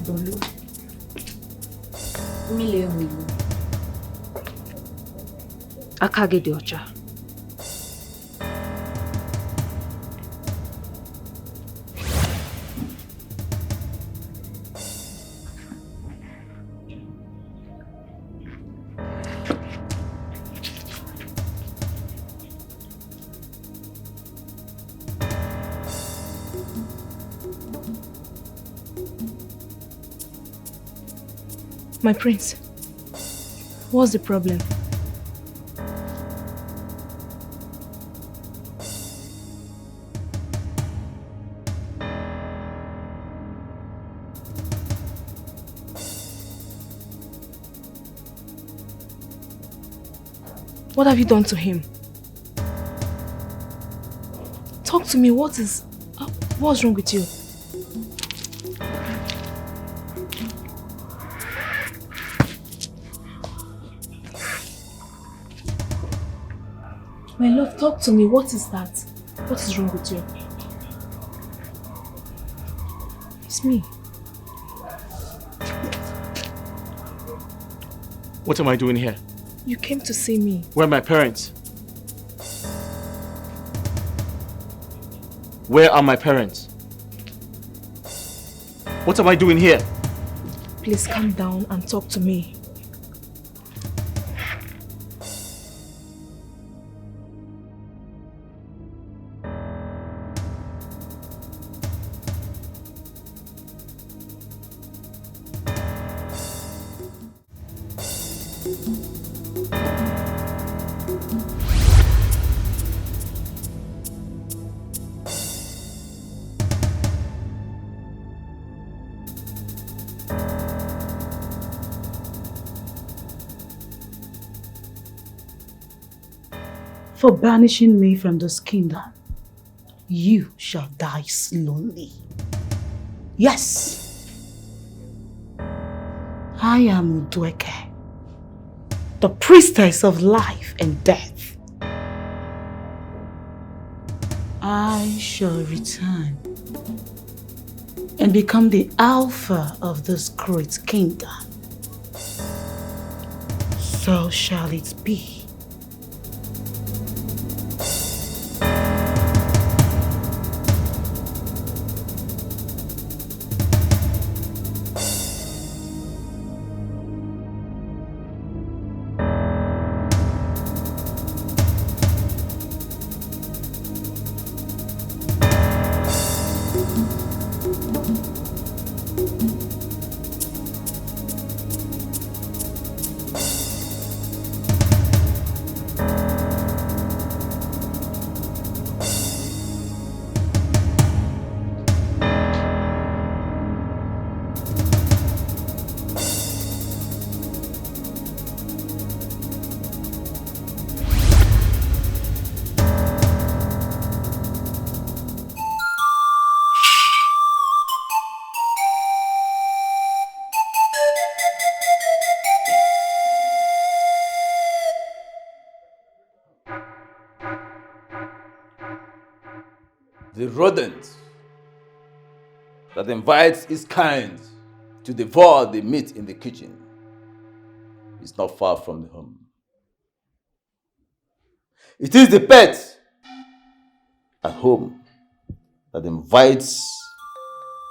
Dolu. Mile Wilu. Akage de Ocha. My prince, what's the problem? What have you done to him? Talk to me, what's wrong with you? My love, talk to me. What is that? What is wrong with you? It's me. What am I doing here? You came to see me. Where are my parents? Where are my parents? What am I doing here? Please calm down and talk to me. For banishing me from this kingdom, you shall die slowly. Yes, I am Udweke, the priestess of life and death. I shall return and become the Alpha of this great kingdom. So shall it be. The rodent that invites its kind to devour the meat in the kitchen is not far from the home. It is the pet at home that invites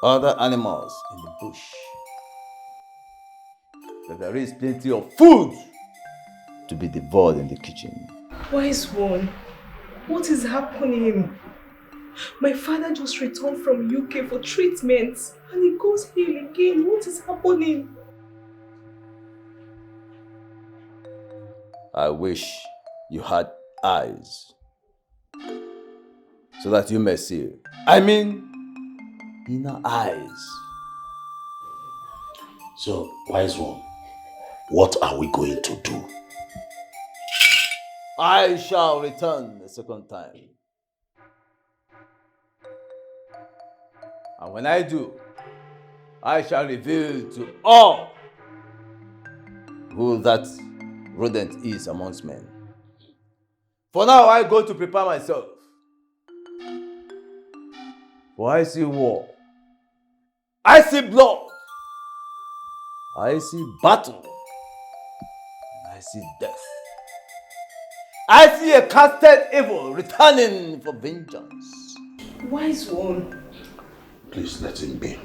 other animals in the bush. That there is plenty of food to be devoured in the kitchen. Wise one, what is happening? My father just returned from UK for treatment and he goes ill again. What is happening? I wish you had eyes so that you may see. I mean, inner eyes. So, wise one, what are we going to do? I shall return a second time. And when I do, I shall reveal to all who that rodent is amongst men. For now, I go to prepare myself. For I see war. I see blood. I see battle. I see death. I see a casted evil returning for vengeance. Wise one. Please let him be.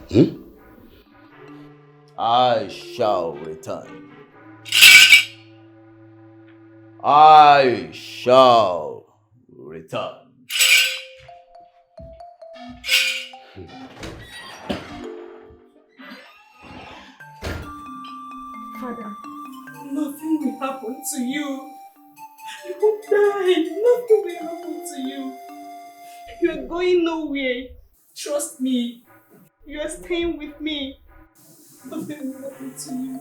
I shall return. I shall return. Father, nothing will happen to you. You won't die. Nothing will happen to you. You are going nowhere. Trust me. You are staying with me. Nothing will happen to you.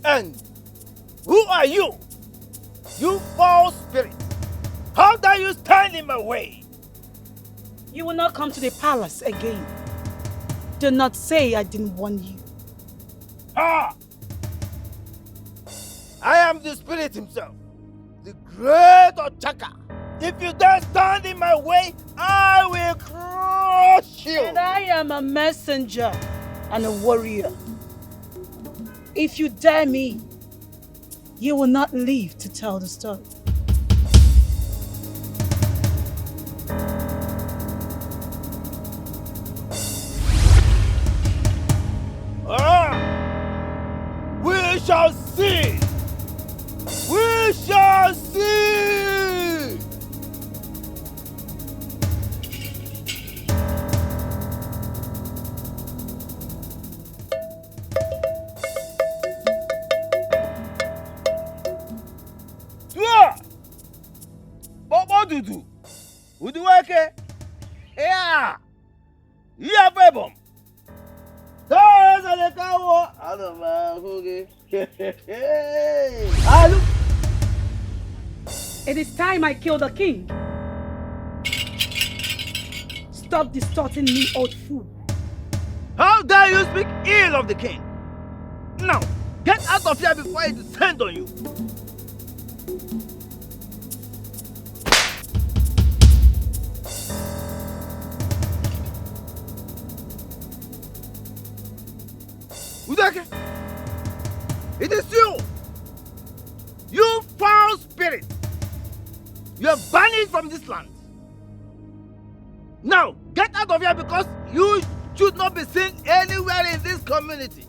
And who are you? You foul spirit! How dare you stand in my way? You will not come to the palace again. Do not say I didn't warn you. Ah! I am the spirit himself, the great Ochaka. If you dare stand in my way, I will crush you. And I am a messenger and a warrior. If you dare me, you will not live to tell the story. We shall see! We shall see! Bobo Dudu! Uduweke! Yeah! Yeah, baby! It is time I kill the king. Stop distorting me, old fool. How dare you speak ill of the king? Now, get out of here before I descend on you. Udake, it is you! You foul spirit! You are banished from this land. Now, get out of here because you should not be seen anywhere in this community.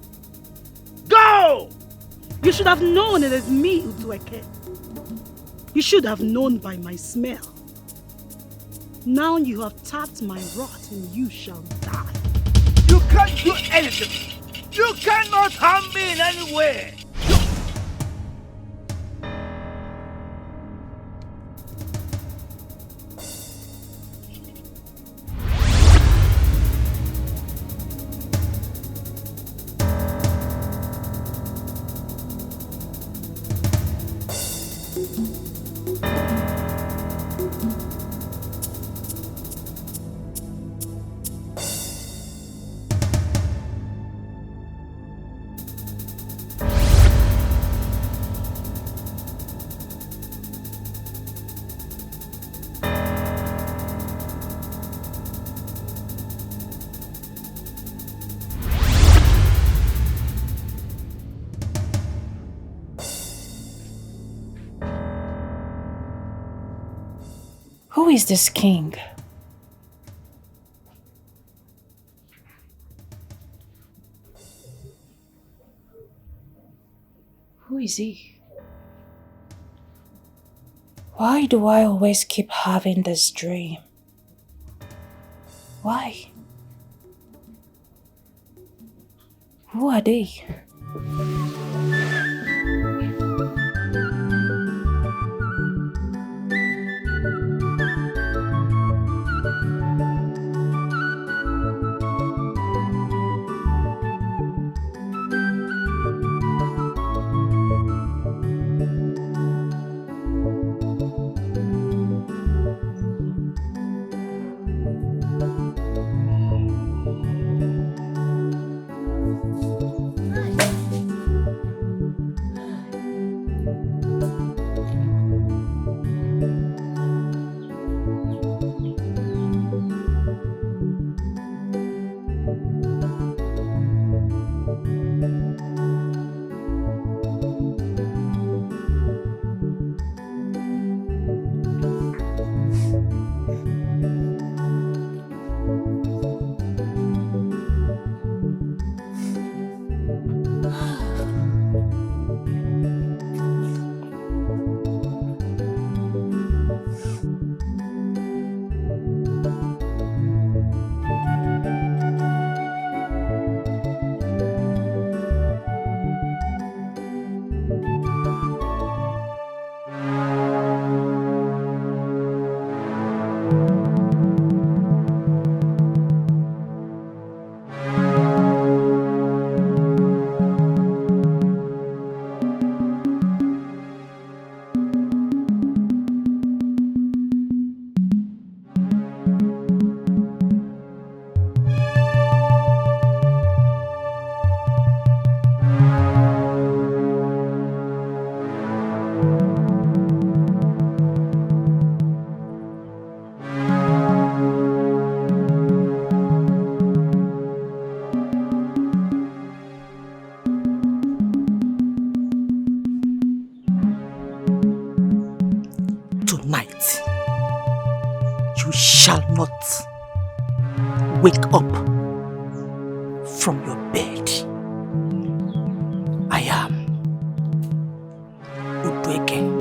Go! You should have known it is me, Udueke. You should have known by my smell. Now you have tapped my rod and you shall die. You can't do anything. You cannot harm me in any way. Who is this king? Who is he? Why do I always keep having this dream? Why? Who are they? tonight, you shall not wake up from your bed. I am Udueke.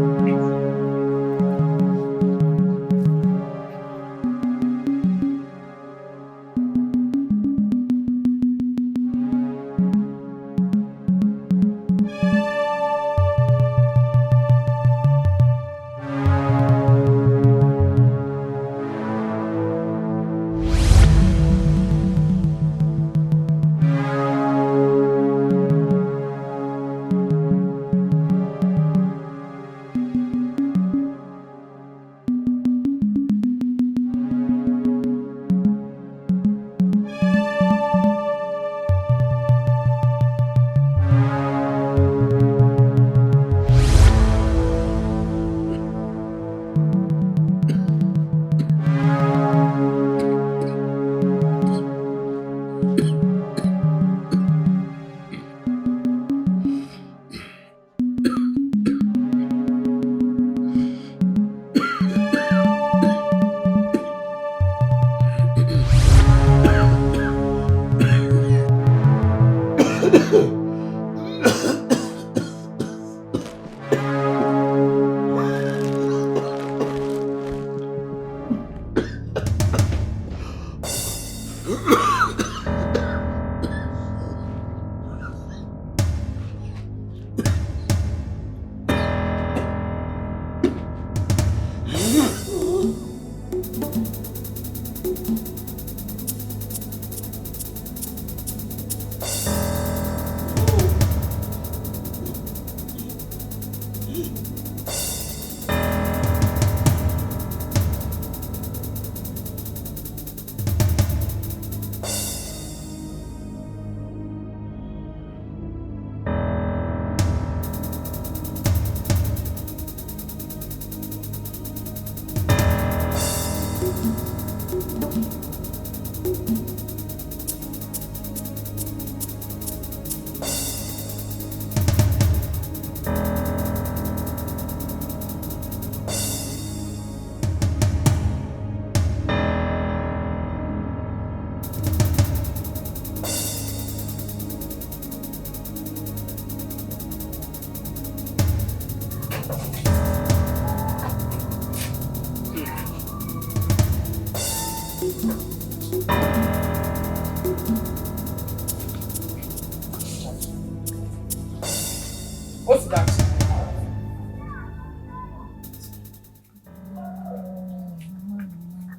What's that?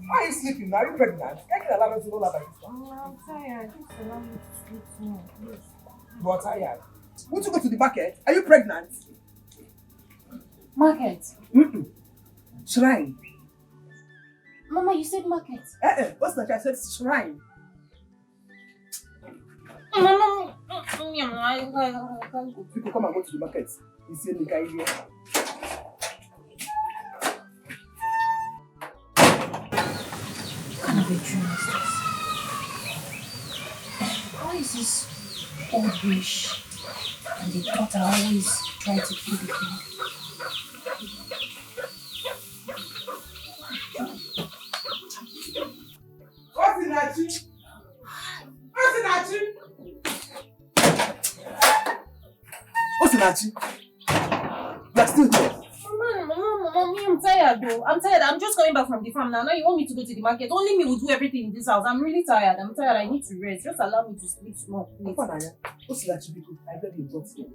Why are you sleeping? Are you pregnant? I can allow me to roll out like this. I'm tired. Just allow me to sleep more, please. You are tired. Won't you go to the market? Are you pregnant? Market? Shrine. Mama, you said market. What's that? I said shrine. Mama, I can't go. People come and go to the market. You see the guy here. What kind of a dream is this? Why is this old wish and the daughter always try to kill the king? What's in that tree? What's in that tree? What's in that tree? You're still there. Mommy, I'm tired though. I'm tired. I'm just coming back from the farm now. Now you want me to go to the market. Only me will do everything in this house. I'm really tired. I need to rest. Just allow me to sleep small, please. What's in that tree? I beg you, don't stay.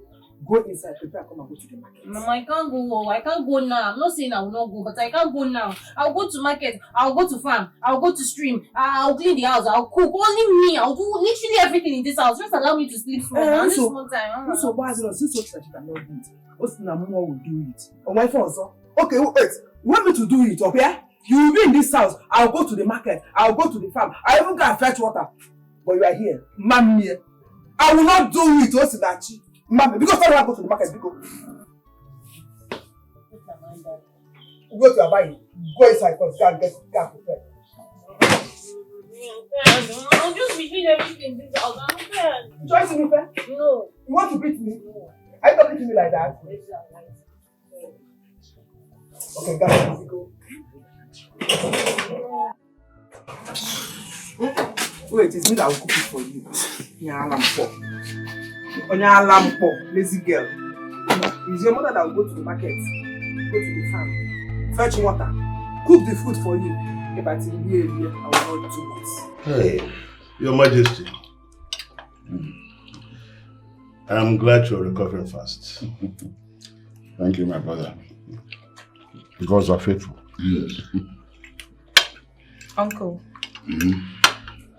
Go inside, prepare, come and go to the market. Mama, I can't go. I can't go now. I'm not saying I will not go, but I can't go now. I'll go to market. I'll go to farm. I'll go to stream. I'll clean the house. I'll cook. Only me. I'll do literally everything in this house. Just allow me to sleep small. This one time. So why is it not? Since what you cannot do it, what's the number will do it? On my phone, so okay, wait. You want me to do it, okay? You will be in this house. I'll go to the market. I'll go to the farm. I even go fetch water. But you are here, Mammy. I will not do it, Osinachi. Mammy, because I don't go to the market. Go to your buying. Go inside first. Go and get prepared. I'll just be doing everything in this house. I'm tired. You trying to be fair? No. You want to beat me? No. Are you talking to me like that? Okay, guys, we go. Wait, it's me that will cook it for you. Onyalampo, lazy girl. It's your mother that will go to the market, go to the farm, fetch water, cook the food for you. If I tell you, I will not do it. Hey, Your Majesty. I'm glad you're recovering fast. Thank you, my brother. You guys are faithful. Yes. Uncle,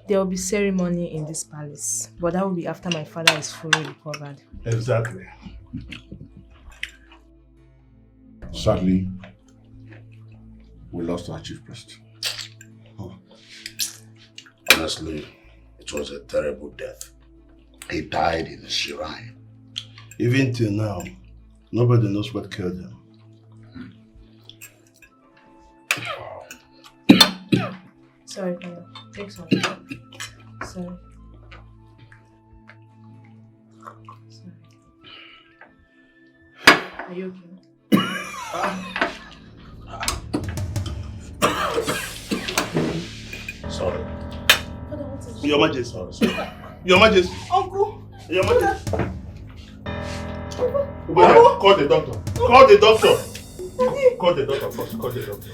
there will be ceremony in this palace, but that will be after my father is fully recovered. Exactly. Sadly, we lost our chief priest. Honestly, it was a terrible death. He died in a shrine. Even till now, nobody knows what killed him. Sorry, Kaya. Take some. Sorry. Are you okay? Sorry. Your Majesty. Your Majesty. Uncle. Your Majesty. Uncle. Call the doctor. Call the doctor. Call the doctor first. Call the doctor.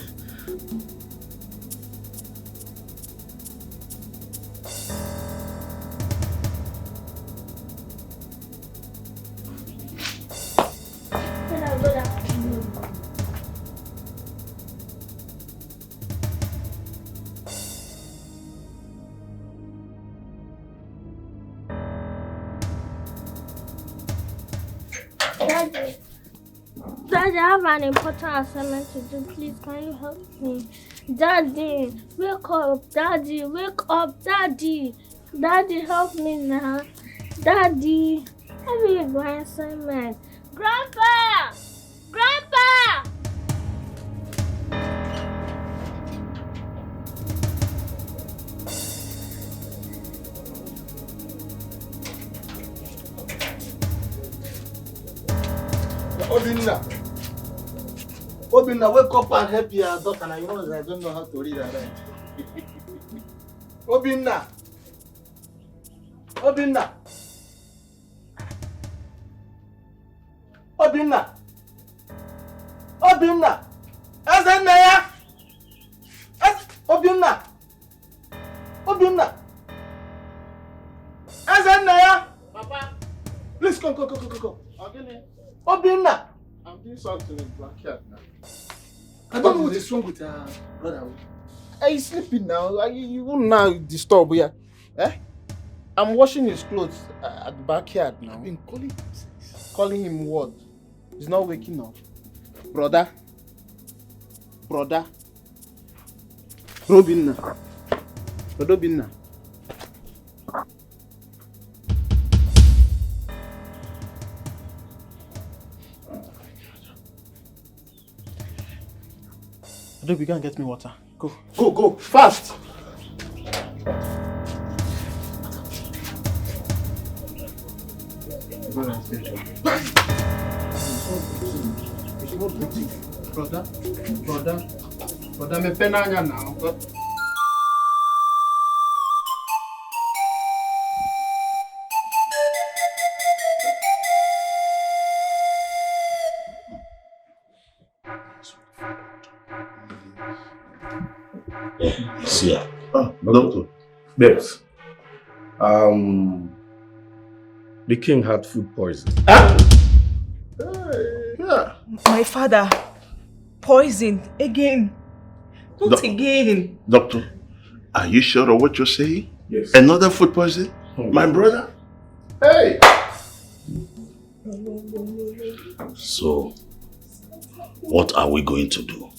Daddy, I have an important assignment to do. Please, can you help me? Daddy, wake up. Daddy, wake up. Daddy. Daddy, help me now. Daddy, help me with my assignment. Grandpa! Grandpa! Obinna, wake up and help your daughter. Now you know I don't know how to read and write. Obinna. Obinna. Obinna. Obinna. Ezenneya. Obinna. Obinna. Ezenneya. Papa. Please come. Obinna. I'm doing something in backyard now. I don't know what is wrong with her brother. He's sleeping now. You won't now disturb, yeah? Eh? I'm washing his clothes at the backyard now. I've been calling him since. Calling him what? He's not waking up. Brother. Robinna. Robinna. Adobe, go and get me water. Go, fast! Brother, me penanya now. See ya. Doctor. Babes. The king had food poison. Yeah. My father, poisoned again. Not again. Doctor, are you sure of what you're saying? Yes. Another food poison? My brother? Hey! So, what are we going to do?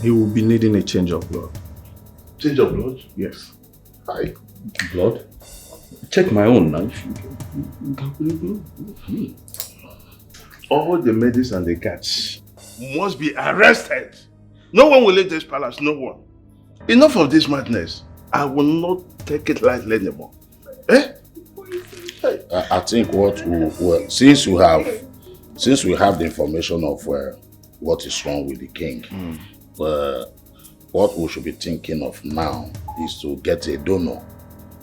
He will be needing a change of blood. Change of blood? Yes. Hi. Blood? Check my own now. All the ladies and the cats must be arrested. No one will leave this palace, no one. Enough of this madness. I will not take it lightly anymore. Eh? I think what since we have the information of what is wrong with the king. What we should be thinking of now is to get a donor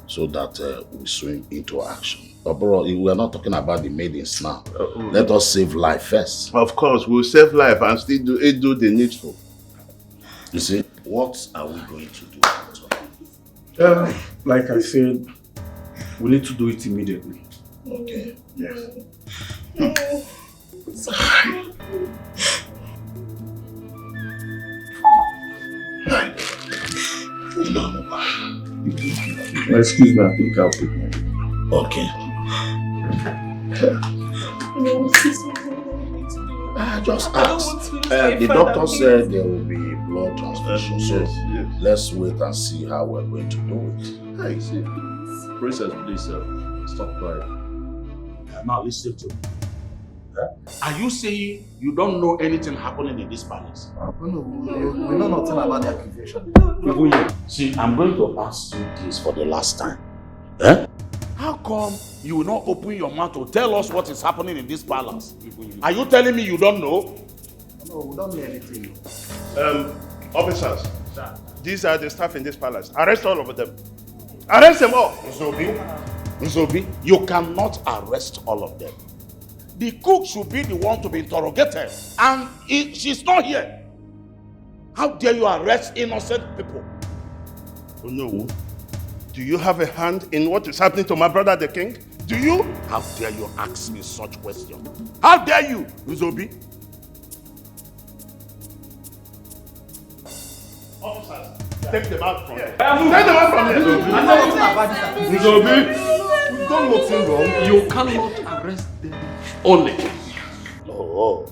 so that we swing into action. But bro, we are not talking about the maidens now. Let us save life first. Of course, we'll save life and still do the needful. You see, what are we going to do? Like I said, we need to do it immediately. Okay. Yes. Excuse me, I think I'll pick my... Okay. Just ask. The doctor said there will be blood transfusion, so let's wait and see how we're going to do it. Hey, see, Princess, please stop crying. I'm not listening to me. Are you saying you don't know anything happening in this palace? No, we know nothing about the accusation. Even you. See, I'm going to ask you this for the last time. Eh? How come you will not open your mouth to tell us what is happening in this palace? Are you telling me you don't know? No, we don't know anything. Officers, these are the staff in this palace. Arrest all of them. Arrest them all. Nzobi, you cannot arrest all of them. The cook should be the one to be interrogated, and she's not here. How dare you arrest innocent people? Oh no. Do you have a hand in what is happening to my brother the king? Do you? How dare you ask me such question? How dare you, Nzobi? Officers, take them out from here. Take them out from here. Nzobi, we've done nothing wrong. You cannot arrest them only. Oh.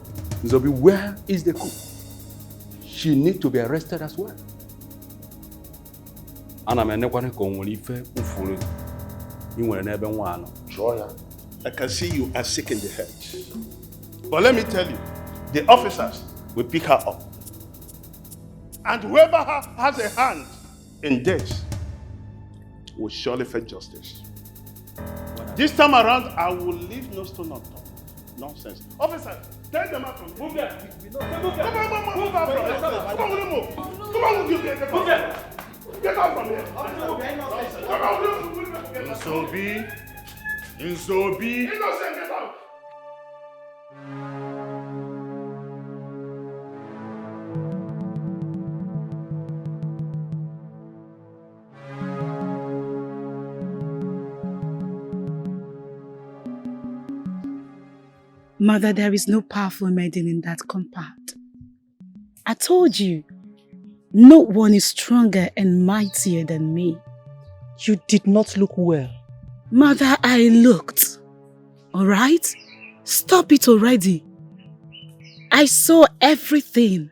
Nzobi, where is the cook? She needs to be arrested as well. I can see you are sick in the head. But let me tell you, the officers will pick her up. And whoever has a hand in this will surely face justice. This time around, I will leave no stone unturned. Nonsense. Officers, take them out from here. Move there. Move out from here. Come on, move. Come on, move. Get out from here. Nzobi. Innocent, get out. Mother, there is no powerful maiden in that compound. I told you, no one is stronger and mightier than me. You did not look well. Mother, I looked. Alright? Stop it already. I saw everything.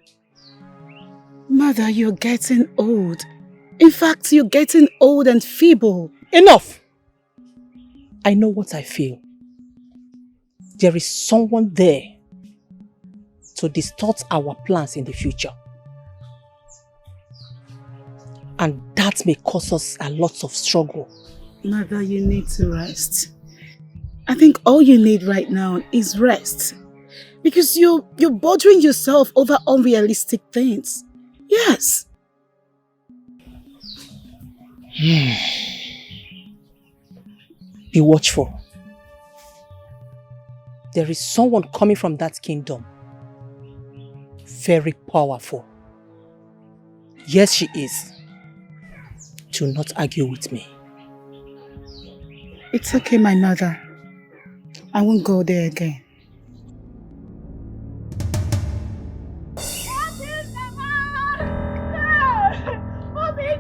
Mother, you're getting old. In fact, you're getting old and feeble. Enough! I know what I feel. There is someone there to distort our plans in the future. And that may cause us a lot of struggle. Mother, you need to rest. I think all you need right now is rest. Because you're bothering yourself over unrealistic things. Yes. Be watchful. There is someone coming from that kingdom. Very powerful. Yes, she is. Do not argue with me. It's okay, my mother. I won't go there again.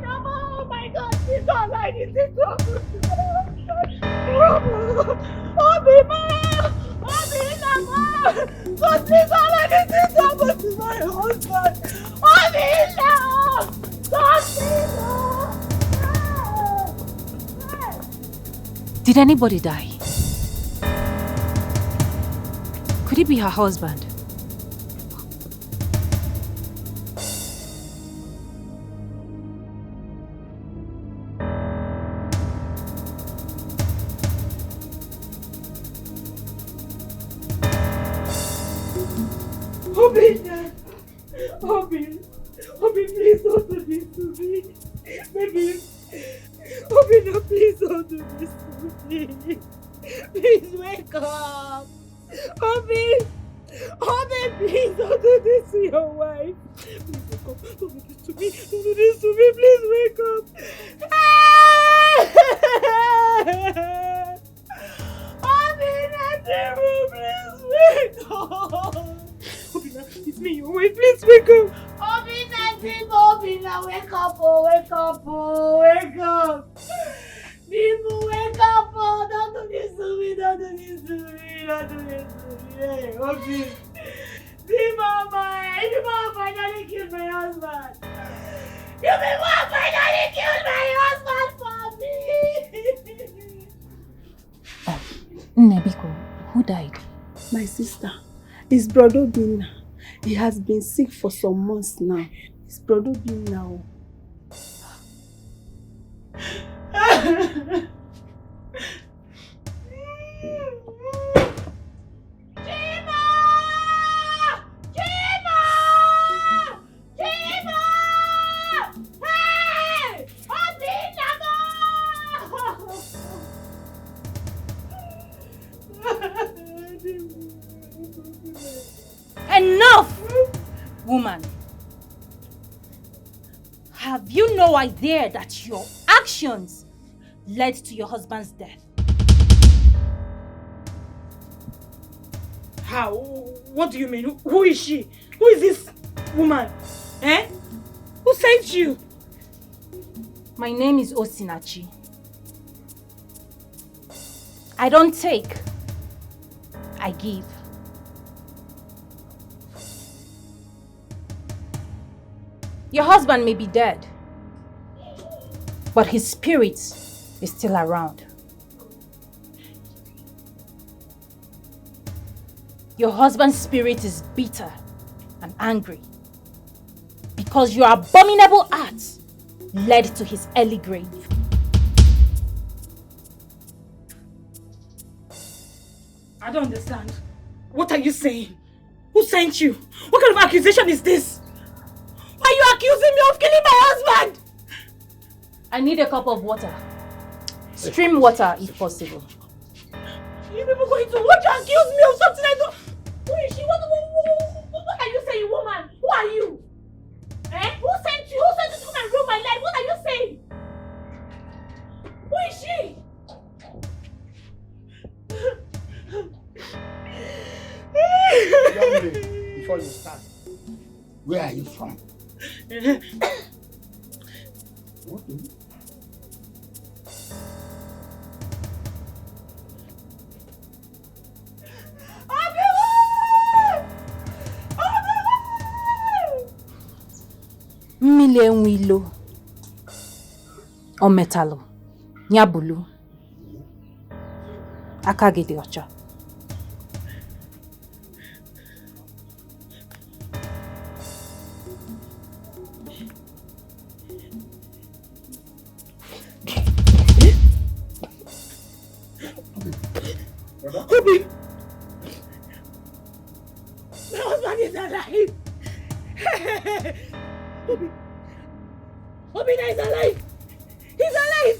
Oh my God, she's not like this. Something like this happened to my husband. Did anybody die? Could it be her husband? Obina! Obi, please don't do this to me. Baby, Obi, no, please don't do this to me. Please wake up. Obi, please don't do this to your wife. Please wake up. Don't do this to me. Don't do this to me. Please wake up. Obi, please wake up. Obi, it's me, your wife. Please wake up. Obi, wake up, wake up. People, wake up, don't do this to me. Hey, Obi. The mama finally killed my husband. The mama finally killed my husband for me. Nebiko, who died? My sister. His brother Bina. He has been sick for some months now. His brother Bina. Enough! Woman, have you no idea that your actions led to your husband's death? How? What do you mean? Who is she? Who is this woman? Eh? Who sent you? My name is Osinachi. I don't take, I give. Your husband may be dead, but his spirit is still around. Your husband's spirit is bitter and angry because your abominable acts led to his early grave. I don't understand. What are you saying? Who sent you? What kind of accusation is this? Why are you accusing me of killing my husband? I need a cup of water. Stream water if possible. You people going to watch and accuse me of something I don't... Who is she? What are you saying, woman? Who are you? Eh? Who sent you? Who sent you to come and ruin my life? What are you saying? Who is she? Young lady, before you start, where are you from? What do you? Mmili enwilo, ometalo, nyabulu, akagide ocha. Obi! My husband is alive! Obi is alive! He's alive!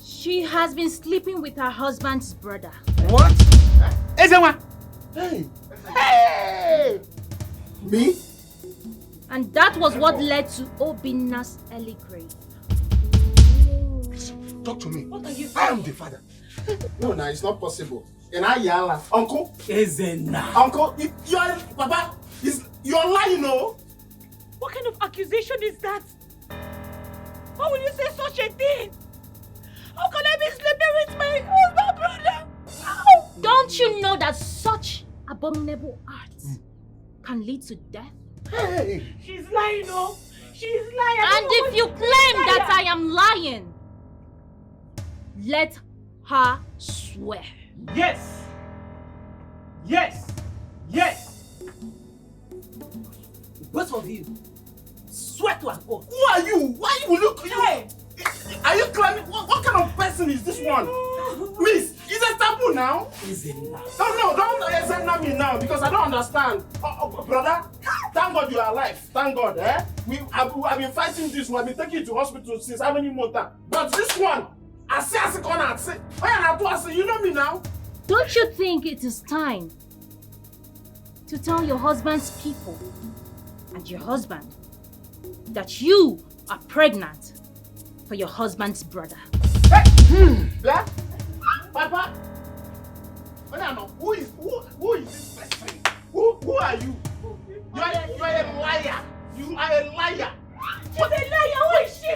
She has been sleeping with her husband's brother. What? Ezewa! Hey! Hey! Me? And that was what led to Obina's early grave. Talk to me. What are you I saying? am the father. No, it's not possible. And I yell, Uncle. Ezena. Uncle, you're Papa. You're lying, no? What kind of accusation is that? How will you say such a thing? How can I be sleeping with my husband, brother? How? Don't you know that such abominable acts can lead to death? Hey! She's lying, no? She's lying. And if you claim that I am lying, let her swear. Yes! Yes! Yes! Both of you, swear to an oath. Who are you? Why will you? Hey! Are you climbing? What kind of person is this one? Miss, it's a taboo you now? Don't examine me now because I don't understand. Brother, thank God you are alive. Thank God, eh? I've been fighting this one. I've been taking you to hospital since how many months? But this one, I say, you know me now? Don't you think it is time to tell your husband's people and your husband that you are pregnant for your husband's brother? Black? Papa? Who is this person? Who are you? You are a liar. You are a liar. She's a liar. Who is she?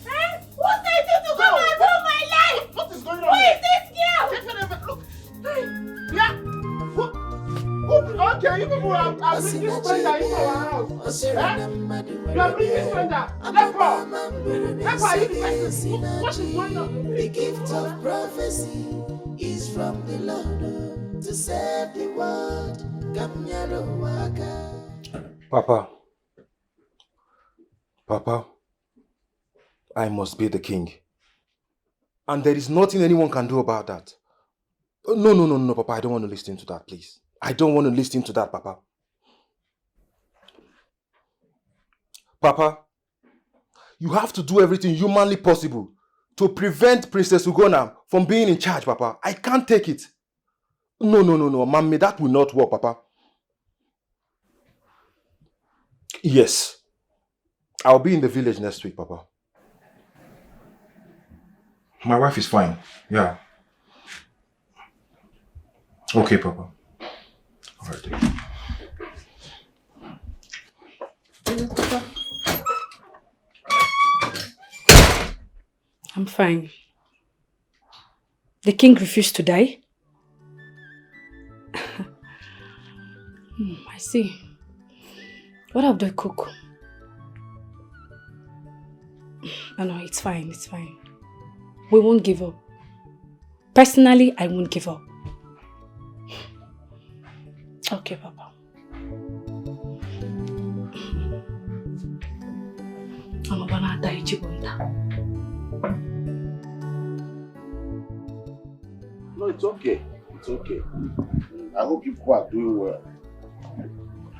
Eh? Who sent you to come and ruin my life? What is going on? Who is this girl? Look. Yeah. Okay, you people are bringing this stranger into our house. Eh? You are bringing this stranger. Therefore, you person. What is going on? The gift of prophecy is from the Lord to save the world. Papa, I must be the king. And there is nothing anyone can do about that. No, Papa, I don't want to listen to that, please. I don't want to listen to that, Papa. Papa, you have to do everything humanly possible to prevent Princess Ugonna from being in charge, Papa. I can't take it. No, Mommy, that will not work, Papa. Yes. I'll be in the village next week, Papa. My wife is fine. Yeah. Okay, Papa. All right. I'm fine. The king refused to die? I see. What of the cook? No, it's fine, it's fine. We won't give up. Personally, I won't give up. Okay, Papa. I'm gonna die, Chibunda. No, it's okay. It's okay. I hope you people are doing well.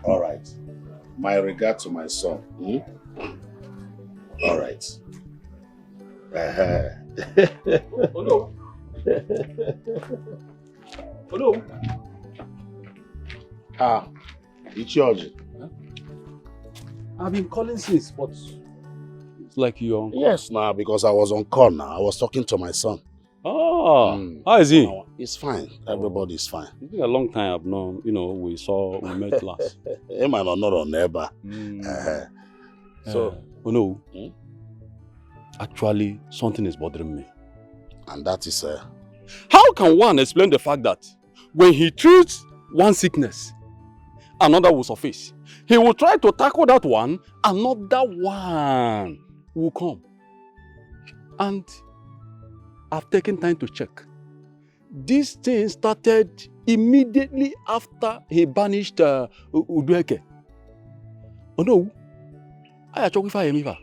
All right. My regard to my son. All right. Oh no. Oh no. It's yours. I've been calling since, but it's like you're on call. Yes, now because I was on call now. I was talking to my son. Oh, how is he? He's fine. Everybody's fine. It's been a long time I've known, we met last. He might not know neighbor. So, no. Actually, something is bothering me. And that is... How can one explain the fact that when he treats one sickness, another will surface? He will try to tackle that one, another one will come. And I've taken time to check. This thing started immediately after he banished Udueke. Oh no, I talk with him.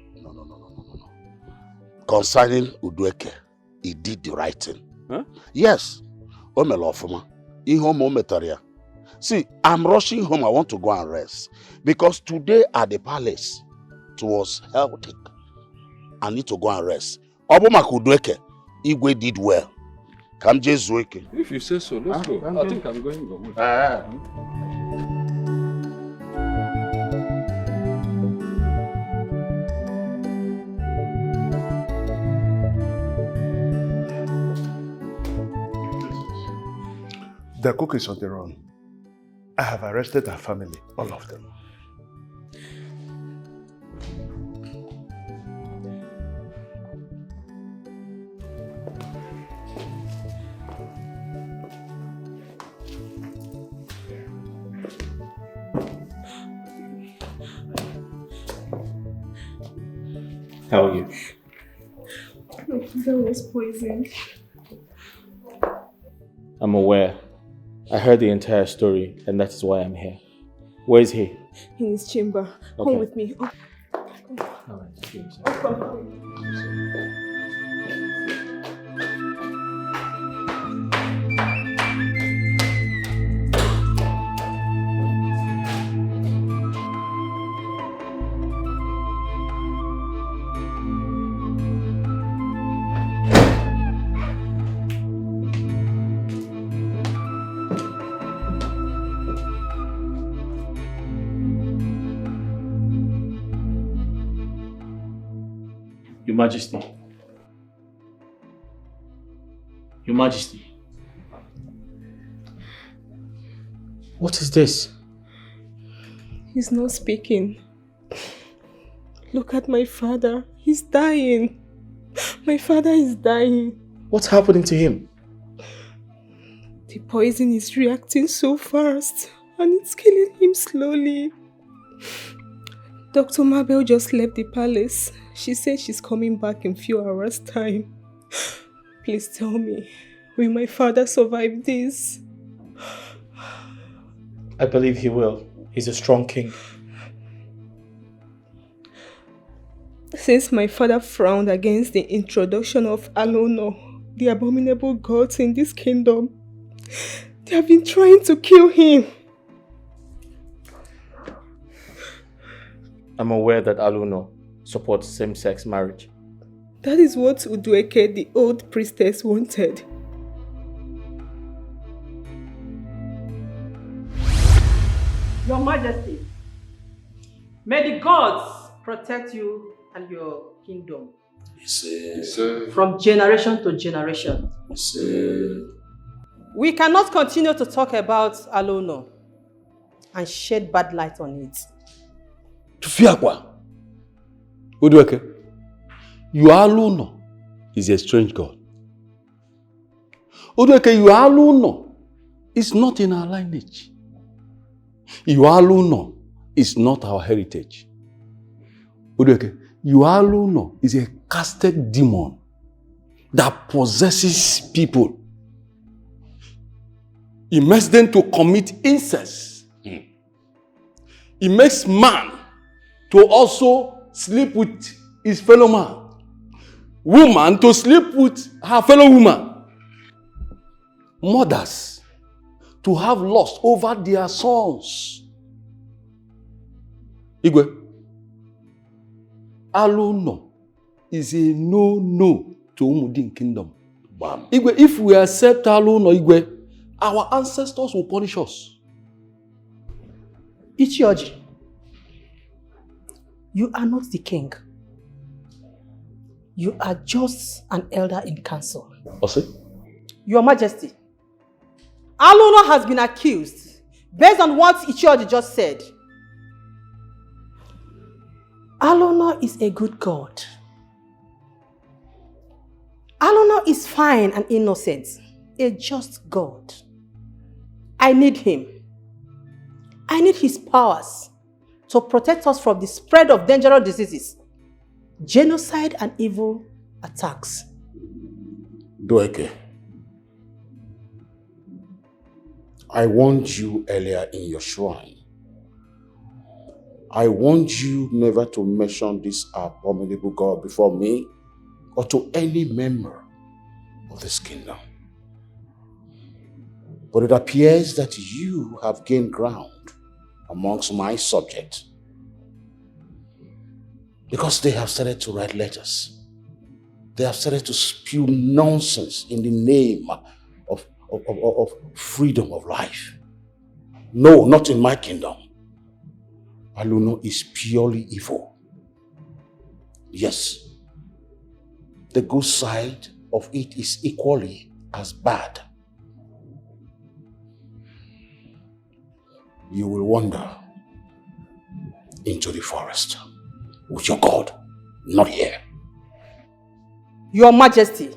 Concerning Udueke, he did the right thing. Huh? Yes. See, I'm rushing home. I want to go and rest. Because today at the palace, it was hectic. I need to go and rest. Oboma Udueke, Igwe did well. Come Jesueke. If you say so, let's go. I think I'm going to go. The cook is on the run. I have arrested her family, all of them. How are you? That was poisoned. I'm aware. I heard the entire story, and that is why I'm here. Where is he? In his chamber. Okay. Come with me. All right. Your Majesty. Your Majesty. What is this? He's not speaking. Look at my father. He's dying. My father is dying. What's happening to him? The poison is reacting so fast and it's killing him slowly. Dr. Mabel just left the palace. She said she's coming back in few hours' time. Please tell me, will my father survive this? I believe he will. He's a strong king. Since my father frowned against the introduction of Alono, the abominable gods in this kingdom, they have been trying to kill him. I'm aware that Alono supports same-sex marriage. That is what Udueke, the old priestess, wanted. Your Majesty, may the gods protect you and your kingdom. From generation to generation. We cannot continue to talk about Alono and shed bad light on it. Tufiakwa. Udueke, your Alono is a strange god. Udueke, your Alono is not in our lineage. Your Alono is not our heritage. Udueke, your Alono is a casted demon that possesses people. It makes them to commit incest. It makes man to also sleep with his fellow man. Woman to sleep with her fellow woman. Mothers to have lust over their sons. Igwe, Alono is a no-no to Umudin kingdom. Bam. Igwe, if we accept Alono, Igwe, our ancestors will punish us. Ichioji, you are not the king. You are just an elder in council. Ose? Your Majesty, Alono has been accused based on what Ichioji just said. Alono is a good god. Alono is fine and innocent, a just god. I need him. I need his powers to protect us from the spread of dangerous diseases, genocide and evil attacks. Dueke, I warned you earlier in your shrine. I warned you never to mention this abominable god before me or to any member of this kingdom. But it appears that you have gained ground amongst my subjects because they have started to write letters. They have started to spew nonsense in the name of freedom of life. No, not in my kingdom. Alono is purely evil. Yes, the good side of it is equally as bad. You will wander into the forest with your God, not here. Your Majesty,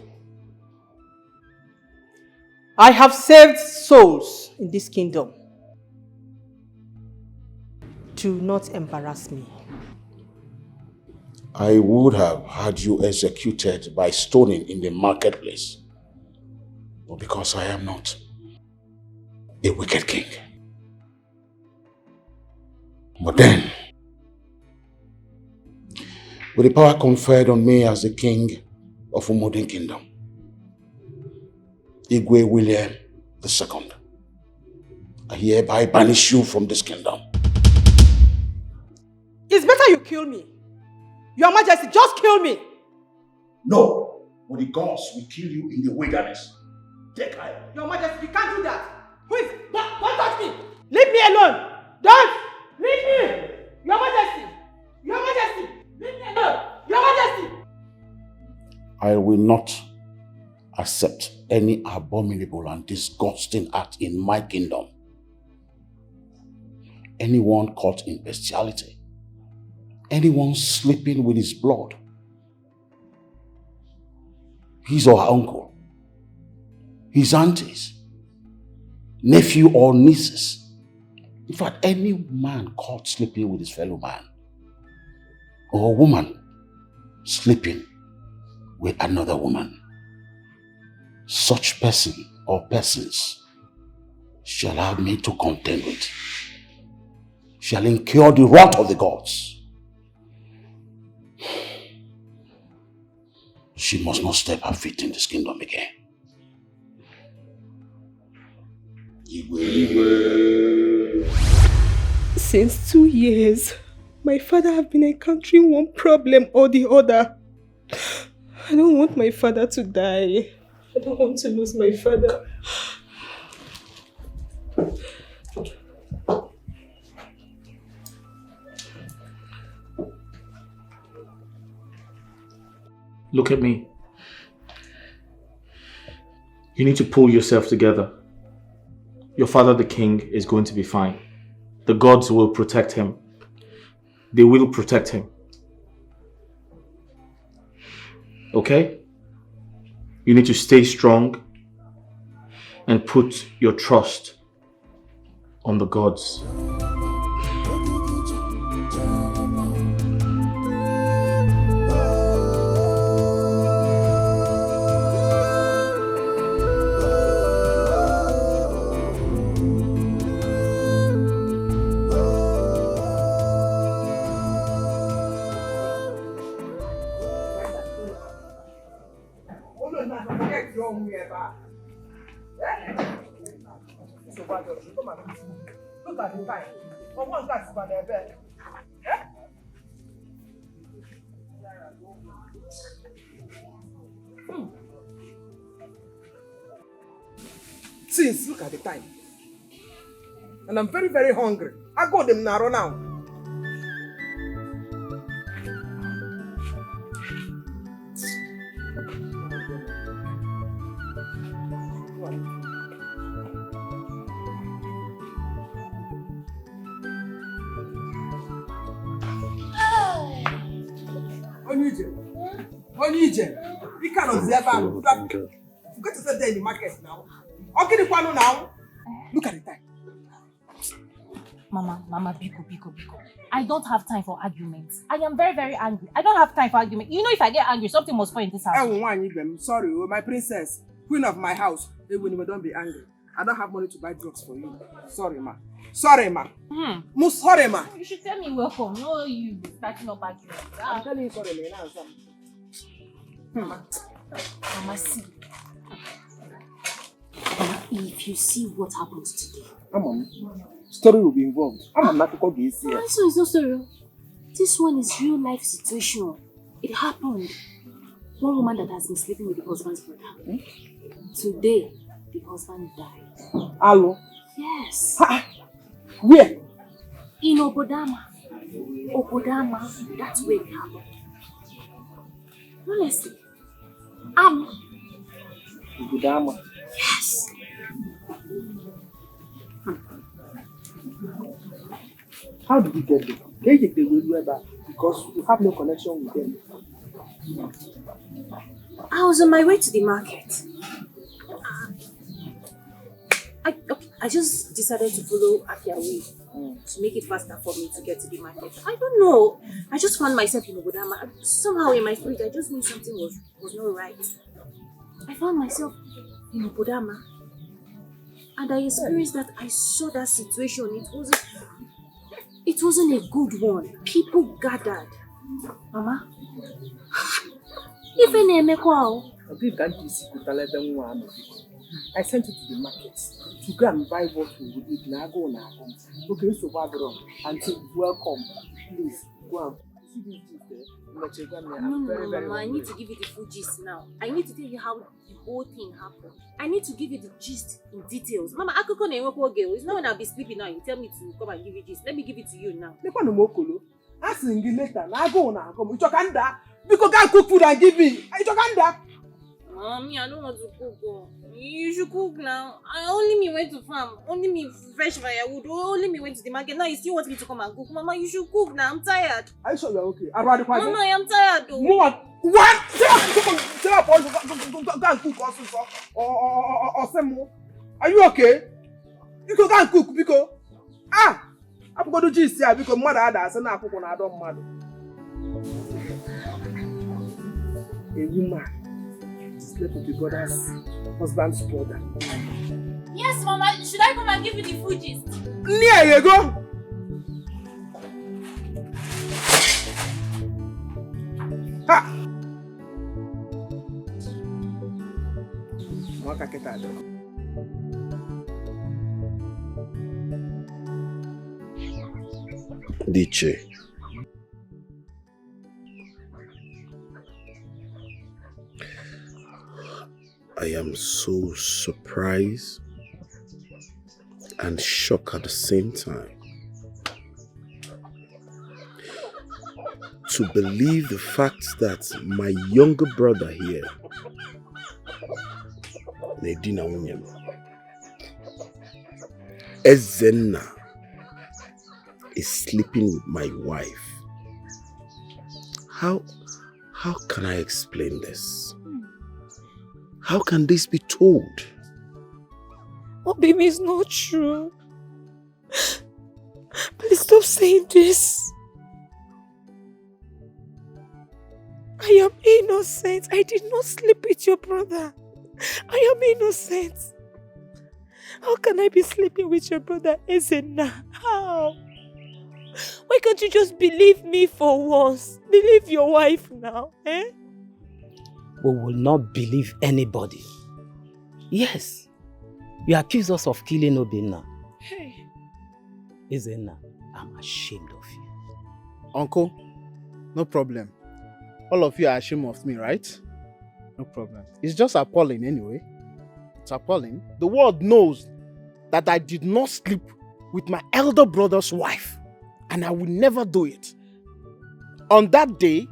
I have saved souls in this kingdom. Do not embarrass me. I would have had you executed by stoning in the marketplace, but because I am not a wicked king. But then, with the power conferred on me as the king of Umudin Kingdom, Igwe William II, I hereby banish you from this kingdom. It's better you kill me. Your Majesty, just kill me. No, but the gods will kill you in the wilderness. Take I. Your Majesty, you can't do that. Please, don't touch me. Leave me alone. Don't. Leave me! Your Majesty! Your Majesty! Leave me alone! Your Majesty! I will not accept any abominable and disgusting act in my kingdom. Anyone caught in bestiality, anyone sleeping with his blood, his or her uncle, his aunties, nephew or nieces. In fact, any man caught sleeping with his fellow man, or a woman sleeping with another woman, such person or persons shall have me to contend with, shall incur the wrath of the gods. She must not step her feet in this kingdom again. Since 2 years, my father have been encountering one problem or the other. I don't want my father to die. I don't want to lose my father. Look at me. You need to pull yourself together. Your father, the king, is going to be fine. The gods will protect him. They will protect him. Okay? You need to stay strong and put your trust on the gods. Look at the time. One guy's by their bed. Since look at the time. And I'm very, very hungry. I got them narrow now. Onije, we cannot ever forget to sit there in the market now. Okay, the one now. Look at the time. Mama, Biko. I don't have time for arguments. I am very, very angry. I don't have time for argument. You know, if I get angry, something must fall in this house. I'm sorry, my princess, queen of my house. Don't be angry. I don't have money to buy drugs for you. Sorry, ma. Sorry, ma. Sorry, ma. You should tell me welcome. No, you starting up arguments. I'm telling you sorry, Mama, see. Mama, if you see what happens today. Story will be involved. I'm not going to be here. This one is not story. This one is real life situation. It happened. One woman that has been sleeping with the husband's brother. Today, the husband died. Hello? Yes. Where? In Obodama. That's where it happened. Honestly. Obodama? Yes. How did you get there? They take the way back because you have no connection with them. I was on my way to the market. I just decided to follow Afia way to make it faster for me to get to the market. I don't know. I just found myself in Obodama. Somehow in my spirit, I just knew something was not right. I found myself in Obodama. And I experienced that. I saw that situation. It wasn't a good one. People gathered. Mama? Even Emeko. I sent you to the market to go and buy what we would eat. Now go now. Okay, so until welcome. Please go and see this juice there. No, I need to give you the full gist now. I need to tell you how the whole thing happened. I need to give you the gist in details. Mama, it's not when I'll be sleeping now. You tell me to come and give you gist. Let me give it to you now. Because God cook food and give me. I don't that. Mommy, I don't want to cook. Oh. You should cook now. Only me went to farm. Only me fresh firewood. Only me went to the market. Now you still want me to come and cook. Mama, you should cook now. I'm tired. Are you sure you're okay? Mama, I am tired though. What? Sarah, go and cook also, or some more. Are you okay? You go and cook because I'm going to do this here because mother had us and I cook on I don't matter. A woman slept with your brother's husband's brother. Yes, Mama. Should I come and give you the food gist? There you go. Ha! Diche. I am so surprised and shocked at the same time to believe the fact that my younger brother here, Nedina Unyam, Ezenna, is sleeping with my wife. How can I explain this? How can this be told? Oh, baby, it's not true. Please stop saying this. I am innocent. I did not sleep with your brother. I am innocent. How can I be sleeping with your brother, Ezenna? How? Why can't you just believe me for once? Believe your wife now, eh? We will not believe anybody. Yes, you accuse us of killing Obinna. Hey. Ezenna, I'm ashamed of you. Uncle, no problem. All of you are ashamed of me, right? No problem. It's just appalling anyway. It's appalling. The world knows that I did not sleep with my elder brother's wife, and I will never do it. On that day,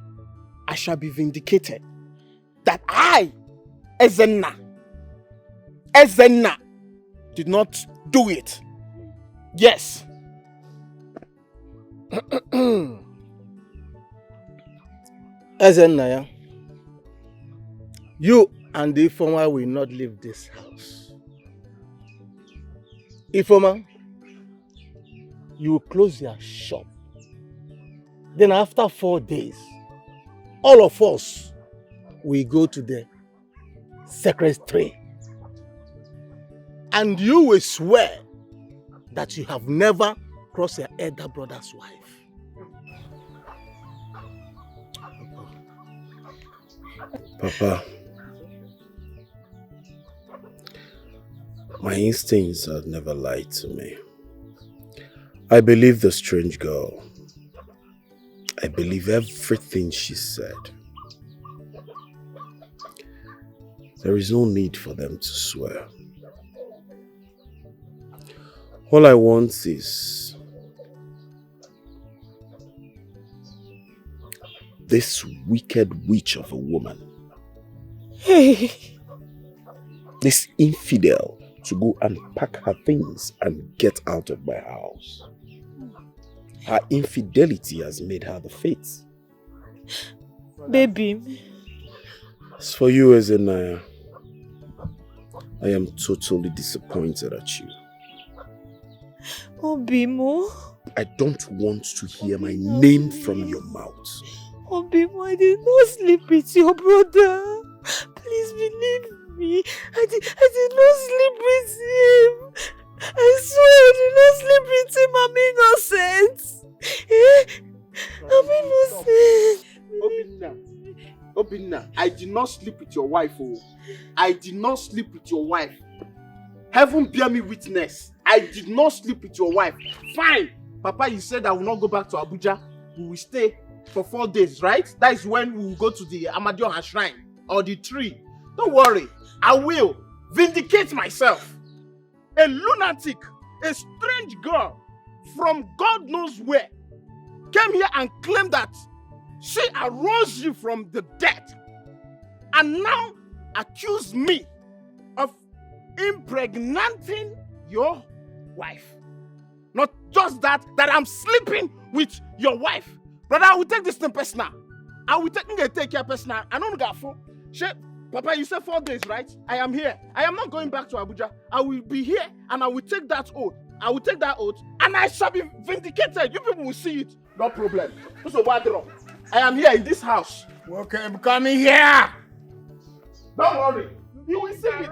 I shall be vindicated that I, Ezenna, did not do it. Yes. Ezenna, you and Ifoma will not leave this house. Ifoma, you will close your shop. Then after 4 days, all of us will go to the secretary. And you will swear that you have never crossed your elder brother's wife. Papa, my instincts have never lied to me. I believe the strange girl. I believe everything she said. There is no need for them to swear. All I want is this wicked witch of a woman, this infidel, to go and pack her things and get out of my house. Her infidelity has made her the fate. Baby. As for you, Ezenna, I am totally disappointed at you. Obimo. I don't want to hear my name from your mouth. Obimo, I did not sleep with your brother. Please believe me. I did not sleep with him. I swear I did not sleep with him. I'm innocent. Obinna, I did not sleep with your wife. Oh. I did not sleep with your wife. Heaven bear me witness. I did not sleep with your wife. Fine. Papa, you said I will not go back to Abuja. We will stay for 4 days, right? That is when we will go to the Amadioha shrine or the tree. Don't worry. I will vindicate myself. A lunatic, a strange girl from God knows where came here and claimed that She arose you from the dead and now accuse me of impregnating your wife. Not just that I'm sleeping with your wife. Brother, I will take this thing personal. I will take care personal. I don't got four. Papa, you said 4 days, right? I am here. I am not going back to Abuja. I will be here and I will take that oath. I will take that oath and I shall be vindicated. You people will see it. No problem. I am here in this house. Welcome, coming here. Don't worry. You will see it.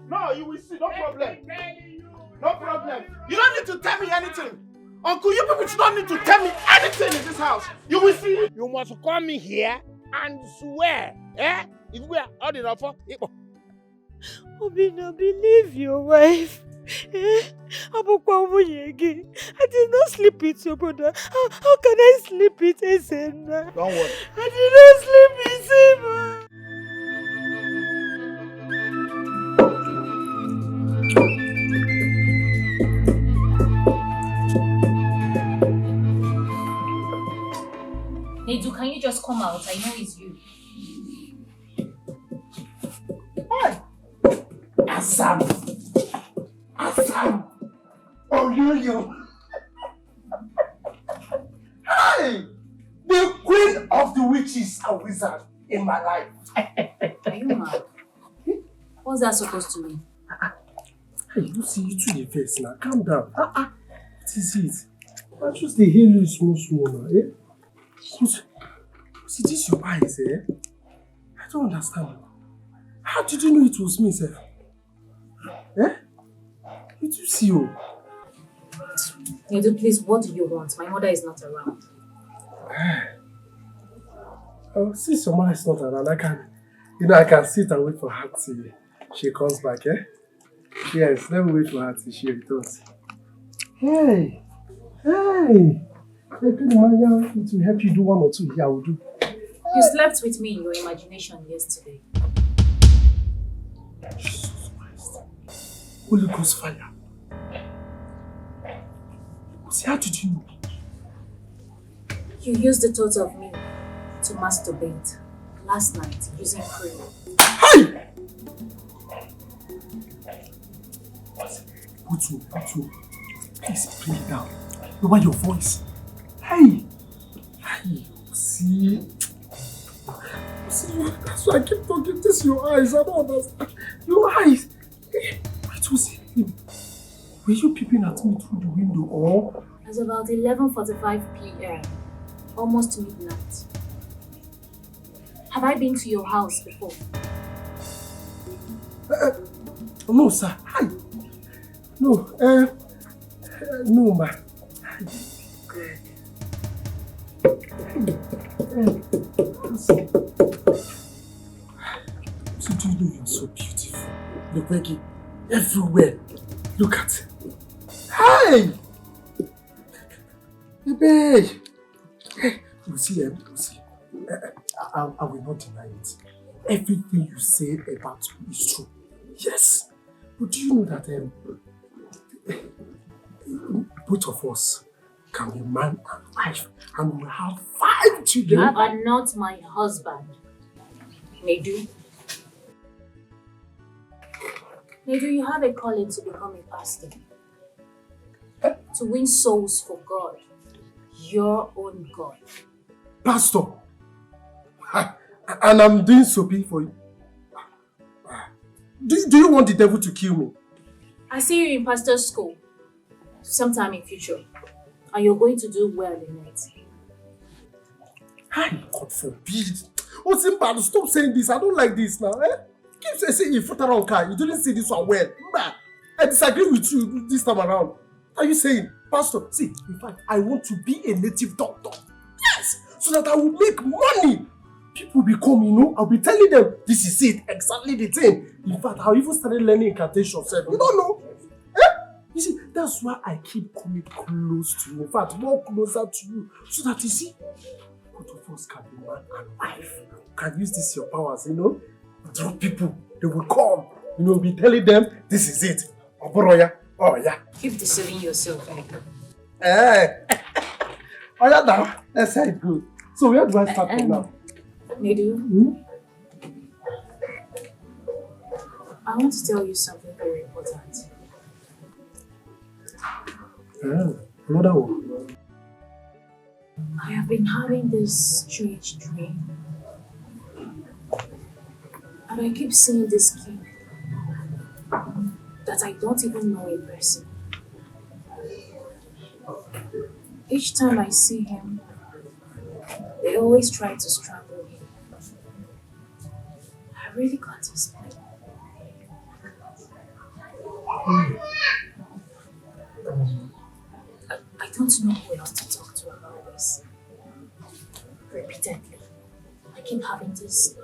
No, you will see. No problem. No problem. You don't need to tell me anything. Uncle, you people don't need to tell me anything in this house. You will see it. You must come in here and swear. Eh? If we are old enough for it. Obina, believe your wife. I did not sleep with your brother. How can I sleep with Ezenna? Don't worry. I did not sleep with him. Nedu, can you just come out? I know it's you. Hey! Assam! Oh, you! Hey! The queen of the witches and wizards in my life. Are you mad? What's that supposed to mean? Hey, you see, you to the face now. Calm down. What is it? I just the hail you small now, eh? See, this your eyes, eh? I don't understand. How did you know it was me, sir? Eh? Did you see you? Nedu, please, what do you want? My mother is not around. Oh, since your mother is not around, I can sit and wait for her till she comes back, eh? Yes, let me wait for her till she returns. Hey! I can imagine it will help you do 1 or 2 here, I will do. You slept with me in your imagination yesterday. Jesus Christ. Holy Ghost fire. See, how did you know? You used the thought of me to masturbate last night using cream. Hey! Putu. Please bring it down. Lower your voice. Hey! See, that's why I keep talking. This your eyes. I don't understand. Your eyes. It was him. Were you peeping at me through the window or? It's about 11:45 p.m. Almost midnight. Have I been to your house before? No, sir. Hi. No. No, ma. So do you know you're so beautiful? Look, Becky, everywhere. Look at it. Hey! Baby! You see, I will not deny it. Everything you said about me is true. Yes. But do you know that both of us can be man and wife and we will have 5 children? You are not my husband. Nedu. Nedu, you have a calling to become a pastor. To win souls for God. Your own God. Pastor? And I'm doing so big for you. Do you want the devil to kill me? I see you in pastor's school sometime in future. And you're going to do well in it. God forbid. What's in bad? Stop saying this. I don't like this now. Eh? Keep saying you foot around car. You didn't say this one well. I disagree with you this time around. What are you saying? Pastor, see, in fact, I want to be a native doctor. Yes! So that I will make money. People will come, I'll be telling them, this is it, exactly the thing. In fact, I'll even started learning incantations. You don't know. You see, that's why I keep coming close to you. In fact, more closer to you. So that you see, both of us can be man and wife. You can use this your powers, Draw people, they will come. We'll be telling them, this is it. Oh, yeah. Keep deceiving yourself, Hey. Oh, yeah, now. Let's say it good. So where do I start from now? Nedu, I want to tell you something very important. Another one. I have been having this strange dream. And I keep seeing this king that I don't even know in person. Each time I see him, they always try to strangle him. I really can't explain. I don't know who else to talk to about this. Repeatedly, I keep having this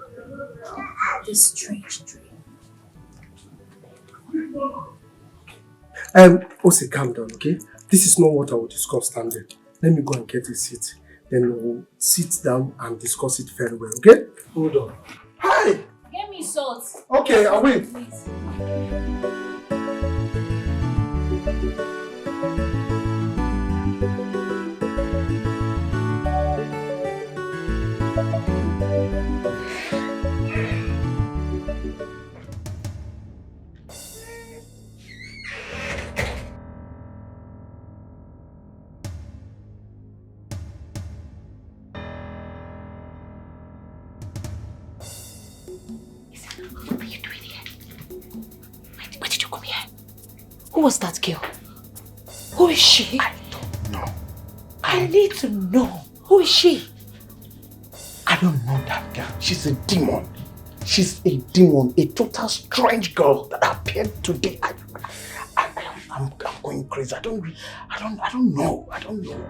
strange dream. Ose, calm down, okay? This is not what I will discuss standing. Let me go and get a seat. Then we'll sit down and discuss it very well, okay? Hold on. Hi! Get me salt. Okay, I'll wait. Please. Who was that girl? Who is she? I don't know. I need to know. Who is she? I don't know that girl. She's a demon. She's a demon, a total strange girl that appeared today. I'm going crazy. I don't know. I don't know.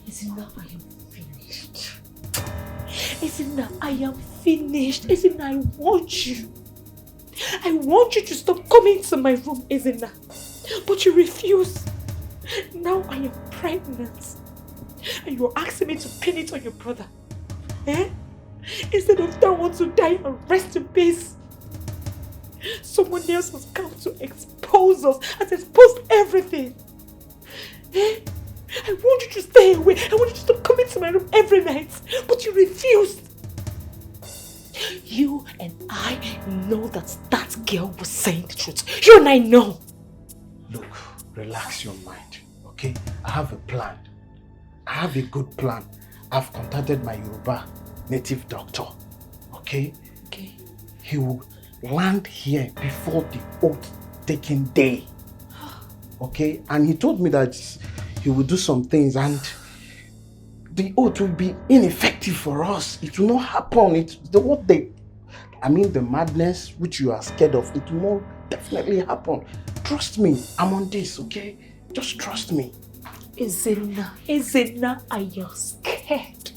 Isn't that I am finished? Isn't that I am finished? Isn't I want you? I want you to stop coming to my room, isn't that? But you refuse. Now I am pregnant. And you're asking me to pin it on your brother. Eh? Instead of that one to die and rest in peace. Someone else has come to expose us, has exposed everything. Eh? I want you to stay away. I want you to stop coming to my room every night. But you refused. You and I know that that girl was saying the truth. You and I know. Look, relax your mind, okay? I have a plan. I have a good plan. I've contacted my Yoruba native doctor, okay? Okay. He will land here before the oath-taking day, okay? And he told me that he will do some things and the oath will be ineffective for us. It will not happen. The madness which you are scared of, it will not definitely happen. Trust me, I'm on this, okay? Just trust me. Ezinna, I am scared.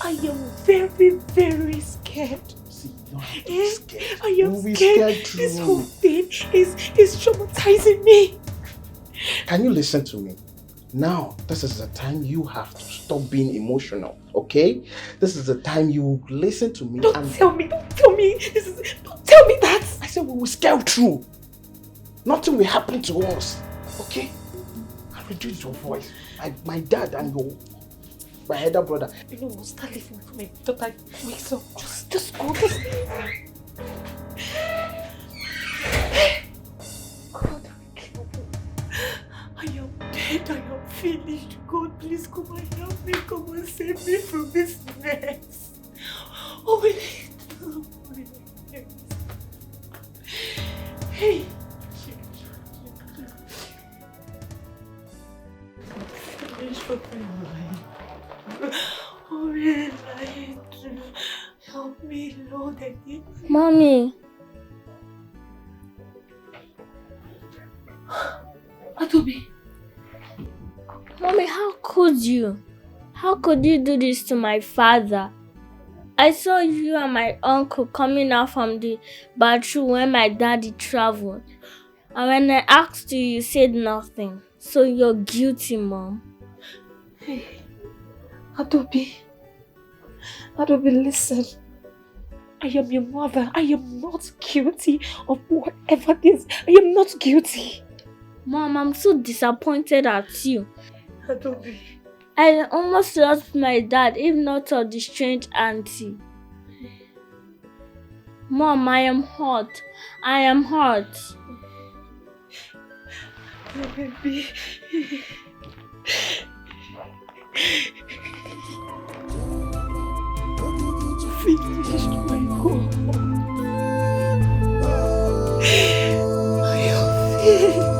I am very, very scared. See, you don't have to be scared. I am You'll be scared. scared This too. whole thing is traumatizing me. Can you listen to me? Now, this is the time you have to stop being emotional, okay? This is the time you listen to me. Don't tell me. Don't tell me that. I said we will scale through. Nothing will happen to us, okay? And reduce your voice. My dad and my elder brother. You know what? Start listening to my daughter wakes up. Just go. God, I am dead. I am finished. God, please come and help me. Come and save me from this mess. Oh, hey. Help me, Lord. Mommy. Atobi. Mommy, how could you? How could you do this to my father? I saw you and my uncle coming out from the bathroom when my daddy traveled. And when I asked you, you said nothing. So you're guilty, Mom. Hey, Atobi, listen. I am your mother. I am not guilty of whatever this. I am not guilty. Mom, I'm so disappointed at you. Adobe. I almost lost my dad if not for the strange auntie. Mom, I am hurt. I am hurt. Oh, baby. Finish my goal. I am finished.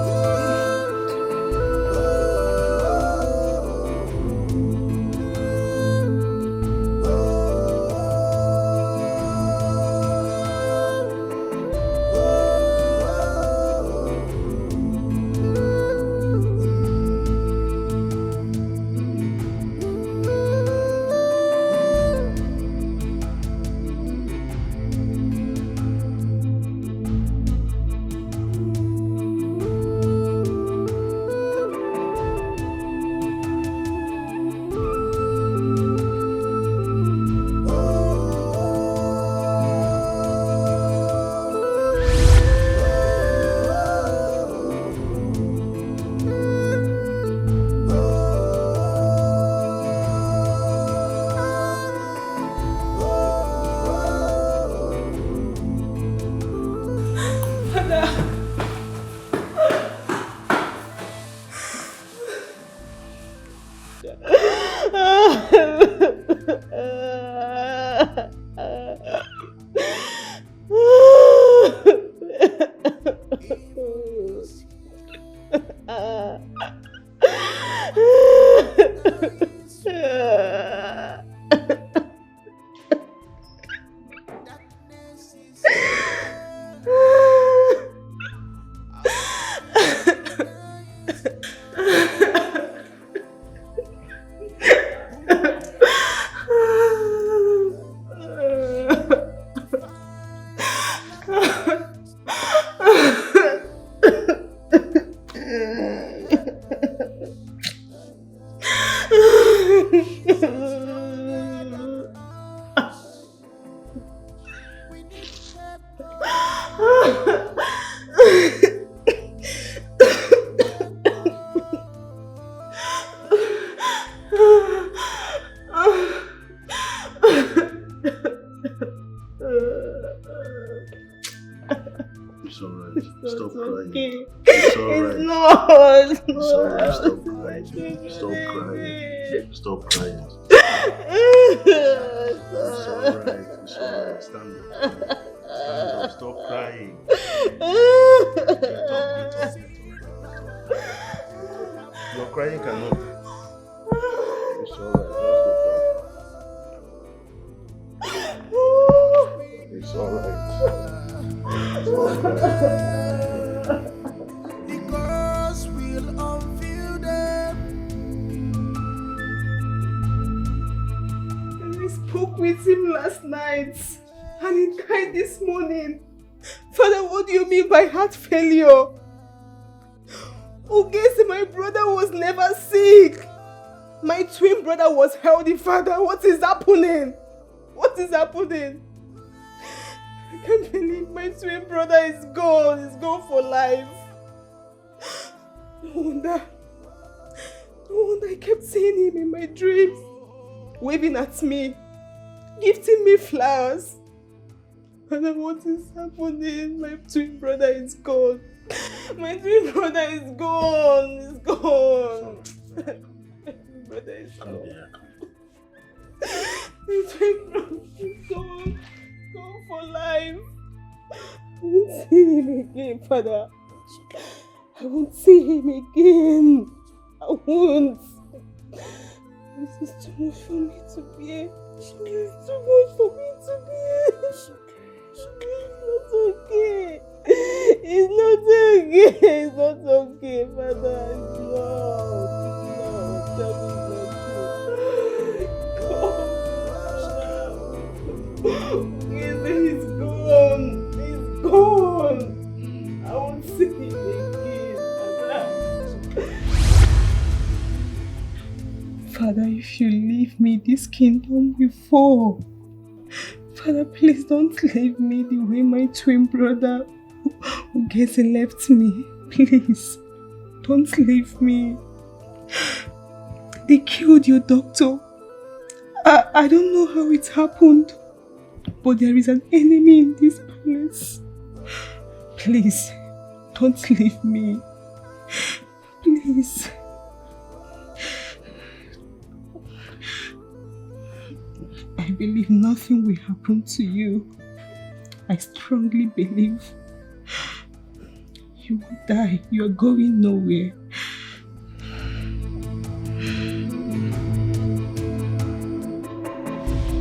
It's alright. Stop crying. Okay. It's alright. It's not. It's alright. Stop crying. Stop crying. Stop crying. It's alright. It's alright. Stand up. Stand up. Stop crying. Your crying cannot. It's alright. It's alright. Because we'll unveil them. I spoke with him last night and he died this morning. Father, what do you mean by heart failure? Ugese, my brother was never sick. My twin brother was healthy, Father. What is happening? What is happening? I can't believe my twin brother is gone. He's gone for life. No wonder I kept seeing him in my dreams, waving at me, gifting me flowers. Father, what is happening? My twin brother is gone. My twin brother is gone. He's gone. My twin brother is gone. My twin brother is gone. Gone for life. I won't see him again, Father. I won't see him again. I won't. This is too much for me to bear. This is too much for me to bear. It's not okay. It's not okay. It's not okay, Father. It's not. Tell me he's gone. He's gone. I won't see him again, Father, if you leave me, this kingdom will fall. Father, please don't leave me the way my twin brother Ugese left me. Please, don't leave me. They killed your doctor. I don't know how it happened, but there is an enemy in this palace. Please, don't leave me. Please. I believe nothing will happen to you. I strongly believe you will die. You are going nowhere.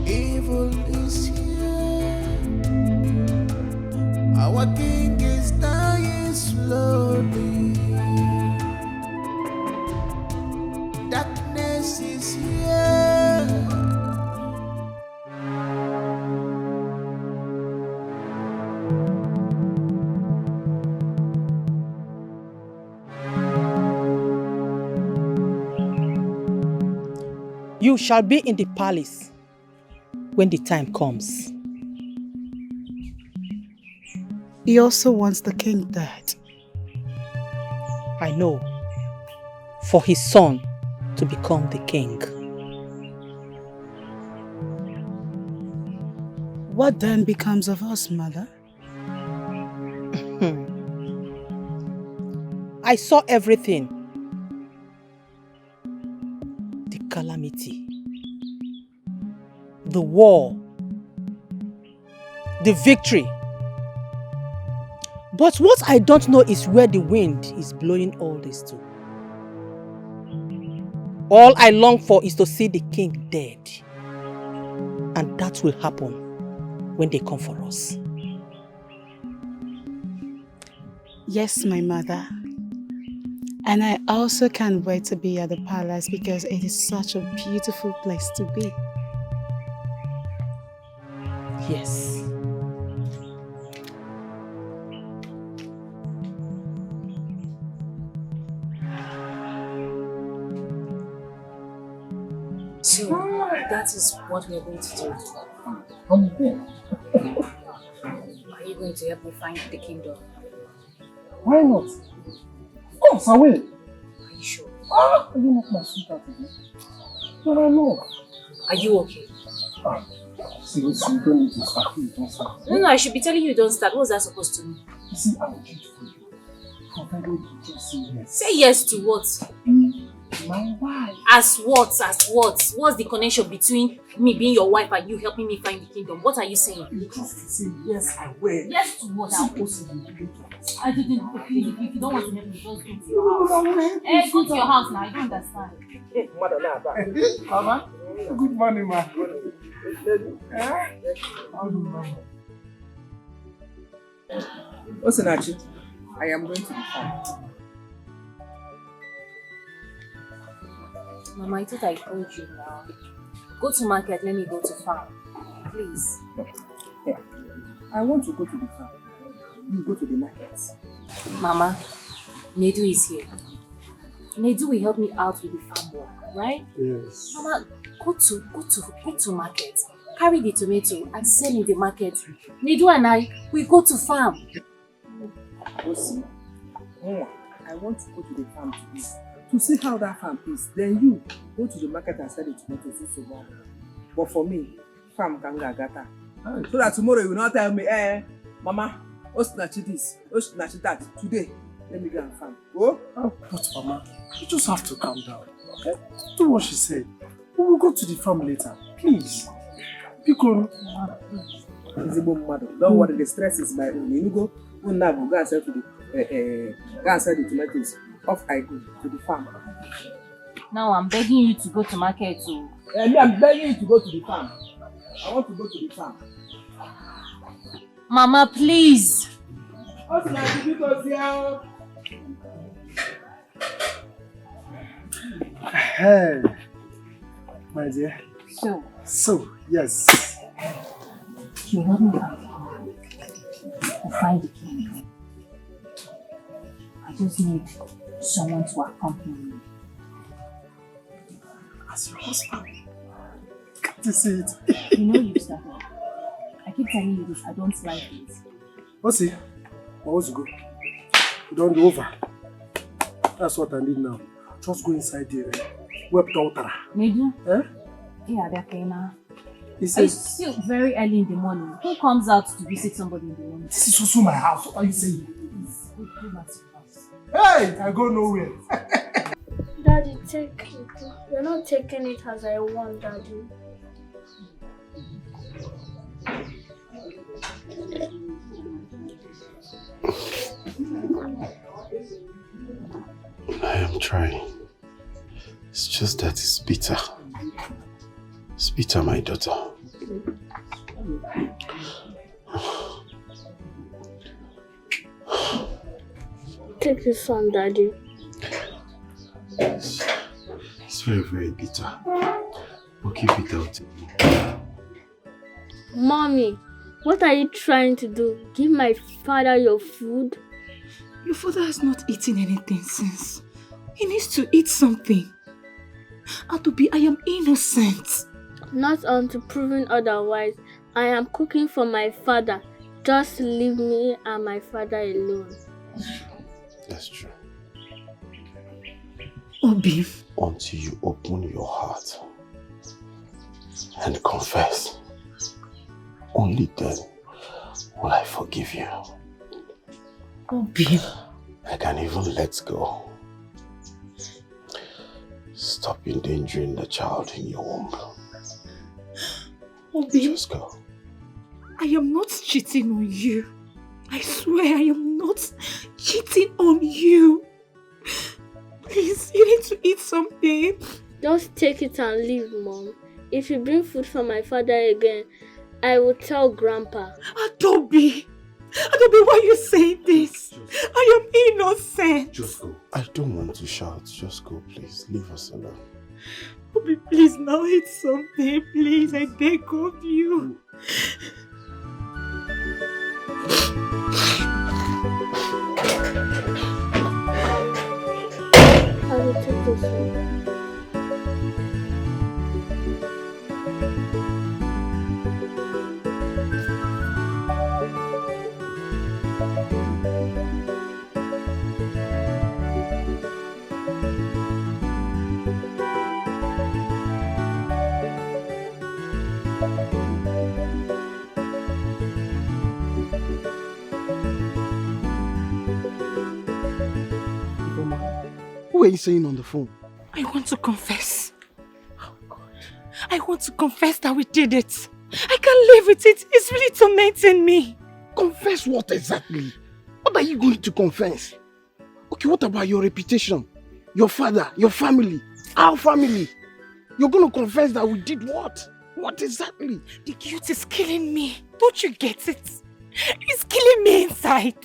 Evil is here. Our king is dying slowly. Darkness is here. You shall be in the palace when the time comes. He also wants the king dead. I know. For his son to become the king. What then becomes of us, mother? I saw everything. The calamity. The war. The victory. But what I don't know is where the wind is blowing all this to. All I long for is to see the king dead. And that will happen when they come for us. Yes, my mother. And I also can't wait to be at the palace because it is such a beautiful place to be. Yes. So, that is what we are going to do. Are you going to help me find the kingdom? Why not? Of course, I will. Are you sure? Are you not my sweetheart again? But I know. Are you okay? See, you don't need to start. You don't start. No, I should be telling you don't start. What's that supposed to mean? You see, I will treat for you. Provided you just say yes. Say yes to what? My wife. As what? As what? What's the connection between me being your wife and you helping me find the kingdom? What are you saying? You just say yes, I will. Yes to what? I didn't. Please, if you don't want to help me, just go to No, your house. no. Hey, go to your house now. I don't understand. Mama, good morning, ma. How do you know? Osinachi, I am going to the farm. Mama, I thought I told you now. Go to market, let me go to farm. Please. Yeah. I want to go to the farm. You go to the market. Mama, Nedu is here. Nedu will help me out with the farm work, right? Yes. Mama, go to market. Carry the tomato and sell in the market. Nedu and I, we go to farm. Osi, I want to go to the farm today to see how that farm is. Then you go to the market and sell the tomatoes. But for me, farm can gata. So that tomorrow you will not tell me, Mama, Osinachi this, Osinachi that. Today, let me go and farm. Oh? But Mama, you just have to calm down, okay? Do what she said. We will go to the farm later, please. Because don't worry, the stress is my own. You go and sell to the go and sell the tomatoes. Off I go to the farm. Now I'm begging you to go to market too. I'm begging you to go to the farm. I want to go to the farm. Mama, please. Hey, my dear. So, yes. You help me out to find the king. I just need someone to accompany me. As your husband. Can't you see it? You know you started. I keep telling you this, I don't like it. What's it? I want to go. You don't do over. That's what I need now. Just go inside there. Nedu? Eh? Yeah, they're okay now. It's still very early in the morning. Who comes out to visit somebody in the morning? This is also my house. What are you saying? Go back to your house. Hey, I go nowhere. Daddy, take it. You're not taking it as I want, Daddy. I am trying. It's just that it's bitter. It's bitter, my daughter. Take this one, Daddy. It's very, very bitter. But keep it out. Mommy, what are you trying to do? Give my father your food? Your father has not eaten anything since. He needs to eat something. Atobi, I am innocent. Not until proven otherwise. I am cooking for my father. Just leave me and my father alone. That's true. Obi. Until you open your heart and confess, only then will I forgive you. Obi. I can even let go. Stop endangering the child in your womb. Obi. Just go. I am not cheating on you. I swear I am not cheating on you. Please, you need to eat something. Just take it and leave, Mom. If you bring food for my father again, I will tell Grandpa. Adobe! Adobe, why are you saying this? I am innocent. Just go. I don't want to shout. Just go, please. Leave us alone. Obi, please now eat something. Please, I beg of you. I will take this one. What are you saying on the phone? I want to confess. Oh God. I want to confess that we did it. I can't live with it. It's really tormenting me. Confess what exactly? What are you going to confess? Okay, what about your reputation? Your father, your family, our family? You're going to confess that we did what? What exactly? The guilt is killing me. Don't you get it? It's killing me inside.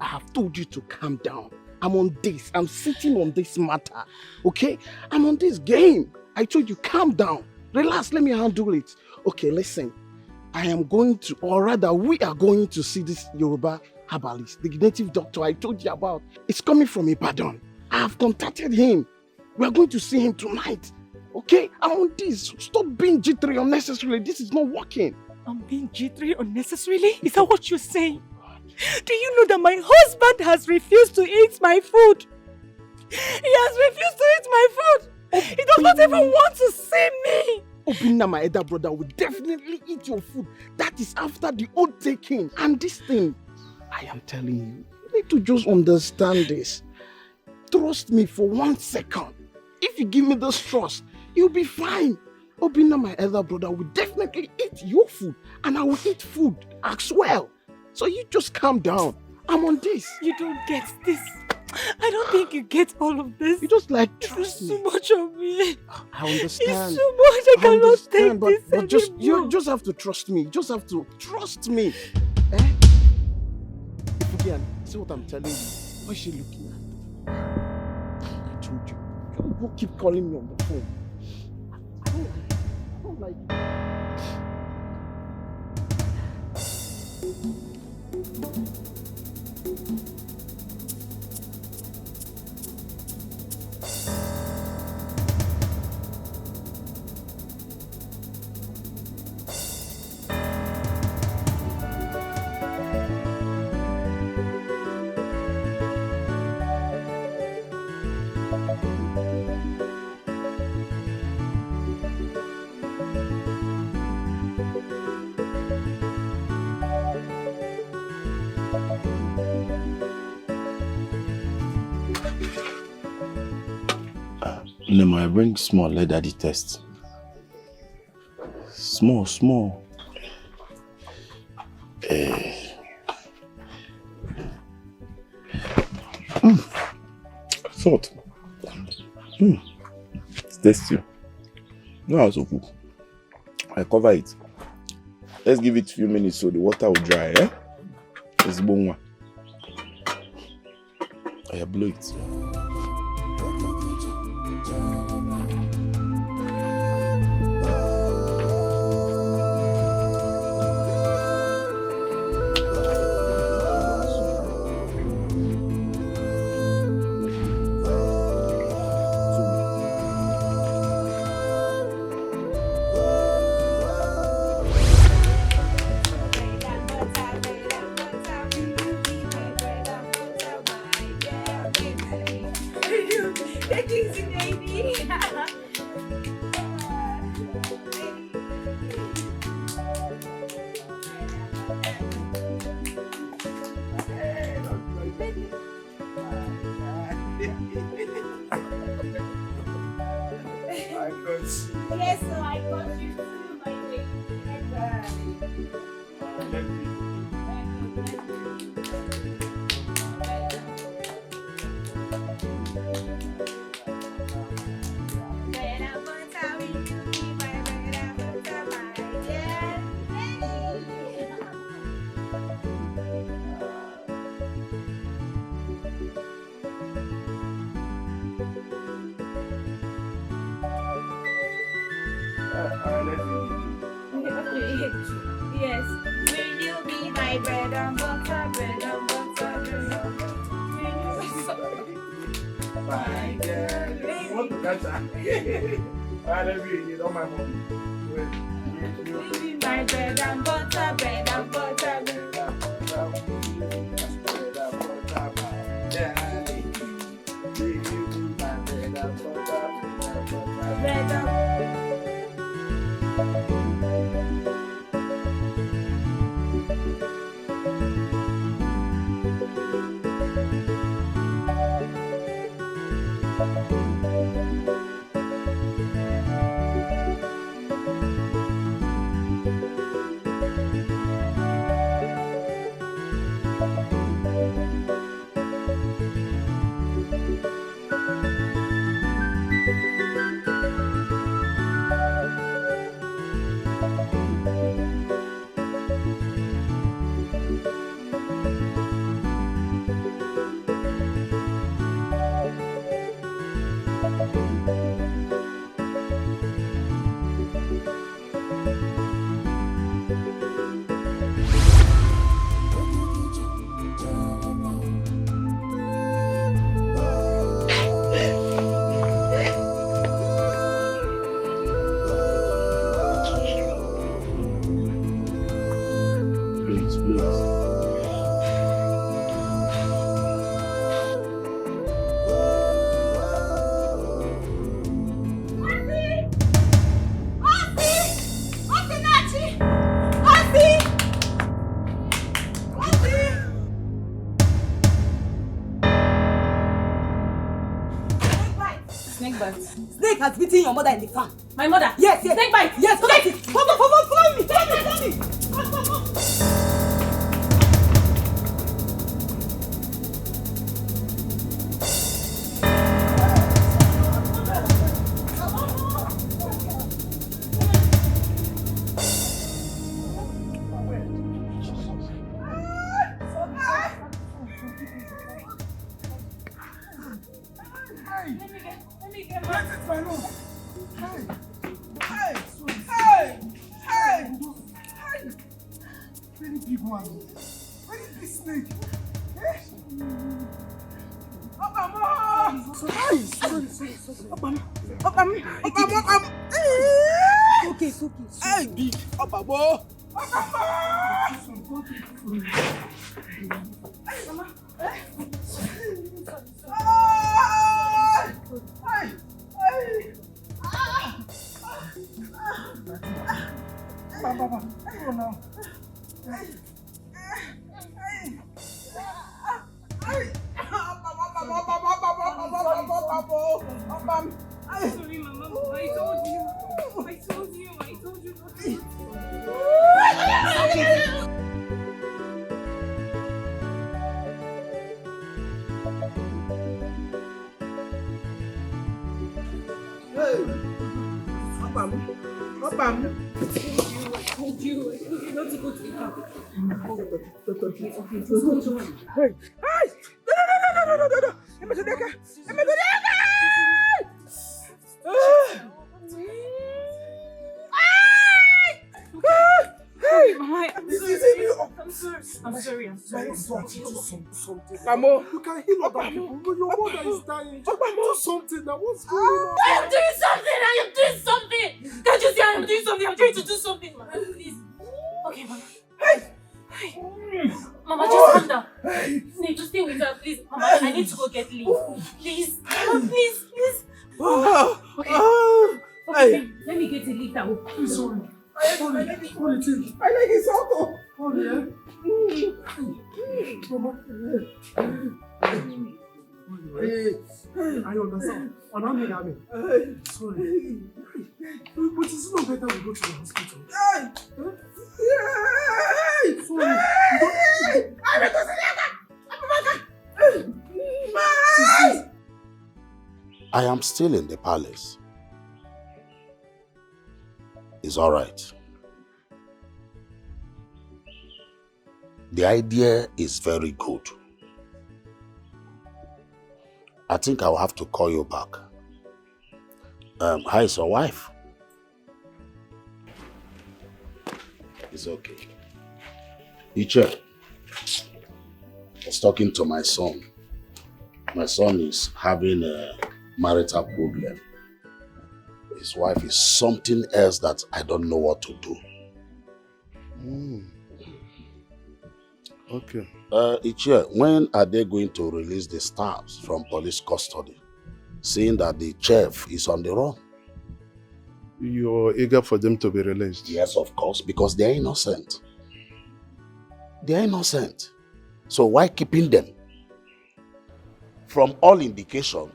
I have told you to calm down. I'm on this. I'm sitting on this matter. Okay? I'm on this game. I told you, calm down. Relax, let me handle it. Okay, listen. I am going to, or rather, we are going to see this Yoruba herbalist, the native doctor I told you about. It's coming from Ibadan. I have contacted him. We are going to see him tonight. Okay? I'm on this. Stop being jittery unnecessarily. This is not working. I'm being jittery unnecessarily? Is that what you're saying? Do you know that my husband has refused to eat my food? He has refused to eat my food. He does not even want to see me. Obinna, my elder brother, will definitely eat your food. That is after the oath taking. And this thing, I am telling you, you need to just understand this. Trust me for 1 second. If you give me this trust, you'll be fine. Obinna, my elder brother, will definitely eat your food. And I will eat food as well. So you just calm down. I'm on this. You don't get this. I don't think you get all of this. You just like trust me. It's too much of me. I understand. It's too much. I cannot take this but you just have to trust me. You just have to trust me. Eh? Again, see what I'm telling you. Why is she looking at? I told you. You keep calling me on the phone. I don't like it. Nema, bring small, let daddy test. Small. Salt. It's tasty. No, also cook. I cover it. Let's give it a few minutes so the water will dry, eh? It's bon one. I blow it. Yes, so I got you too, my baby. Yes, will you be my bread and butter, bread and butter, bread and butter? My girl, you want to catch her? I love you, you know my mom. Will you be my bread and butter, bread and butter, bread and butter? Will you be my bread and butter, Bread and Snake has beaten your mother in the farm. My mother? Yes. Snake bite? Yes, come on. Follow me. Come. Okay. Hey, big Obabo. Sorry, Mama. I told you. I told you not to. Hey! Papa. I told you not to go to the camp. Okay. Hey! Hey! No! Hey, Mama, I'm sorry. Mamo, you can heal other people. Your mother is dying. Do something now. What's going on? I am doing something. Can't you see I am doing something? I'm trying to do something, Mama. Please. Okay, Mama. Hey. Mama, just calm down. Need to stay with her, please. Mama, I need to go get leave. Please. Mama, please. Okay. Okay, let me get a leave that will. I'm sorry. I like it also. Oh, yeah. I understand. Sorry. But it's not better we go to the hospital. Sorry. I am still in the palace. It's all right. The idea is very good. I think I'll have to call you back. How is your wife? It's okay. Iche, I was talking to my son. My son is having a marital problem. His wife is something else that I don't know what to do. Okay. Ichie, when are they going to release the staffs from police custody, seeing that the chef is on the run? You're eager for them to be released? Yes, of course, because they are innocent. They are innocent. So why keeping them? From all indication,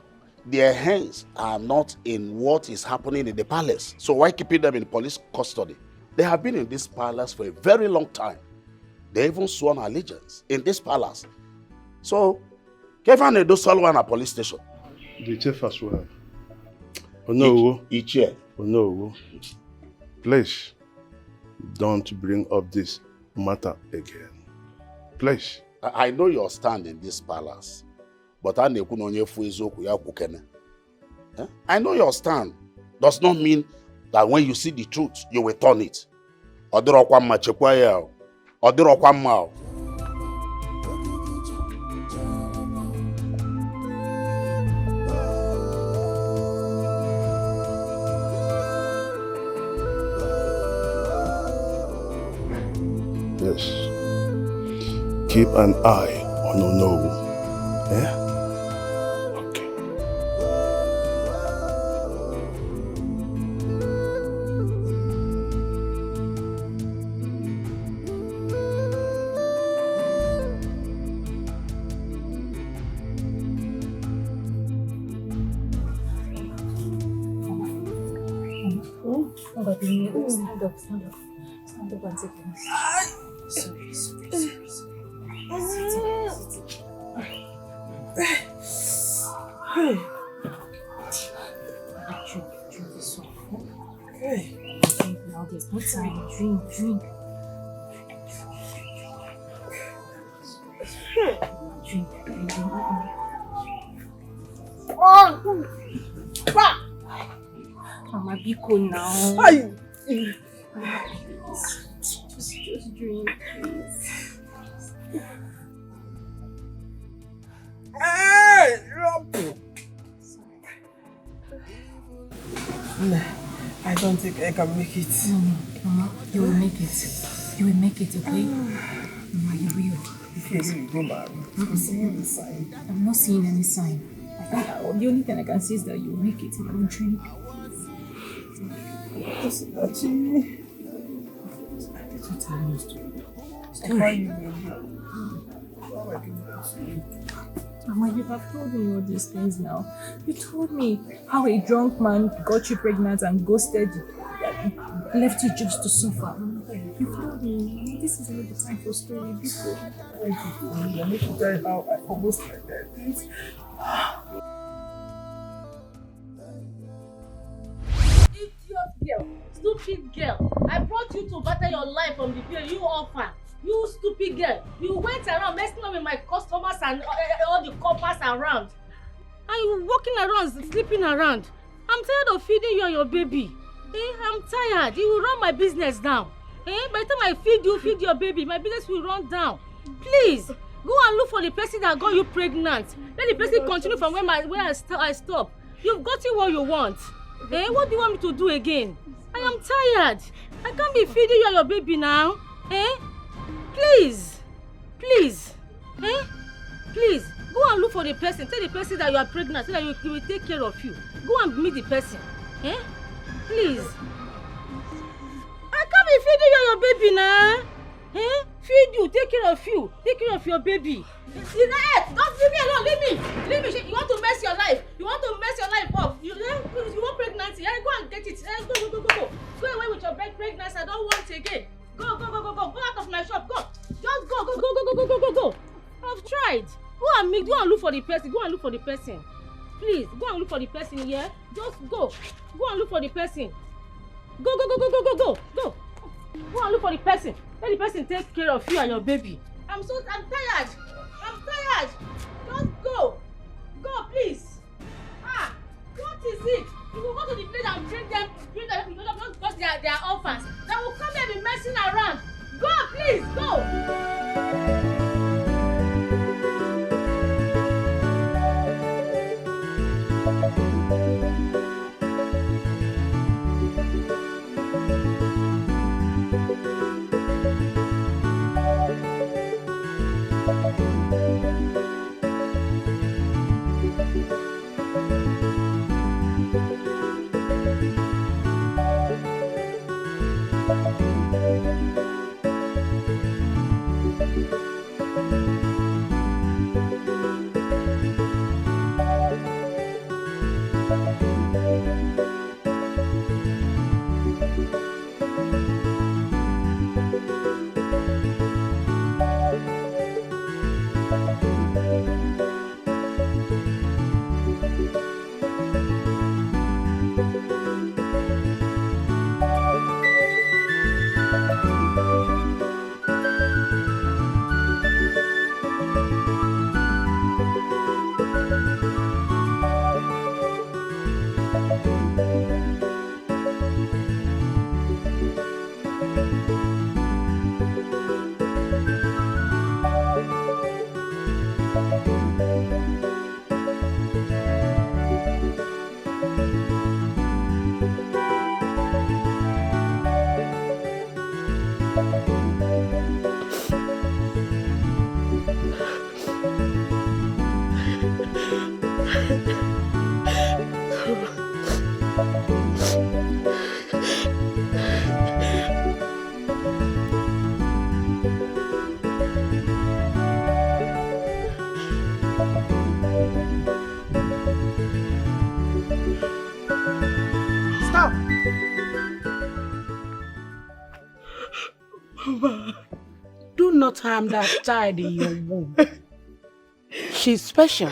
their hands are not in what is happening in the palace. So why keeping them in police custody? They have been in this palace for a very long time. They even sworn allegiance in this palace. So, Kevin Edo Solomon at police station. The chief as well. Oh no. Ichie. Oh no. Please, don't bring up this matter again. Please. I know your stand in this palace, but I know your stand. Does not mean that when you see the truth, you will turn it. Yes. Keep an eye on Onowu. Yeah? Stand up and take a Sorry. Drink this one. Okay. Now there's no time. Drink. Mama, be cool now. Just drink, please. I don't think I can make it. No, Mama, you will make it. You will make it, okay? Mama, you will. I'm seeing the sign. I'm not seeing any sign. I think the only thing I can see is that you will make it. You will drink. That's what I'm used to. Mama, you have told me all these things now. You told me how a drunk man got you pregnant and ghosted you, left you just to suffer. You told me this is not the time for story. Before I need to tell you how I almost like that. Idiot girl, stupid girl. I brought you to better your life from the girl, you orphan. You stupid girl. You went around messing up with my customers and all the coppers around. And you walking around, sleeping around. I'm tired of feeding you and your baby. I'm tired. You will run my business down. By the time I feed your baby, my business will run down. Please, go and look for the person that got you pregnant. Let the person continue from where I stop. You've gotten what you want. What do you want me to do again? I am tired. I can't be feeding you and your baby now. Please. Please, go and look for the person. Tell the person that you are pregnant so that he will take care of you. Go and meet the person. Please. I can't be feeding you and your baby now. Feed you, take care of you, take care of your baby. Don't leave me alone, leave me. Leave me. You want to mess your life. You want to mess your life up. You want pregnancy. Go and get it. Go. Go away with your pregnancy. I don't want it again. Go out of my shop. Go. Just go. I've tried. Go and look for the person. Please, go and look for the person here. Just go. Go and look for the person. Go. Go and look for the person. Let the person take care of you and your baby. I'm tired. Just go. Go, please. What is it? You will go to the place and bring them just because they are orphans. They will come here and be messing around. Go, please, go. Do not harm that child in your womb. She's special.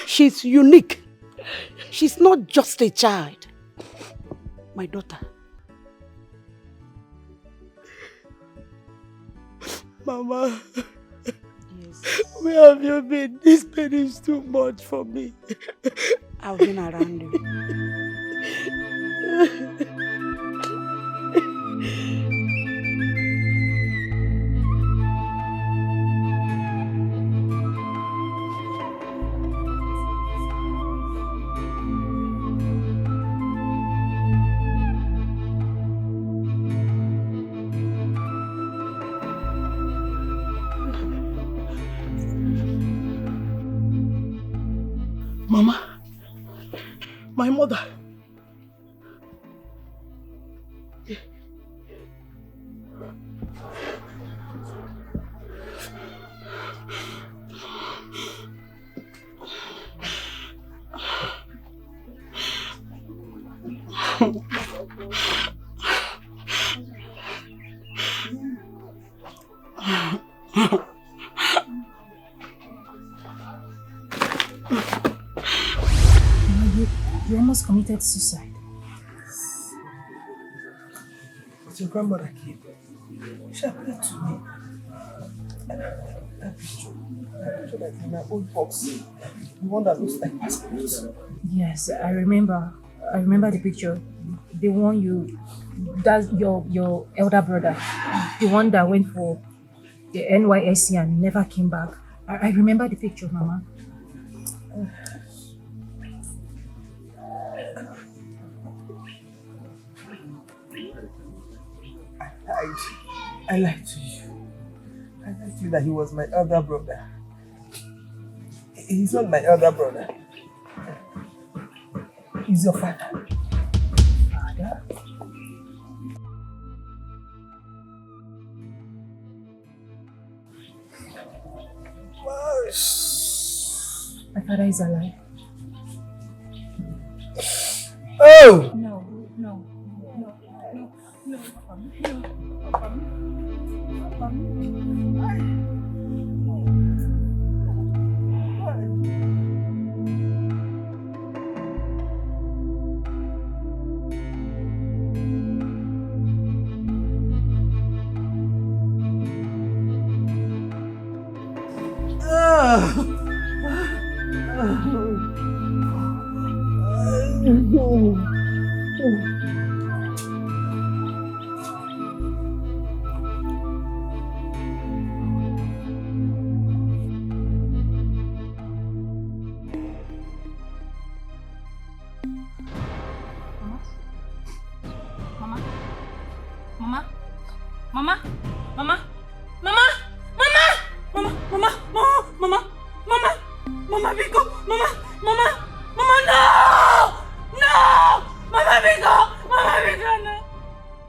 She's unique. She's not just a child. My daughter. Mama. Yes. Where have you been? This pain is too much for me. I've been around you. Mama, my mother. You almost committed suicide. But your grandmother came. She appeared to me. That picture that's in my old box. The one that looks like passport. Yes, I remember. I remember the picture. The one that's your elder brother. The one that went for the NYSC and never came back. I remember the picture, Mama. I lied to you. I lied to you that he was my elder brother. He's not my elder brother. He's your father. Father? My father is alive. Oh! No.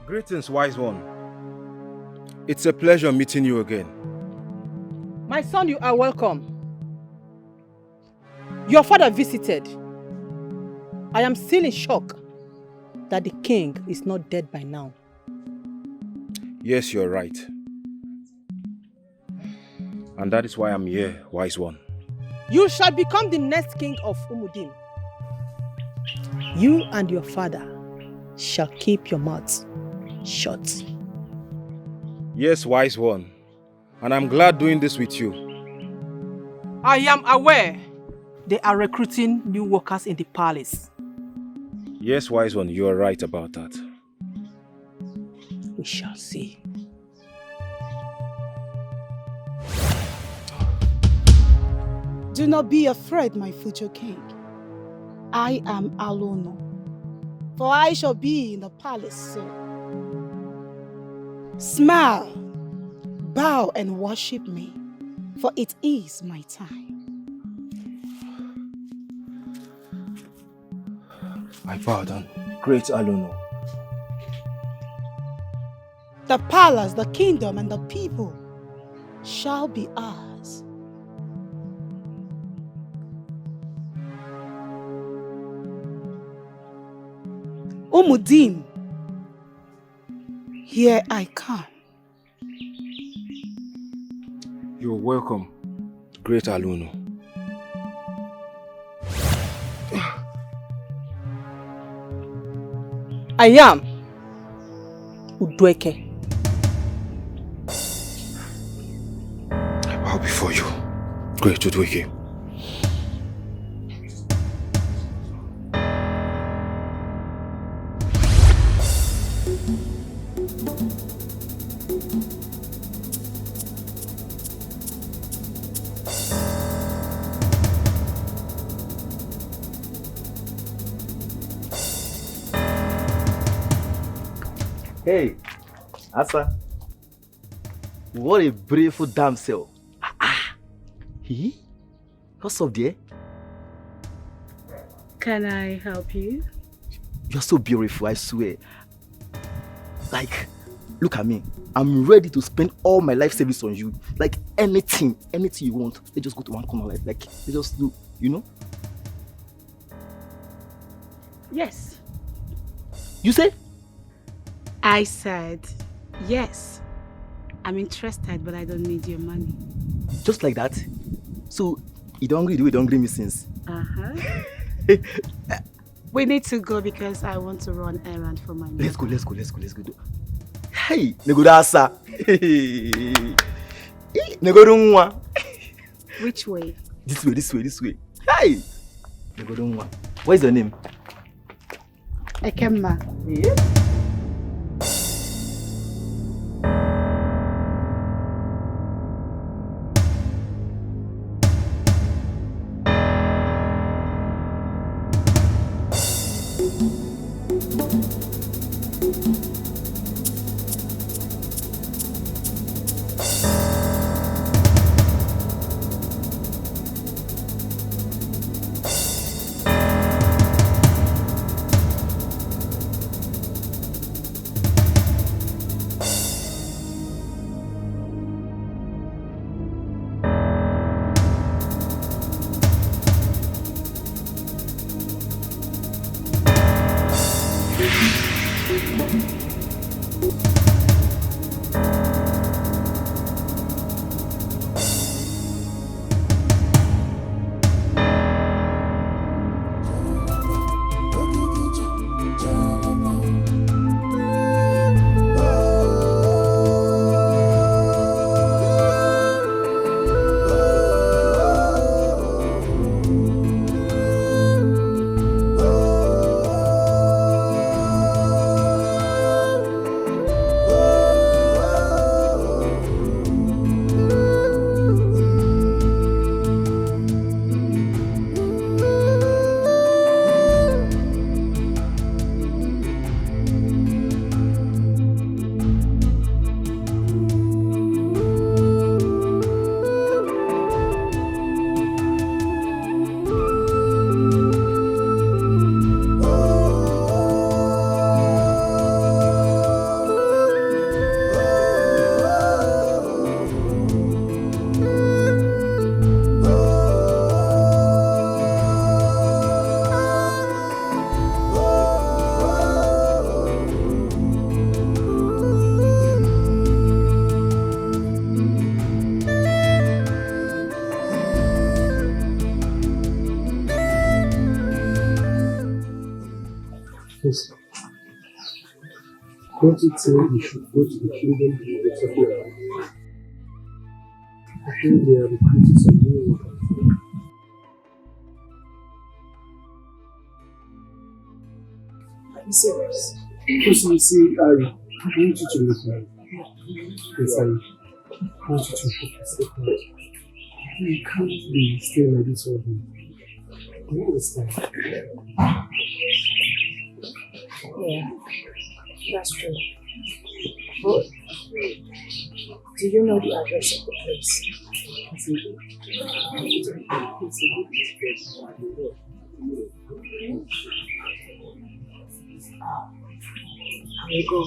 Greetings, wise one. It's a pleasure meeting you again. My son, you are welcome. Your father visited. I am still in shock that the king is not dead by now. Yes, you're right. And that is why I'm here, wise one. You shall become the next king of Umudim. You and your father shall keep your mouths shut. Yes, wise one. And I'm glad doing this with you. I am aware they are recruiting new workers in the palace. Yes, wise one, you are right about that. We shall see. Do not be afraid, my future king. I am Alono, for I shall be in the palace soon. Smile, bow and worship me, for it is my time. I bow down, great Alono. The palace, the kingdom, and the people shall be ours. Umudim, here I come. You're welcome, great Alono. I am Udweke. I bow before you, great Udweke. Hey, Asa. What a beautiful damsel. He? What's up there? Can I help you? You're so beautiful, I swear. Like, look at me. I'm ready to spend all my life savings on you. Like, anything you want. Let's just go to one corner. Like, let's just do, you know? Yes. You say? I said, yes. I'm interested, but I don't need your money. Just like that? So, you don't agree the way you don't agree me since? Uh-huh. We need to go because I want to run errand for my mom. Let's go. Hey, Negodasa. Negodunwa. Which way? This way. Hey! Negodunwa. What is your name? Ekemma. Yeah. Listen, don't you think we should go to the kingdom we were talking about? I think they are recruiting some new workers. Are you serious? Because you see, I want you to look like. Yes, I want you to focus. You can't be staying like this all day. Do you understand? Yeah, that's true. But do you know the address of the place? It's a good place. I will go.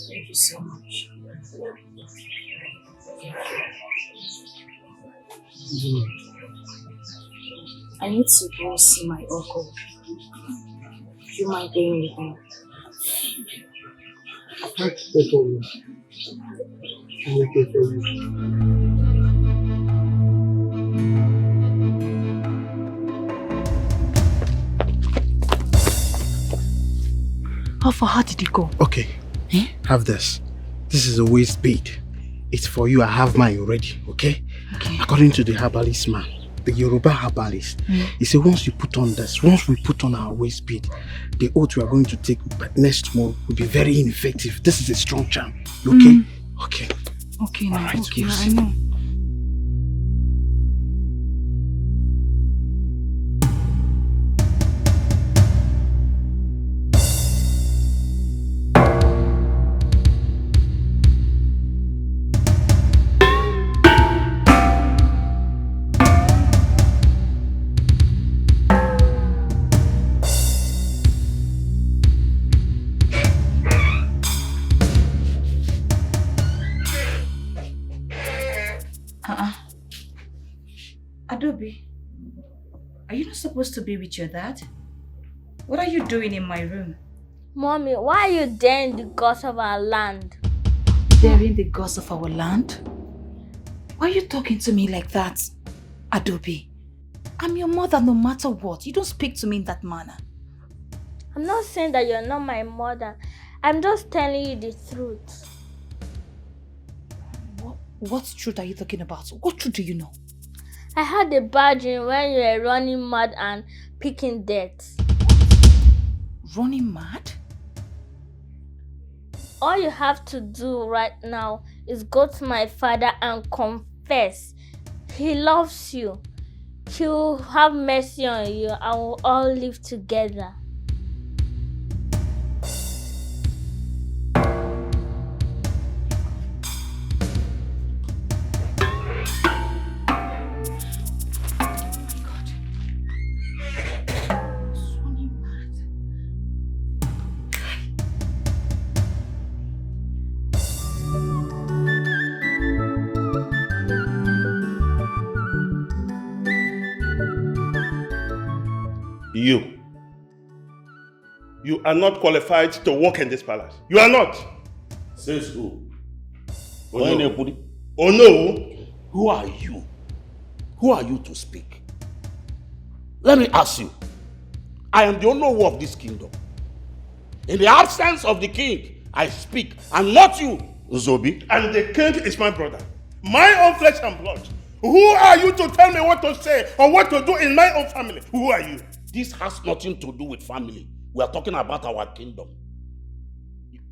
Thank you so much. I need to go see my uncle. Do you mind going with me? That's the problem. I'm okay for you. How far? How did you go? Okay. Eh? Have this. This is a waist bead. It's for you. I have mine already. Okay? According to the herbalist man, the Yoruba herbalist, he said once you put on this, once we put on our waist bead, the oath we are going to take next month will be very ineffective. This is a strong charm. You okay? Okay. Okay, now. Alright, Okay, we'll I see. know. Adobe, are you not supposed to be with your dad? What are you doing in my room? Mommy, why are you daring the gods of our land? Daring the gods of our land? Why are you talking to me like that, Adobe? I'm your mother no matter what. You don't speak to me in that manner. I'm not saying that you're not my mother. I'm just telling you the truth. What truth are you talking about? What truth do you know? I had a bad dream when you were running mad and picking dirt. Running mad? All you have to do right now is go to my father and confess. He loves you. He will have mercy on you and we'll all live together. You are not qualified to work in this palace. You are not. Says who? Oh no. Oh no. Who are you? Who are you to speak? Let me ask you. I am the only one of this kingdom. In the absence of the king, I speak, and not you, Zobi. And the king is my brother. My own flesh and blood. Who are you to tell me what to say or what to do in my own family? Who are you? This has nothing to do with family. We are talking about our kingdom.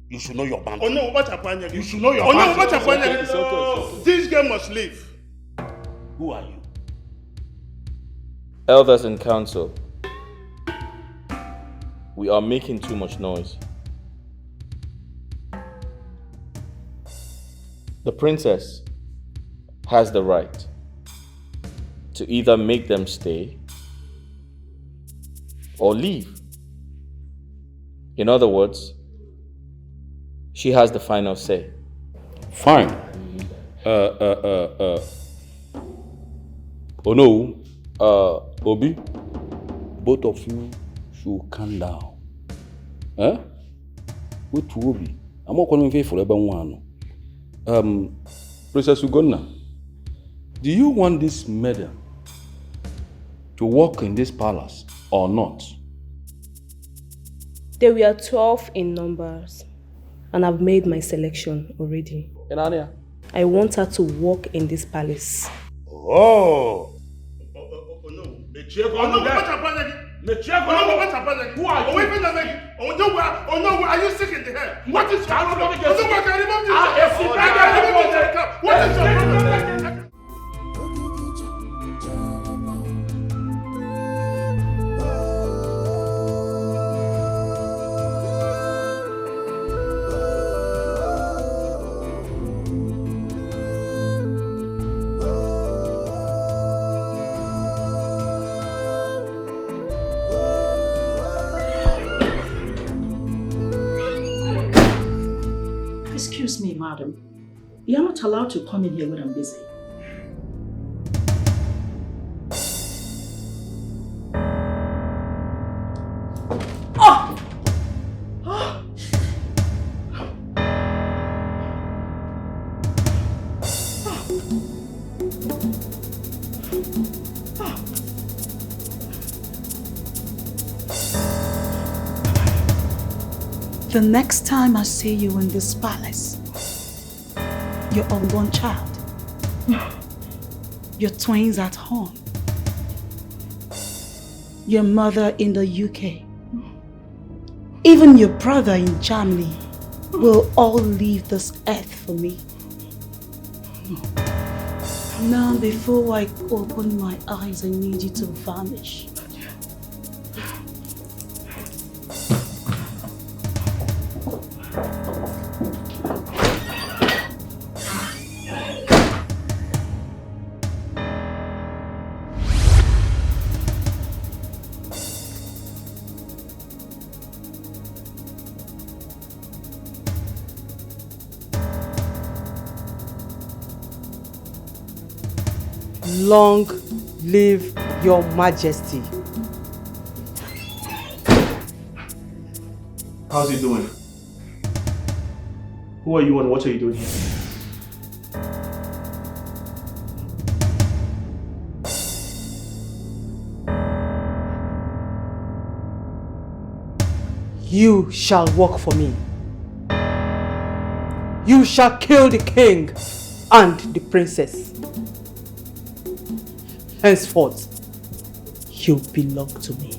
You should know your boundary. Oh no, what happened? You should know your boundary. boundary. Oh no, what happened? Okay. This girl must leave. Who are you? Elders and council, we are making too much noise. The princess has the right to either make them stay or leave. In other words, she has the final say. Fine. Oh no, Obi, both of you should calm down. Eh? Wait to Obi. I'm not calling for forever one. Princess Ugonna, do you want this maiden to walk in this palace or not? They were 12 in numbers, and I've made my selection already. Enania? I want her to walk in this palace. Oh! Who are you? Oh no, are you sick in the head? What is your problem? What is your problem? Excuse me, madam. You are not allowed to come in here when I'm busy. The next time I see you in this palace, your unborn child, your twins at home, your mother in the UK, even your brother in Germany will all leave this earth for me. Now, before I open my eyes, I need you to vanish. Long live your majesty. How's he doing? Who are you and what are you doing here? You shall work for me. You shall kill the king and the princess. Henceforth, you belong to me.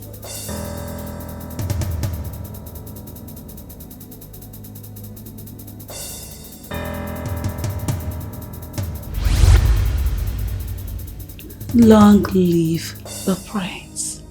Long live the prince.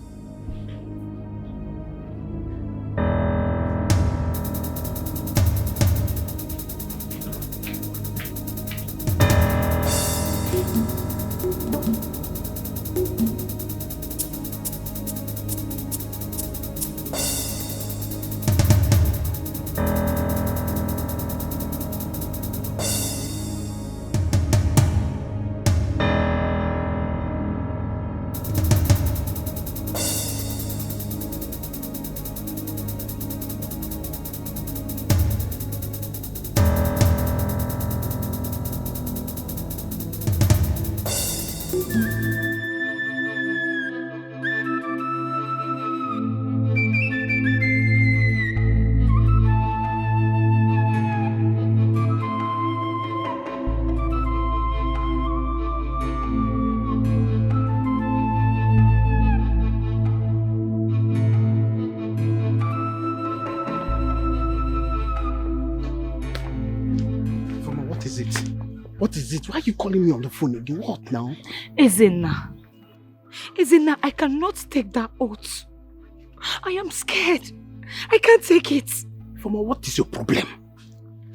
What is it? Why are you calling me on the phone again? What now? Ezenna, I cannot take that oath. I am scared. I can't take it. Foma, what is your problem?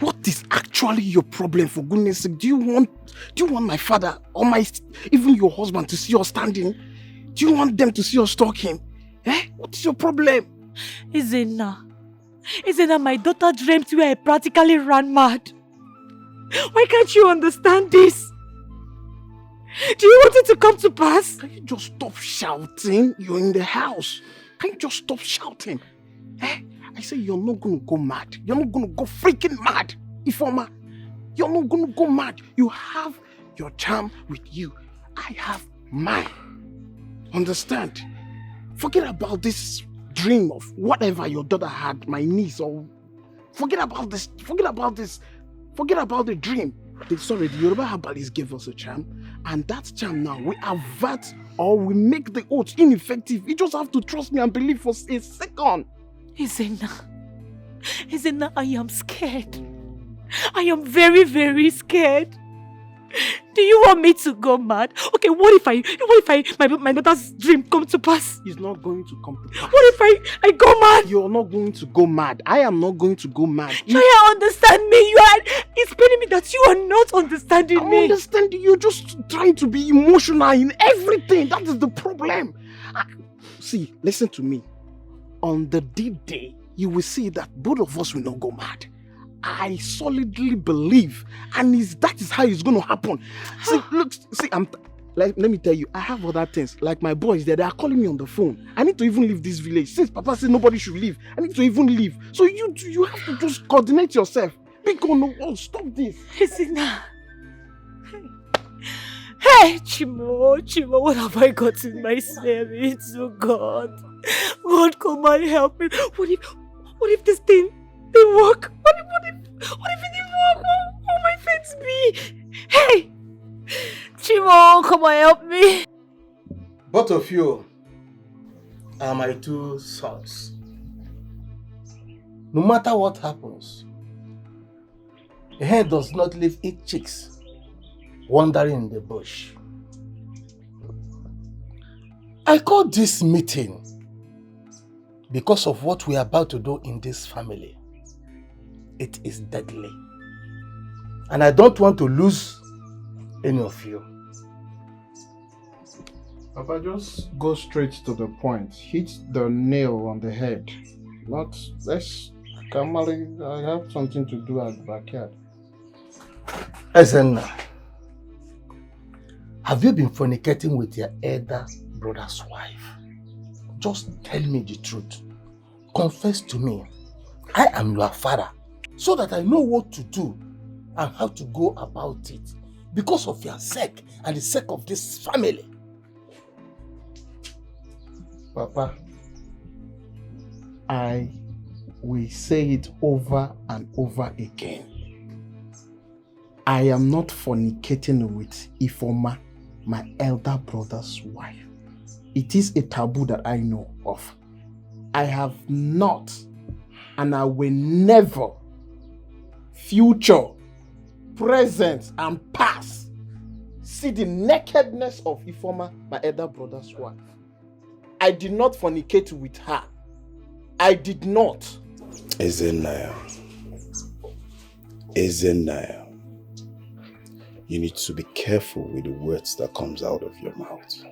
What is actually your problem, for goodness sake? Do you want my father or even your husband to see us standing? Do you want them to see us talking? What is your problem? Ezenna, my daughter dreamt where I practically ran mad. Why can't you understand this? Do you want it to come to pass? Can you just stop shouting? You're in the house. Can you just stop shouting? I say you're not going to go mad. You're not going to go freaking mad. Ifeoma, you're not going to go mad. You have your charm with you. I have mine. Understand? Forget about this dream of whatever your daughter had, my niece, or forget about this. Forget about the dream. The Yoruba Herbalist gave us a charm, and that charm now we avert or we make the oath ineffective. You just have to trust me and believe for a second. Ezenna, I am scared. I am very, very scared. Do you want me to go mad? Okay, what if my daughter's dream come to pass? It's not going to come to pass. What if I go mad? You're not going to go mad. I am not going to go mad. Try to understand me. It's paining me that you are not understanding me. I understand you. You're just trying to be emotional in everything. That is the problem. See, listen to me. On the D-Day, you will see that both of us will not go mad. I solidly believe, and that is how it's going to happen. See, look, let me tell you, I have other things. Like my boys there, they are calling me on the phone. I need to even leave this village. Since Papa said nobody should leave, I need to even leave. So you have to just coordinate yourself. Stop this. Ezenna. Hey, Chimo, what have I gotten myself into, God? God, come and help me. What if this thing didn't work? What if it didn't work? What my fates be? Hey! Chimo, come and help me. Both of you are my two sons. No matter what happens, a hen does not leave its chicks wandering in the bush. I call this meeting because of what we are about to do in this family. It is deadly. And I don't want to lose any of you. Papa, just go straight to the point. Hit the nail on the head. Let's calmly, I have something to do at the backyard. Ezenna, have you been fornicating with your elder brother's wife? Just tell me the truth. Confess to me. I am your father, so that I know what to do and how to go about it, because of your sake and the sake of this family. Papa, I will say it over and over again. I am not fornicating with Ifoma, my elder brother's wife. It is a taboo that I know of. I have not, and I will never, future, present, and past, see the nakedness of Ifoma, my elder brother's wife. I did not fornicate with her. I did not. Ezenaya, you need to be careful with the words that comes out of your mouth.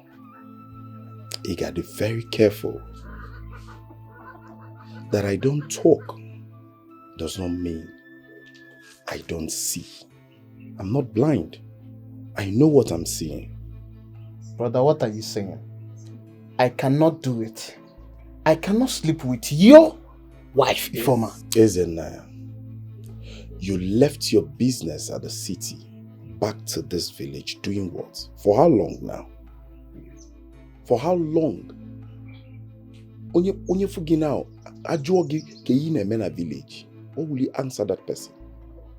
You gotta be very careful. That I don't talk does not mean I don't see. I'm not blind. I know what I'm seeing. Brother, what are you saying? I cannot do it. I cannot sleep with your wife, Ifoma. Ezenaya, you left your business at the city back to this village doing what? For how long now? For how long? Onye fugi now, ajogi keyine mena village. What will you answer that person?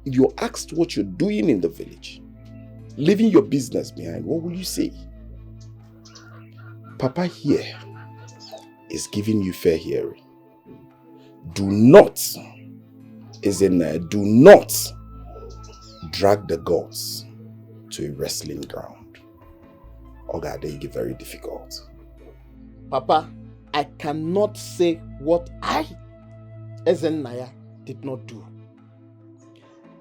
If you're asked what you're doing in the village, leaving your business behind, what will you say? Papa here is giving you fair hearing. Do not drag the gods to a wrestling ground. Oga, they get very difficult. Papa, I cannot say what I, Ezenaya, did not do.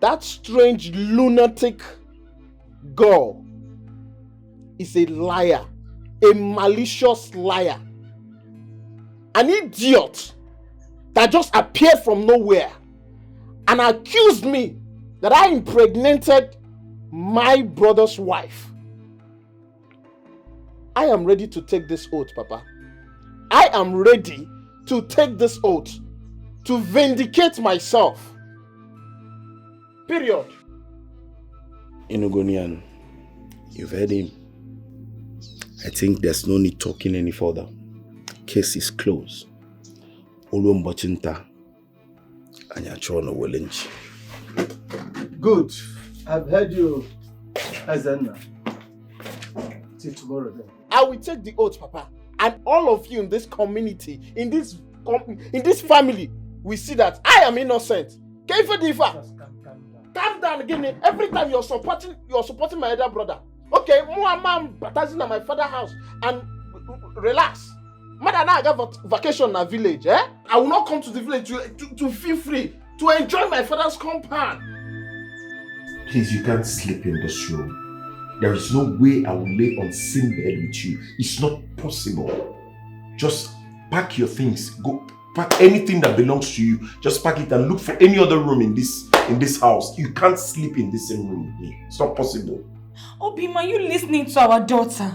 That strange lunatic girl is a liar, a malicious liar, an idiot that just appeared from nowhere and accused me that I impregnated my brother's wife. I am ready to take this oath, Papa. I am ready to take this oath to vindicate myself. Period. Inugonian, you've heard him. I think there's no need talking any further. Case is closed. Olum Bochinta and Yachono Wellinch. Good. I've heard you, Azana. Till tomorrow then. I will take the oath, Papa. And all of you in this community, in this family, will see that I am innocent. Calm down again. Every time you're supporting my elder brother. Okay, I'm baptizing at my father's house and relax. Mother and I got vacation in a village, eh? I will not come to the village to feel free, to enjoy my father's compound. Please, you can't sleep in this room. There is no way I will lay on same bed with you. It's not possible. Just pack your things. Go pack anything that belongs to you. Just pack it and look for any other room in this house. You can't sleep in the same room with me. It's not possible. Obim, are you listening to our daughter?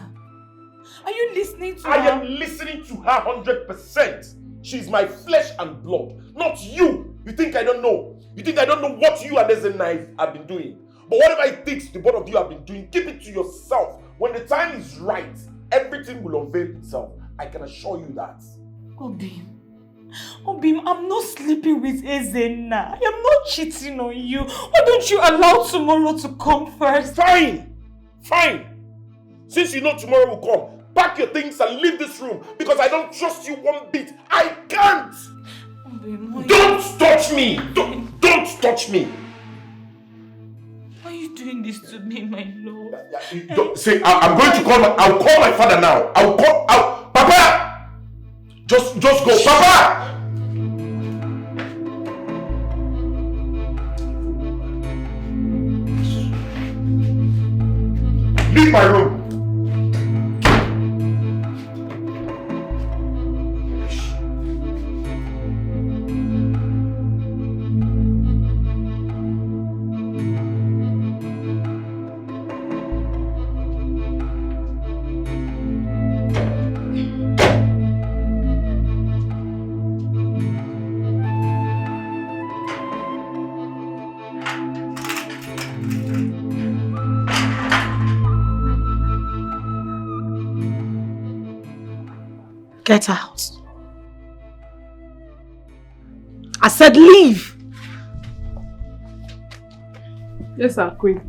Are you listening to her? I am listening to her 100%. She's my flesh and blood, not you. You think I don't know? You think I don't know what you and Ezenai have been doing? But whatever it takes the both of you have been doing, keep it to yourself. When the time is right, everything will unveil itself. I can assure you that. Obim, I'm not sleeping with Ezenna. I am not cheating on you. Why don't you allow tomorrow to come first? Fine. Since you know tomorrow will come, pack your things and leave this room because I don't trust you one bit. I can't. Obim, don't touch me. Don't touch me. Why are you doing this to me, my lord? See, I'm going to I'll call my father now. Papa! Just go. Papa! Leave my room. Get out. I said leave. Yes, sir, Queen.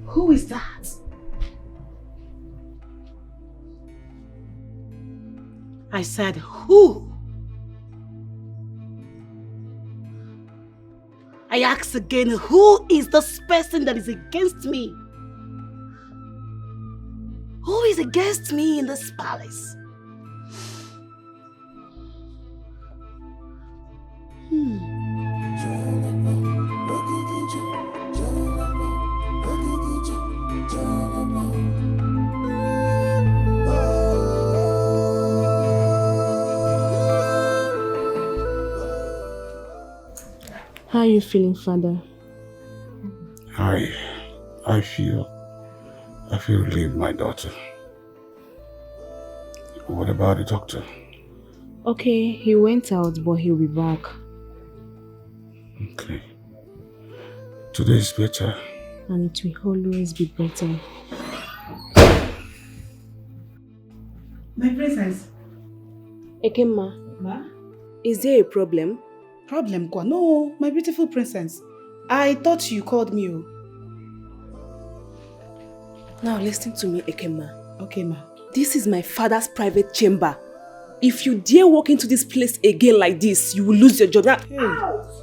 Who is that? I said who? I ask again, who is this person that is against me? Who is against me in this palace? How are you feeling, Father? I feel relieved, my daughter. What about the doctor? Okay, he went out, but he'll be back. Okay. Today is better. And it will always be better. My princess. Ekema, Ma? is there a problem? Problem, Kwa? No, my beautiful princess. I thought you called me. Now listen to me, Ekema. Okay, ma. This is my father's private chamber. If you dare walk into this place again like this, you will lose your job. Hey,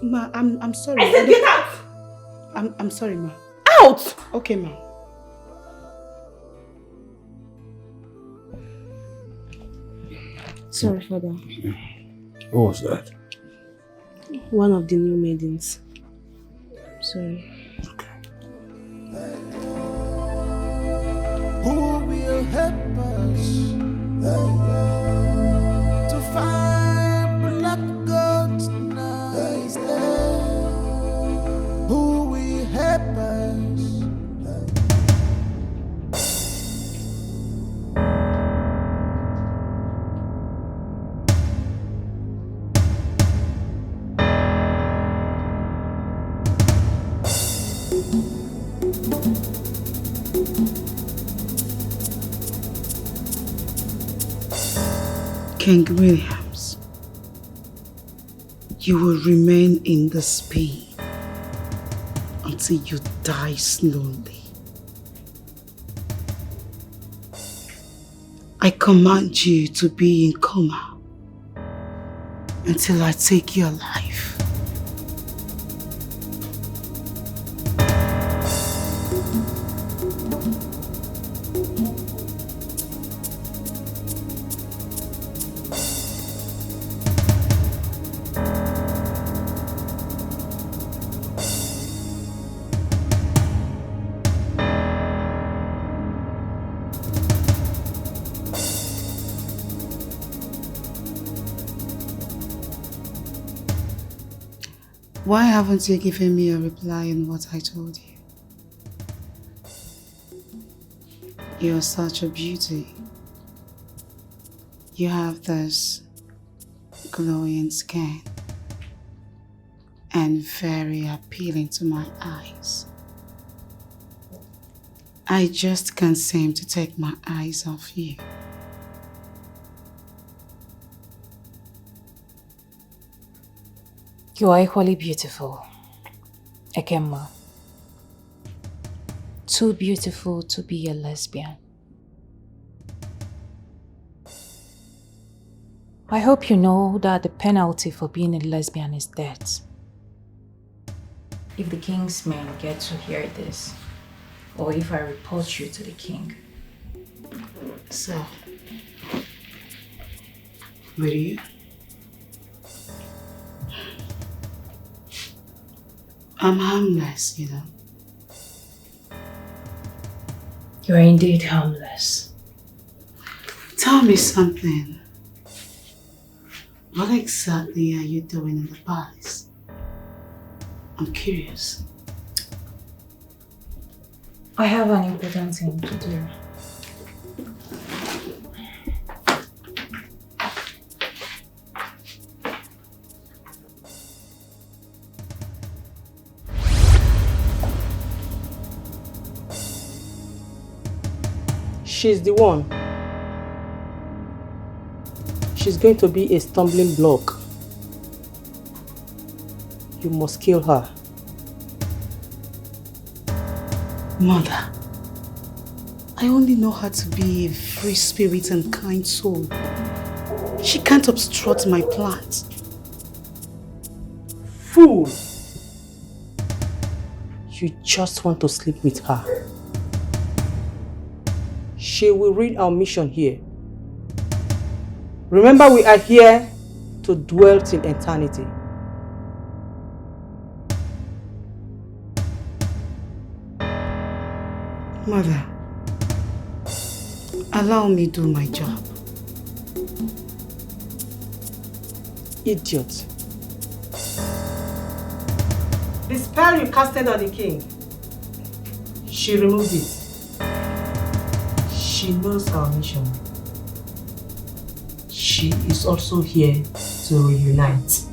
ma, I'm sorry. I said get out! I'm sorry, ma. Out! Okay, ma. Sorry, Father. Who was that? One of the new maidens. Sorry. Who will help us to find black gold tonight? Who will help us? King Williams, you will remain in this pain until you die slowly. I command you to be in coma until I take your life. Why haven't you given me a reply on what I told you? You're such a beauty. You have this glowing skin and very appealing to my eyes. I just can't seem to take my eyes off you. You are equally beautiful, Ekema. Too beautiful to be a lesbian. I hope you know that the penalty for being a lesbian is death. If the king's men get to hear this, or if I report you to the king. So, will you? I'm harmless, you know. You are indeed harmless. Tell me something. What exactly are you doing in the palace? I'm curious. I have an important thing to do. She's the one. She's going to be a stumbling block. You must kill her. Mother, I only know her to be a free spirit and kind soul. She can't obstruct my plans. Fool! You just want to sleep with her. She will read our mission here. Remember, we are here to dwell till eternity. Mother, allow me do my job. Idiot. The spell you casted on the king, she removed it. She knows our mission. She is also here to reunite.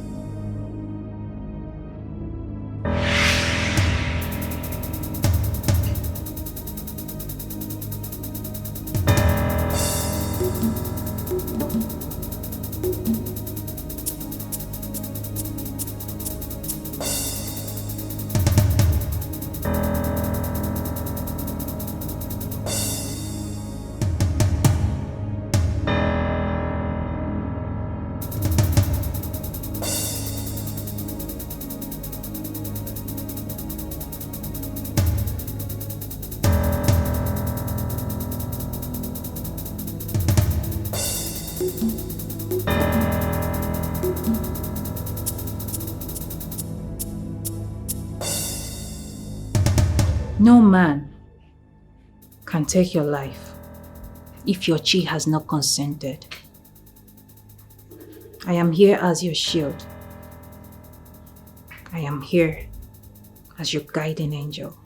No man can take your life if your chi has not consented. I am here as your shield. I am here as your guiding angel.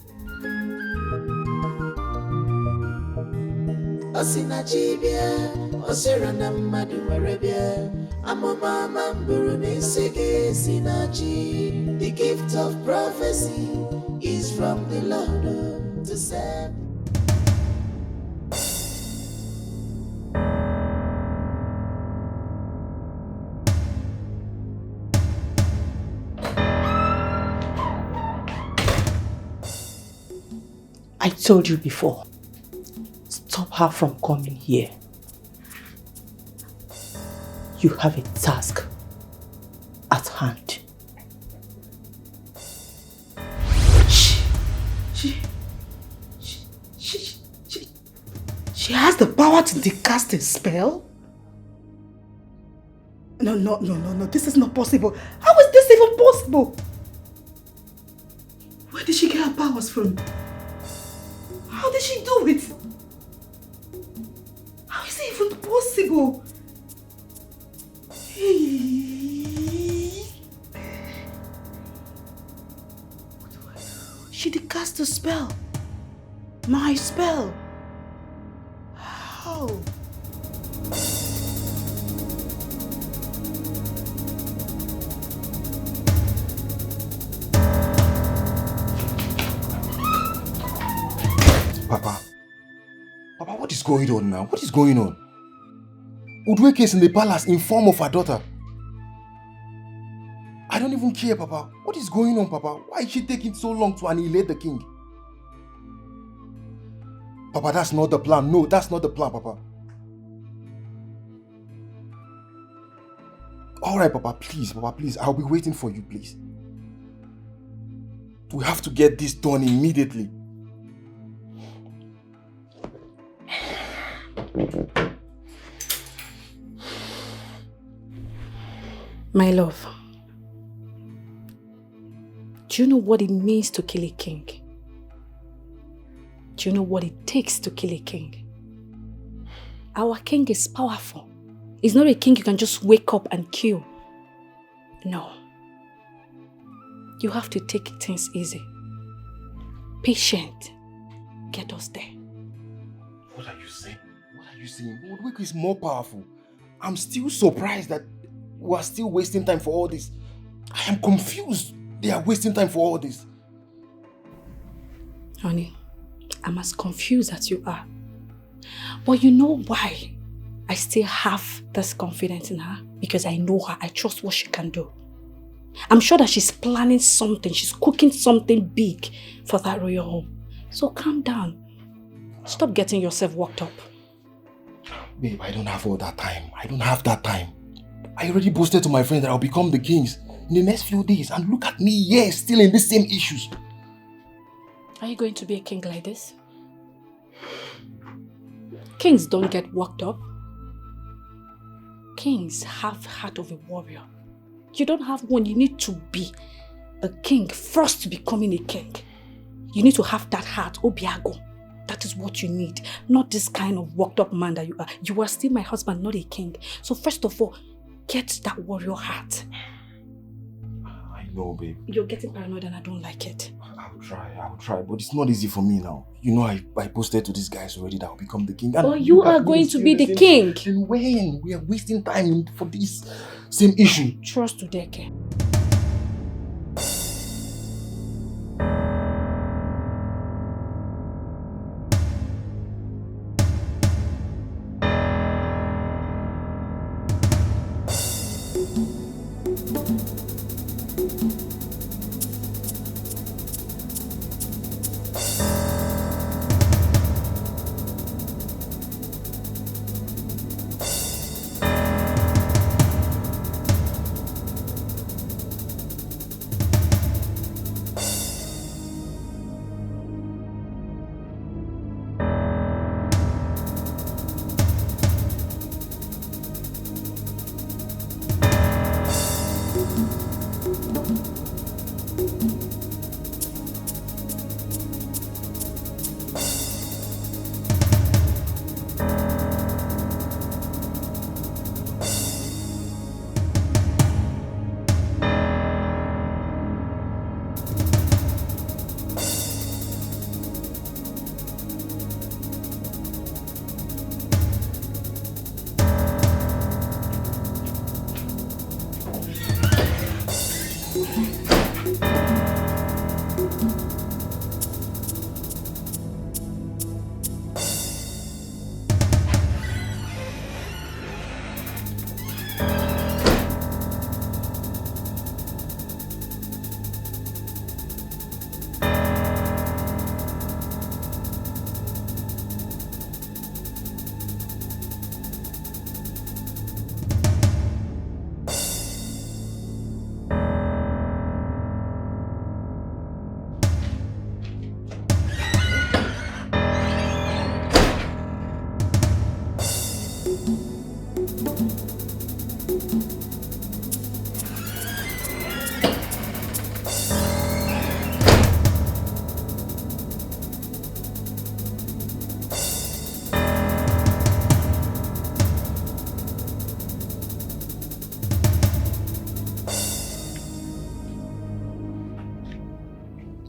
Osinachibia, Osirana Madu Arabia, Amoma Mamburu Nisege Sinachi. The gift of prophecy is from the Lord to save. I told you before, stop her from coming here. You have a task at hand. She has the power to cast a spell? No, this is not possible. How is this even possible? Where did she get her powers from? How did she do it? How is it even possible? She did cast a spell. My spell. How? Papa, what is going on now? What is going on? Udweke is in the palace in form of her daughter. I don't even care, Papa. What is going on, Papa? Why is she taking so long to annihilate the king? Papa, that's not the plan. No, that's not the plan, Papa. Alright, Papa, please, I'll be waiting for you, please. We have to get this done immediately. My love, do you know what it means to kill a king? Do you know what it takes to kill a king? Our king is powerful. He's not a king you can just wake up and kill. No. You have to take things easy. Patient. Get us there. What are you saying? Udweke is more powerful. I'm still surprised that we are still wasting time for all this. I am confused. They are wasting time for all this. Honey, I'm as confused as you are. But you know why I still have this confidence in her? Because I know her. I trust what she can do. I'm sure that she's planning something. She's cooking something big for that royal home. So calm down. Stop getting yourself worked up. Babe, I don't have all that time. I don't have that time. I already boasted to my friends that I'll become the kings in the next few days. And look at me here, still in the same issues. Are you going to be a king like this? Kings don't get worked up. Kings have the heart of a warrior. You don't have one. You need to be a king first becoming a king. You need to have that heart, Obiago. That is what you need. Not this kind of worked up man that you are. You are still my husband, not a king. So first of all, get that warrior heart. I know, babe. You're getting paranoid and I don't like it. I'll try. But it's not easy for me now. You know, I posted to these guys already that I'll become the king. Oh, you are going to be the king. Then when? We are wasting time for this same issue. Trust Udeke.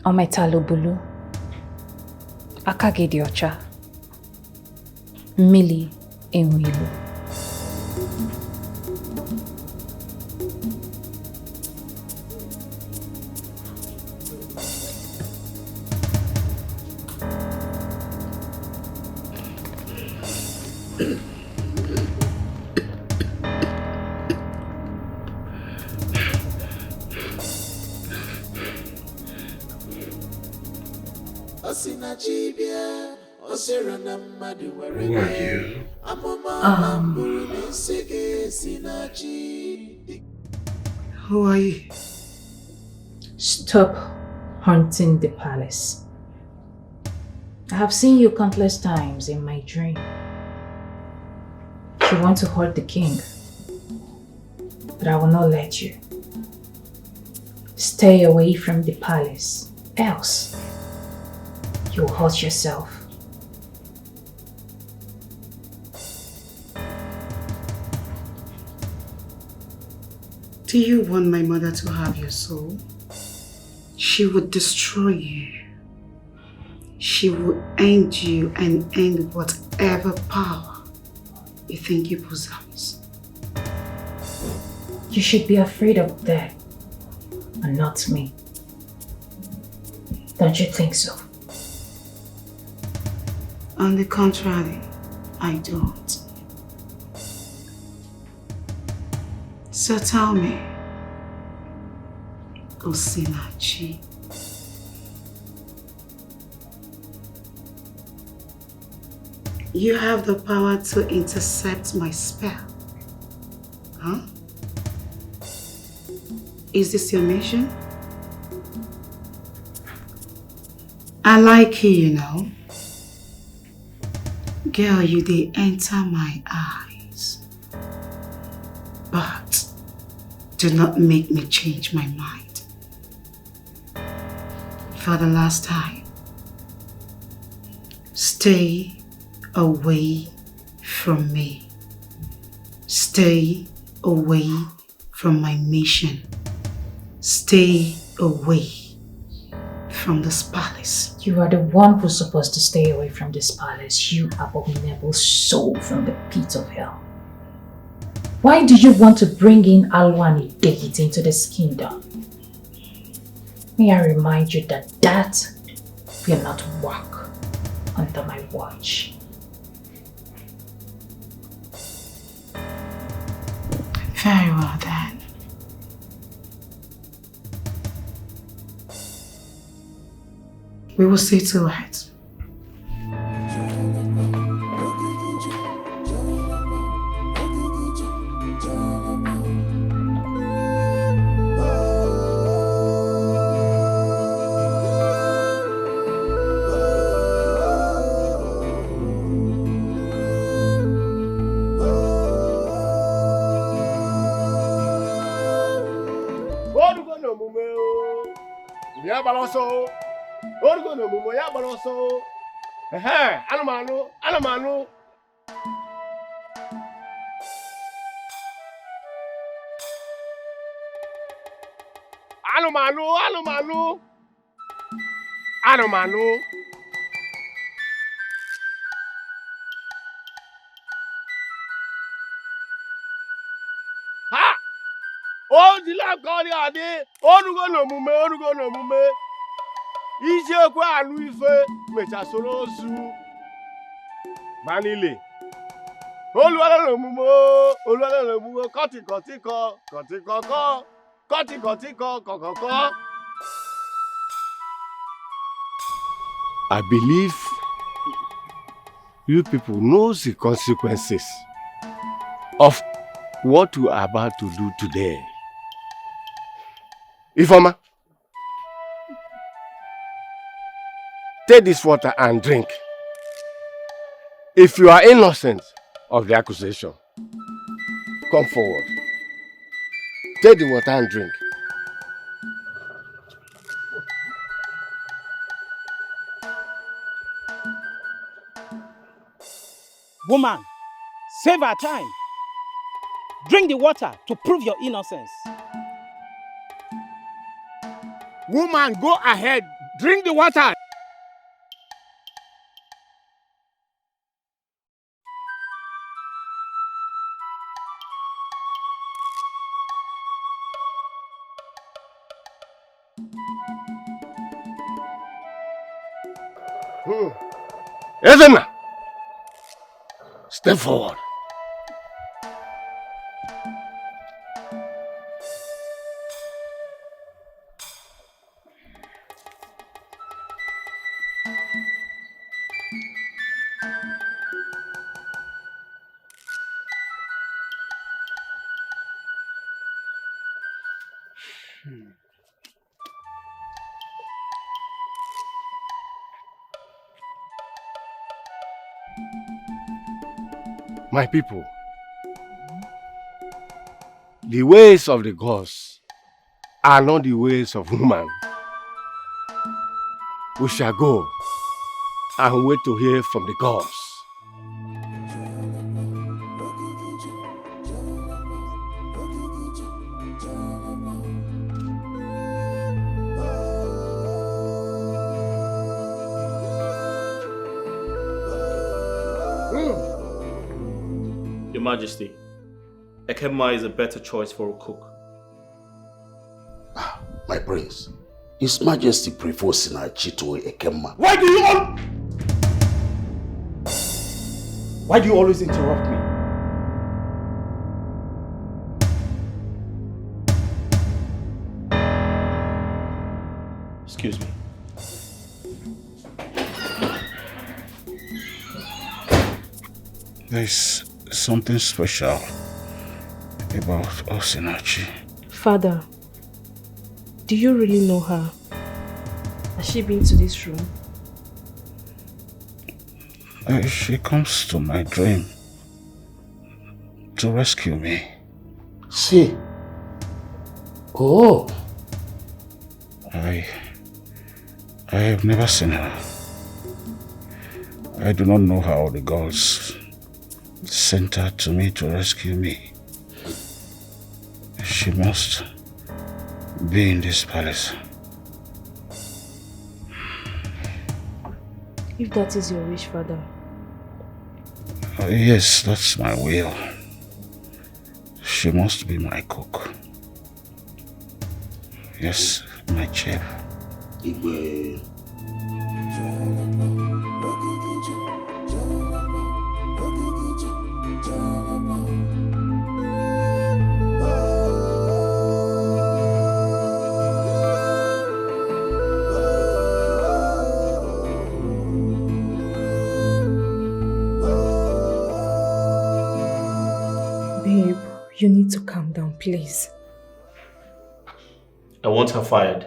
Ometalubulu, Akagidiocha, Mili Enwilu. Who are you? Who are you? Stop haunting the palace. I have seen you countless times in my dream. You want to hurt the king, but I will not let you. Stay away from the palace, else you'll hurt yourself. Do you want my mother to have your soul? She would destroy you. She will end you and end whatever power you think you possess. You should be afraid of that, and not me. Don't you think so? On the contrary, I don't. So tell me, Osinachi, you have the power to intercept my spell, huh? Is this your mission? I like you, you know. Girl, you did enter my eyes. But do not make me change my mind. For the last time, stay away from me. Stay away from my mission. Stay away from this palace. You are the one who's supposed to stay away from this palace, you abominable soul from the pit of hell. Why do you want to bring in Alwani Degit into this kingdom? May I remind you that will not work under my watch. Very well then. We will see to it. Anumanu. Ha! Oh, the lab God ade. Orugo no mume. Ije kwa anu ife mecha soro ozu. Manile. Oluwale no mume, koti kokoko. I believe you people know the consequences of what we are about to do today. Ifeoma, take this water and drink. If you are innocent of the accusation, come forward. Take the water and drink. Woman, save our time. Drink the water to prove your innocence. Woman, go ahead. Drink the water. Ezenna, step forward. My people, the ways of the gods are not the ways of woman. We shall go and wait to hear from the gods. Your Majesty, Ekema is a better choice for a cook. My prince, His Majesty prefers Sinachi to Ekema. Why do you all... Why do you always interrupt me? Excuse me. There's something special about Osinachi. Father, do you really know her? Has she been to this room? She comes to my dream to rescue me. She? Oh. I have never seen her. I do not know how the gods sent her to me to rescue me. She must be in this palace. If that is your wish, Father. Yes, that's my will. She must be my cook. Yes, my chef. Igwe. Babe, you need to calm down, please. I want her fired.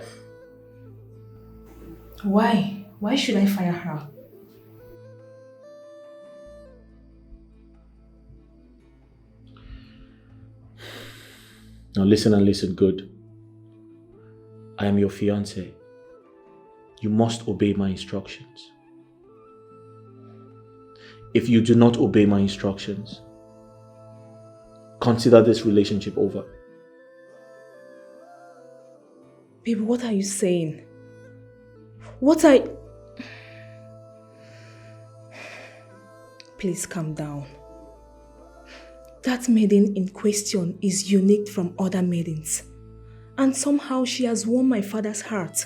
Why? Why should I fire her? Now listen and listen good. I am your fiancé. You must obey my instructions. If you do not obey my instructions, consider this relationship over. Babe, what are you saying? Please calm down. That maiden in question is unique from other maidens. And somehow she has won my father's heart.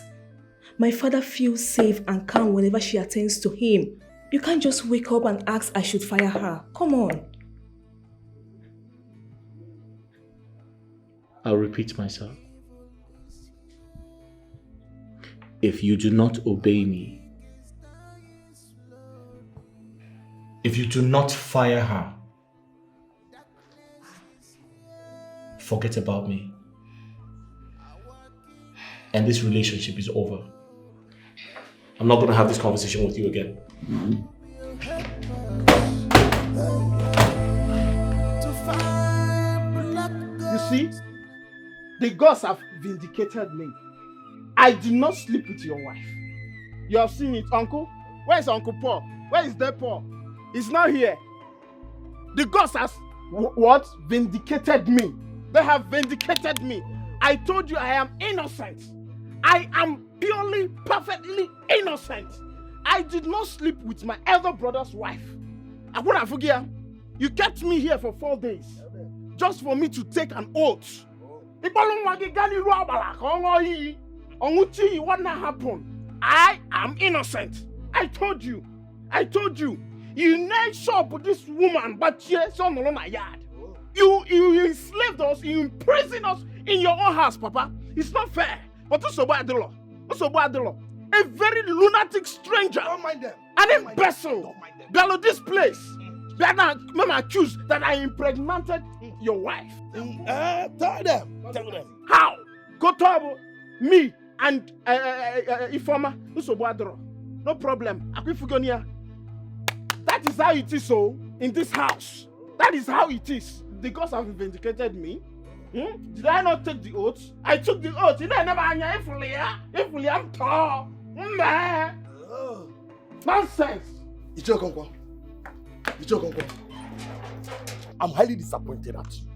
My father feels safe and calm whenever she attends to him. You can't just wake up and ask I should fire her. Come on. I'll repeat myself. If you do not obey me, if you do not fire her, forget about me. And this relationship is over. I'm not going to have this conversation with you again. You see, the gods have vindicated me. I did not sleep with your wife. You have seen it, Uncle. Where is Uncle Paul? Where is that Paul? He's not here. The gods have what? Vindicated me. They have vindicated me. I told you I am innocent. I am purely, perfectly innocent. I did not sleep with my elder brother's wife. I wouldn't forget. You kept me here for 4 days just for me to take an oath. What not happened? I am innocent. I told you. You made sure with this woman, but she's on the yard. You enslaved us, you imprisoned us in your own house, Papa. It's not fair. But what's about the law? A very lunatic stranger. Don't mind them. An imbecile. Bellow this place. That I'm accused that I impregnated your wife. Tell them. How? Kotobo, me, and Ifoma, no problem. That is how it is so in this house. That is how it is. The gods have vindicated me. Did I not take the oath? I took the oath. You never if I'm tall. Nonsense. I'm highly disappointed at you.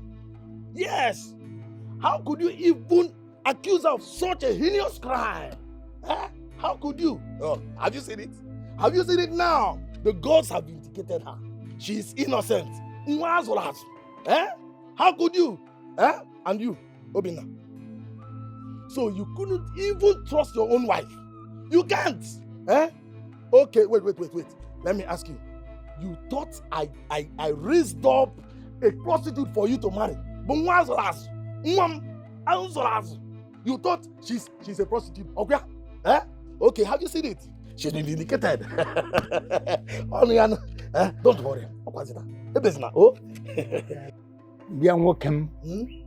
Yes. How could you even accuse her of such a heinous crime? How could you? Oh, have you seen it? Have you seen it now? The gods have vindicated her. She is innocent. How could you? And you, Obinna. So you couldn't even trust your own wife. You can't. Okay, wait. Let me ask you. You thought I raised up a prostitute for you to marry. But you thought she's a prostitute. Okay? Eh? Okay, have you seen it? She's been vindicated. Don't worry. Oh.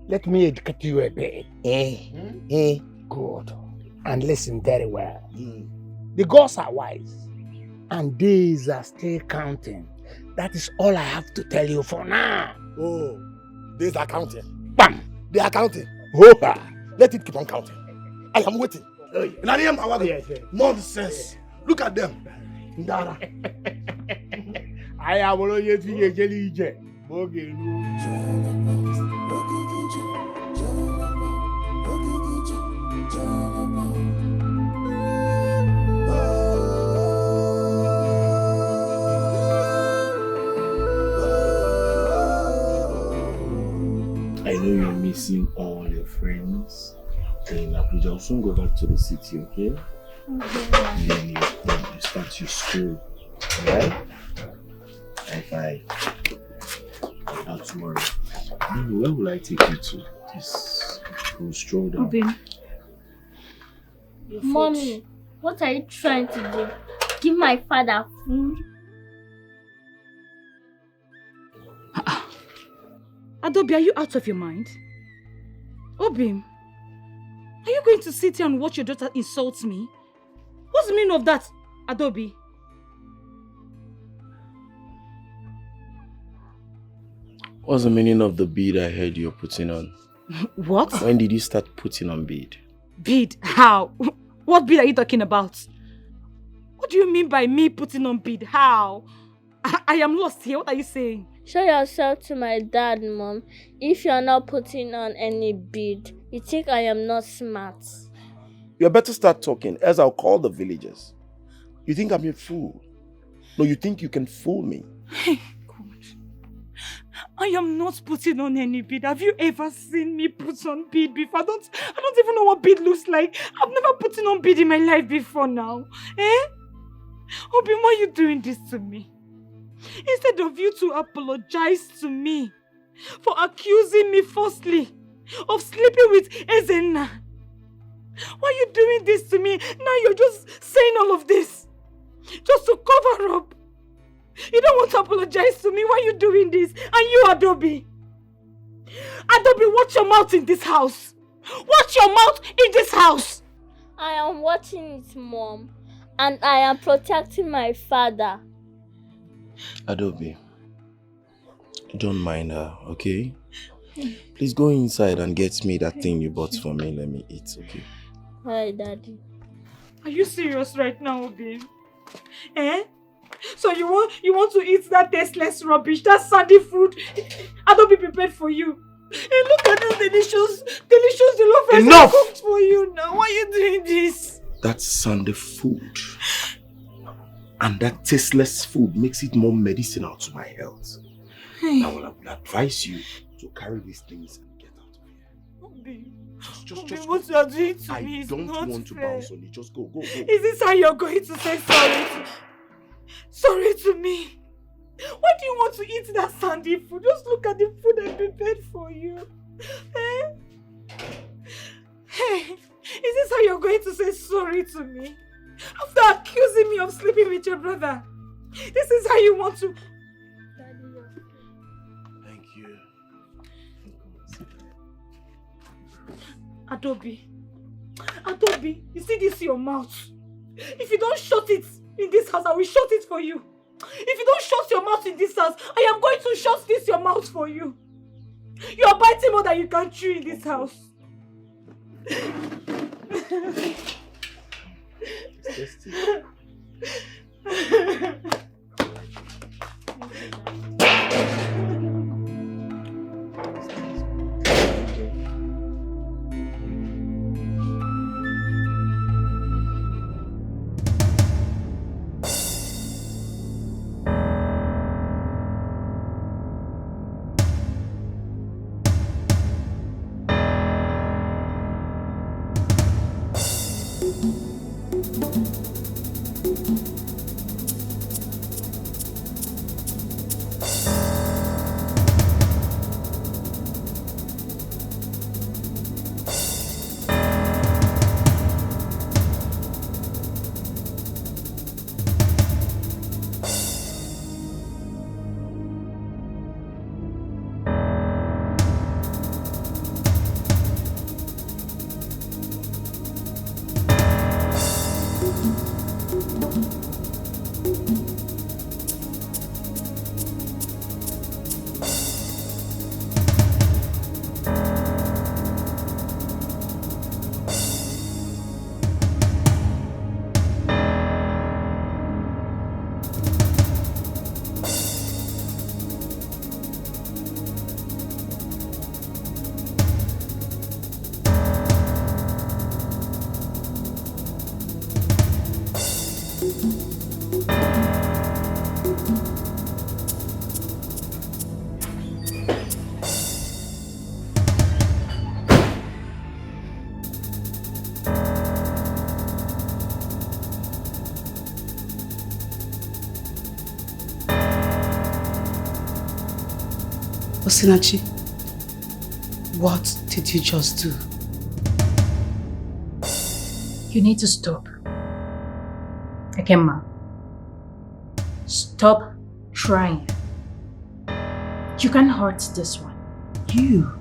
Let me educate you a bit. Good. And listen very well. The gods are wise, and days are still counting. That is all I have to tell you for now. Oh, days are counting. Bam! They are counting. Hopa! Let it keep on counting. I am waiting. Nonsense. Look at them. Ndara. I am only a I know you're missing all your friends in Abuja. I'll soon go back to the city, okay? And then you start your school, alright? Bye. Not worry. Where will I take you to? This go stroll down. Obin. Mommy, what are you trying to do? Give my father food? Adobe, are you out of your mind? Obim, are you going to sit here and watch your daughter insult me? What's the meaning of that, Adobe? What's the meaning of the bead I heard you're putting on? What? When did you start putting on bead? Bead? How? What bead are you talking about? What do you mean by me putting on bead? How? I am lost here. What are you saying? Show yourself to my dad, Mom. If you're not putting on any bead, you think I am not smart. You better start talking, else I'll call the villagers. You think I'm a fool? No, you think you can fool me? Hey, God. I am not putting on any bead. Have you ever seen me put on bead before? I don't even know what bead looks like. I've never put on bead in my life before now. Eh? Obi, why are you doing this to me? Instead of you to apologize to me for accusing me falsely of sleeping with Ezenna. Why are you doing this to me? Now you're just saying all of this just to cover up. You don't want to apologize to me. Why are you doing this? And you, Adobe. Adobe, watch your mouth in this house. Watch your mouth in this house. I am watching it, Mom. And I am protecting my father. Adobe, don't mind her, okay? Please go inside and get me that thing you bought for me. Let me eat, okay? Hi, Daddy. Are you serious right now, Obi? Eh? So you want to eat that tasteless rubbish, that sandy food Adobe prepared for you? And look at this delicious jollof rice I cooked for you now. Why are you doing this? That's sandy food. And that tasteless food makes it more medicinal to my health. Hey. I will advise you to carry these things and get out of here. Obi, Just what you are doing to me is not I don't want to fair. bounce on you. Just go. Is this how you're going to say sorry to me? Why do you want to eat that sandy food? Just look at the food I prepared for you. Eh? Hey, is this how you're going to say sorry to me? After accusing me of sleeping with your brother. This is how you want to... Thank you. Adobe, you see this in your mouth? If you don't shut it in this house, I will shut it for you. If you don't shut your mouth in this house, I am going to shut this your mouth for you. You are biting more than you can chew in this house. Osinachi, what did you just do? You need to stop. Ekema. Stop trying. You can't hurt this one. You,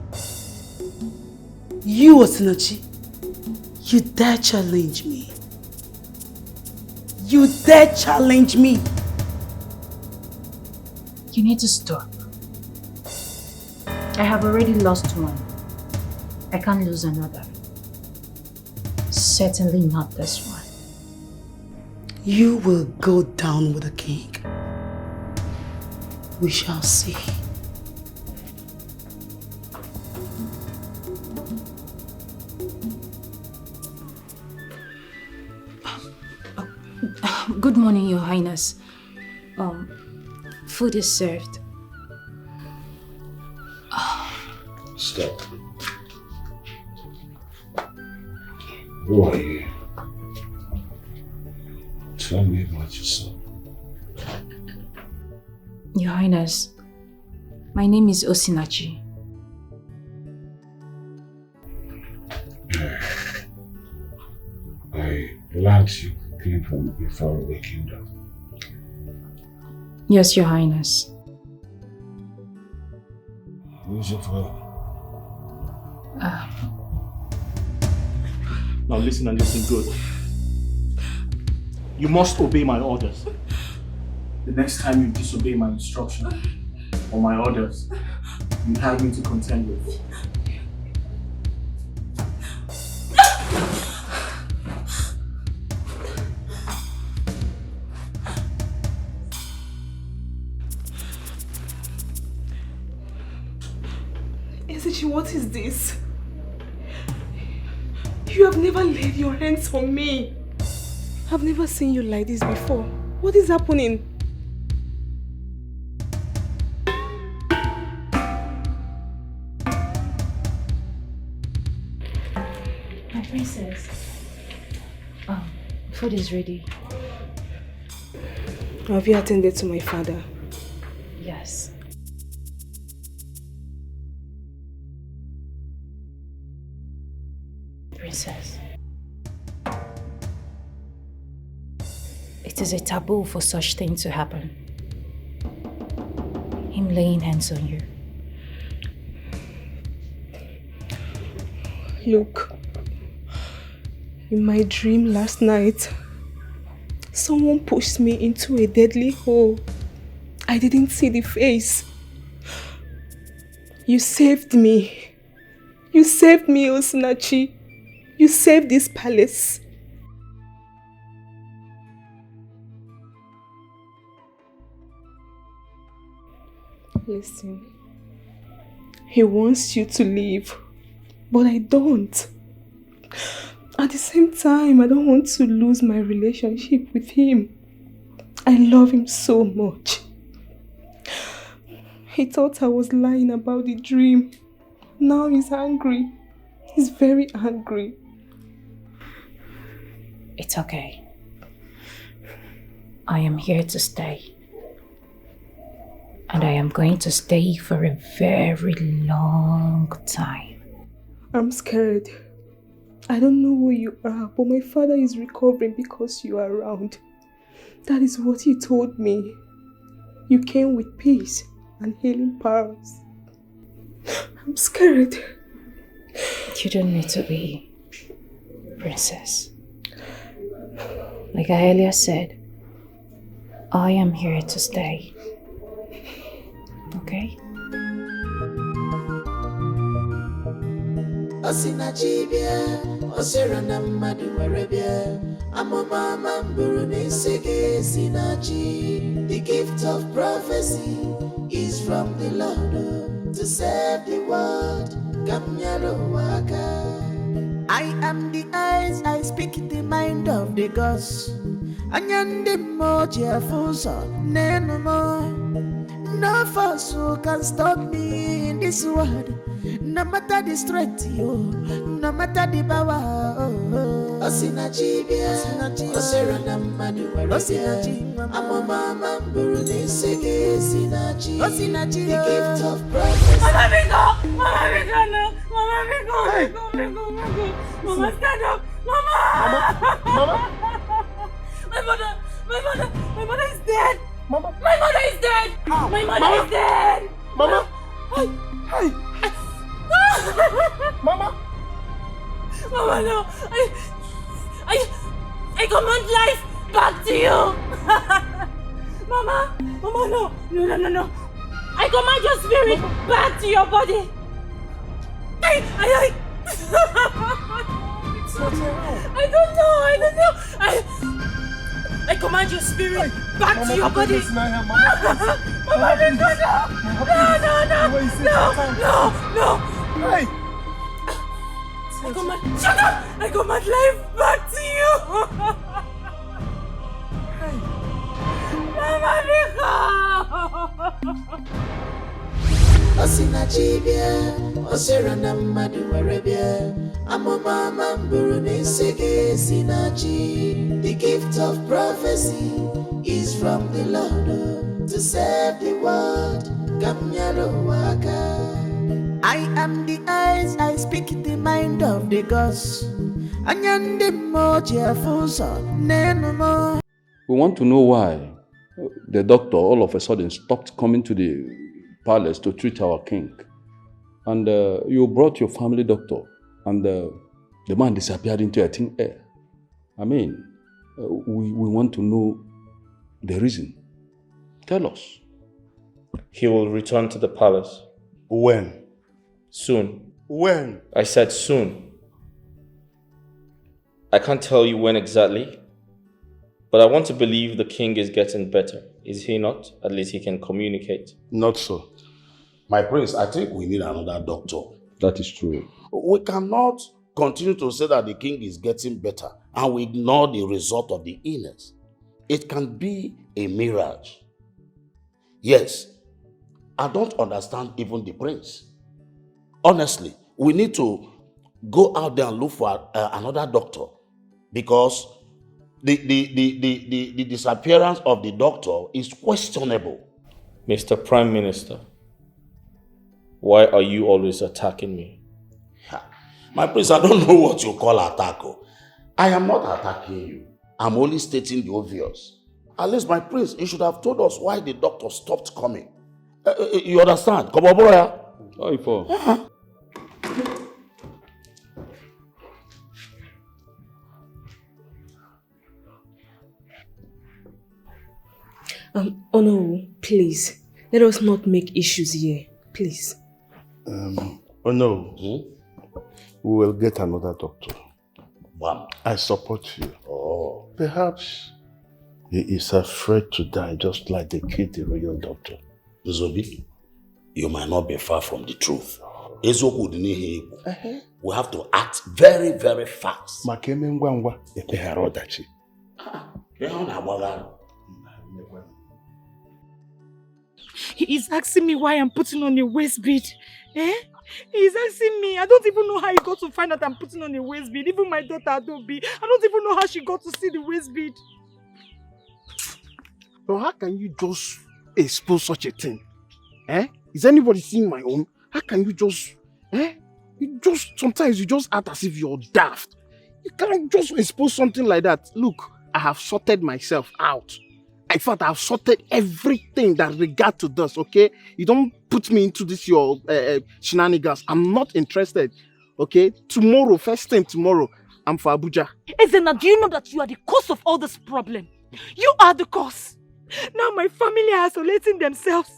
Osinachi, you dare challenge me. You dare challenge me. You need to stop. I have already lost one. I can't lose another. Certainly not this one. You will go down with the king. We shall see. Good morning, Your Highness. Food is served. Stop. Who are you? Tell me about yourself. Your Highness, my name is Osinachi. I learned you came from a faraway kingdom. Yes, Your Highness. Who's your father? Now listen and listen good. You must obey my orders. The next time you disobey my instruction or my orders, you have me to contend with. Ezechi, what is this? You have never laid your hands on me. I've never seen you like this before. What is happening? My princess. Food is ready. Have you attended to my father? Yes. Princess. It is a taboo for such things to happen. Him laying hands on you. Look, in my dream last night, someone pushed me into a deadly hole. I didn't see the face. You saved me. You saved me, Osinachi. You saved this palace. Listen, he wants you to leave, but I don't. At the same time, I don't want to lose my relationship with him. I love him so much. He thought I was lying about the dream. Now he's angry. He's very angry. It's okay. I am here to stay. And I am going to stay for a very long time. I'm scared. I don't know who you are, but my father is recovering because you are around. That is what he told me. You came with peace and healing powers. I'm scared. You don't need to be, princess. Like I earlier said, I am here to stay. Okay? Osinachi bia, osira na mmadu were bia. Amama mamburu nisige Osinachi. The gift of prophecy is from the Lord to save the world. Kamyaro waka. I am the eyes, I speak the mind of the gods. Anyandi moji afuso, neno mo. No force can stop me in this world. No matter the strength, no matter the power. Osinachi bia, Osira na mmadu were bia. Amamama Buruni Sege Sinachi. The gift of prophecy. Mama Miko! Mama Miko, no! Mama Miko! Miko! Mama, stand up! Mama! Mama! My mother is dead! Mama! My mother is dead! My mother is dead! Mama! Hey! Mama! Mama, no! I command life back to you! Mama! Mama, no! No! I command your spirit back to your body! I don't know! I command your spirit back to your body! Mama, no! Hey! Shut up! I command life back to you! Mama Miko! Osinachibia, Osirana Maduarebia, Amamama Buruni Sege Sinachi. The gift of prophecy is from the Lord to save the world. Kamyaro Waka. I am the eyes, I speak the mind of the gods. Anyande moja fusa, nenoma. We want to know why the doctor all of a sudden stopped coming to the palace to treat our king. And you brought your family doctor, and the man disappeared into a thin air. I mean, we want to know the reason. Tell us. He will return to the palace. When? Soon. When? I said soon. I can't tell you when exactly, but I want to believe the king is getting better. Is he not? At least he can communicate. Not so. My prince, I think we need another doctor. That is true. We cannot continue to say that the king is getting better and we ignore the result of the illness. It can be a mirage. Yes, I don't understand even the prince. Honestly, we need to go out there and look for another doctor, because the disappearance of the doctor is questionable. Mr. Prime Minister, why are you always attacking me? My prince, I don't know what you call attack. I am not attacking you. I'm only stating the obvious. At least, my prince, you should have told us why the doctor stopped coming. You understand? Come on, boy. Sorry for. Oh no, please. Let us not make issues here. Please. Oh no. We will get another doctor. Wow. I support you. Oh. Perhaps he is afraid to die, just like they killed the royal doctor. Zobi, you might not be far from the truth. We have to act very, very fast. He is asking me why I'm putting on a waist bead. Eh? He is asking me. I don't even know how he got to find out I'm putting on a waist bead. Even my daughter Adobe. I don't even know how she got to see the waist bead. But how can you just expose such a thing? Eh? Is anybody seeing my own? How can you just... Sometimes you just act as if you're daft. You can't just expose something like that. Look, I have sorted myself out. In fact, I've sorted everything that regard to this, okay? You don't put me into this, your shenanigans. I'm not interested, okay? Tomorrow, first thing tomorrow, I'm for Abuja. Ezena, do you know that you are the cause of all this problem? You are the cause. Now my family are isolating themselves.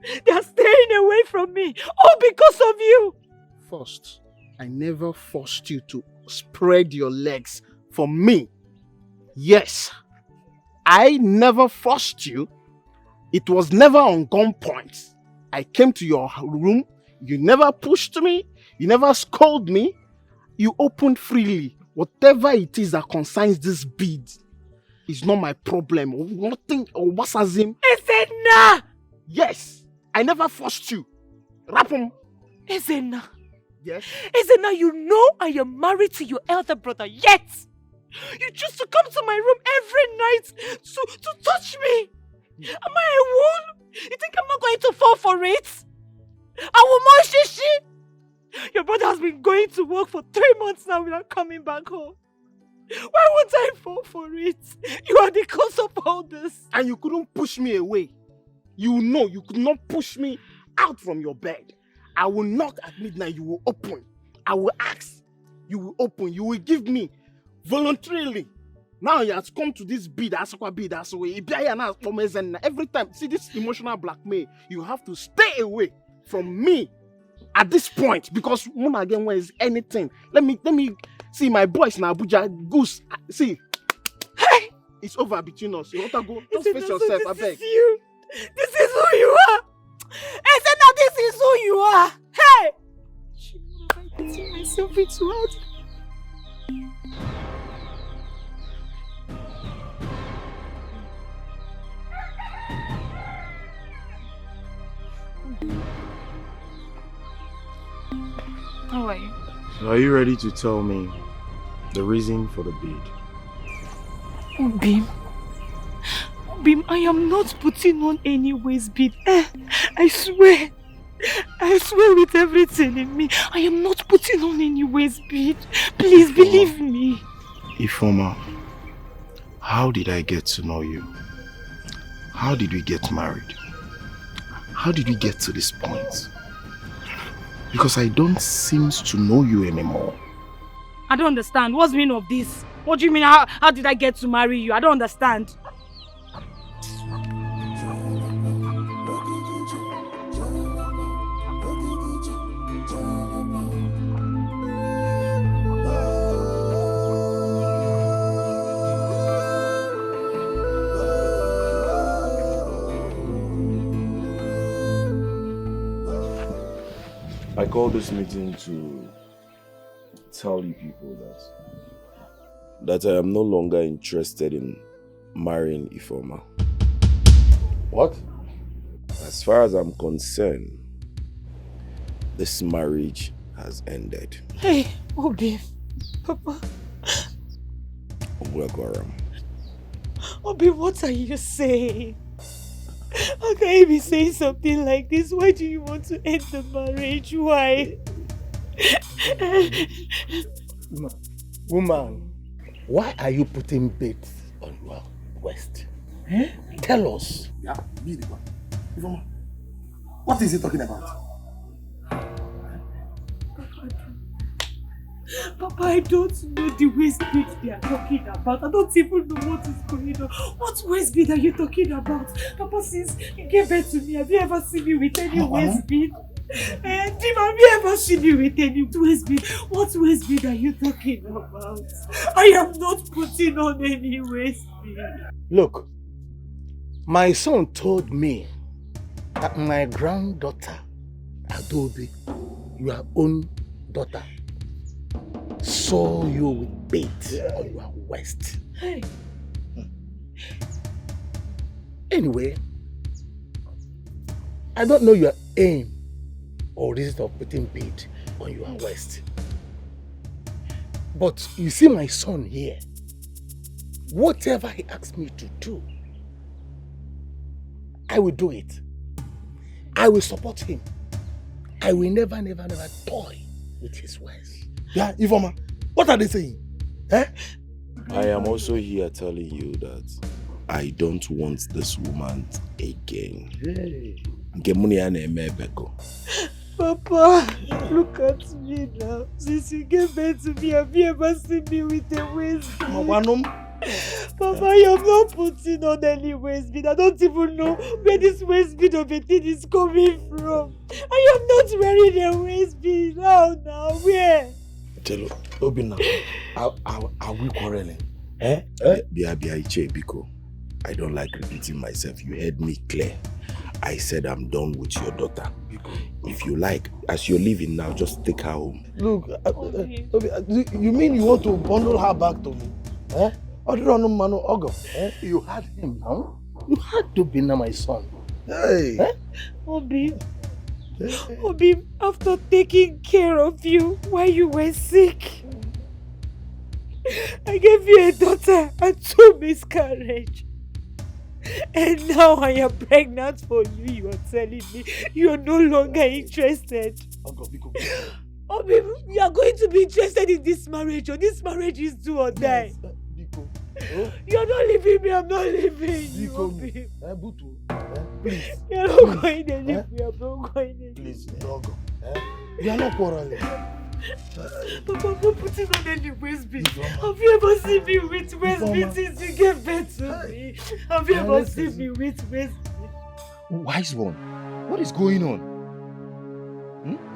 They are staying away from me, all because of you. First, I never forced you to spread your legs for me. Yes, I never forced you. It was never on gunpoint. I came to your room. You never pushed me. You never scolded me. You opened freely. Whatever it is that concerns this bead is not my problem. Nothing or wasazim. Ezena! Yes, I never forced you. Rapum. Ezena. Yes? Ezena, you know I am married to your elder brother, yet You choose to come to my room every night to touch me. Am I a wound? You think I'm not going to fall for it? I will shishi. Your brother has been going to work for 3 months now without coming back home. Why would I fall for it? You are the cause of all this. And you couldn't push me away. You know you could not push me out from your bed. I will knock at midnight, you will open. I will ask, you will open. You will give me voluntarily. Now you have come to this bid, that's way. Every time, see this emotional blackmail, you have to stay away from me at this point because Muna again is anything. Let me see my boys in Abuja, Goose. See, hey, it's over between us. You want to go? Don't face yourself, I beg. You. This is who you are. I said that this is who you are. Hey! I'm getting myself into out. How are you? So are you ready to tell me the reason for the bid? Obim, I am not putting on any waist bead. I swear with everything in me, I am not putting on any waist bead. Please believe me. Ifeoma, how did I get to know you? How did we get married? How did we get to this point? Because I don't seem to know you anymore. I don't understand. What's the meaning of this? What do you mean? How did I get to marry you? I don't understand. I called this meeting to tell you people that I am no longer interested in marrying Ifeoma. What? As far as I'm concerned, this marriage has ended. Hey, Obi, Papa. Ogwagwaram. Obi, what are you saying? How can you be saying something like this? Why do you want to end the marriage? Why? Woman, why are you putting bets on your waist? Eh? Tell us. Yeah, be the one. Ifeoma, what is he talking about? Papa, I don't know the waist bead they are talking about. I don't even know what is going on. What waist bead are you talking about? Papa, since you gave birth to me, have you ever seen me with any waist bead? Jim, have you ever seen me with any waist bead? What waist bead are you talking about? I am not putting on any waist bead. Look, my son told me that my granddaughter, Adobe, your own daughter, saw you with bait on your waist. Hey. Anyway, I don't know your aim or reason of putting bait on your waist. But you see my son here, whatever he asks me to do, I will do it. I will support him. I will never toy with his ways. Yeah, Ifeoma, what are they saying? Eh? I am also here telling you that I don't want this woman again. Hey. Papa, look at me now. Since you gave birth to me, have you ever seen me with a waist bead? Papa, I am not putting on any waist bead. I don't even know where this waist bead of a thing is coming from. I am not wearing a waist bead. Now, where? Chelo, Obina, are we quarreling? Biko, I don't like repeating myself. You heard me clear. I said I'm done with your daughter. If you like, as you're leaving now, just take her home. Look, you mean you want to bundle her back to me? Eh? You had him now. You had to be now my son. Hey. Eh? Obi, after taking care of you while you were sick, I gave you a daughter and 2 miscarriages. And now I am pregnant for you. You are telling me you are no longer interested. Obi, you are going to be interested in this marriage. Or this marriage is do or die. You are not leaving me. I'm not leaving you. Obi. Please. You are not going to leave me. I'm not going to leave you. Please, don't go. We are not quarreling. Papa, I'm not putting on any waist beat. Have you ever seen me with waist beat since you gave birth to me? Have you ever seen me with waist beat? Wise one, what is going on?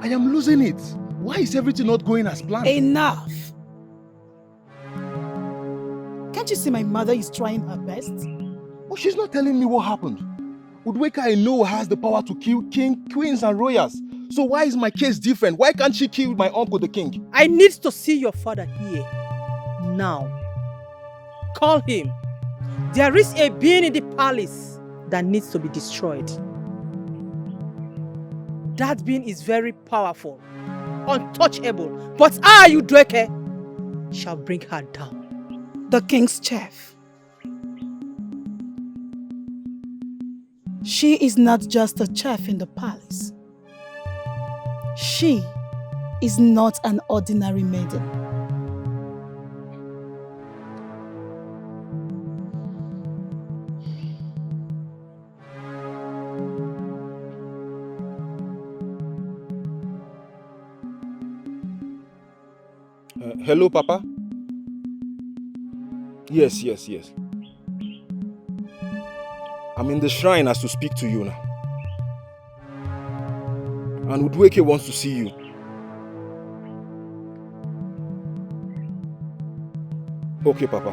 I am losing it. Why is everything not going as planned? Enough! Can't you see my mother is trying her best? Oh, she's not telling me what happened. Udweka I know has the power to kill king, queens and royals. So why is my case different? Why can't she kill my uncle the king? I need to see your father here. Now. Call him. There is a being in the palace that needs to be destroyed. That being is very powerful, untouchable. But I, Udweke, shall bring her down. The king's chef. She is not just a chef in the palace. She is not an ordinary maiden. Hello, Papa? Yes. I'm in the shrine as to speak to you now. And Udweke wants to see you. Okay, Papa.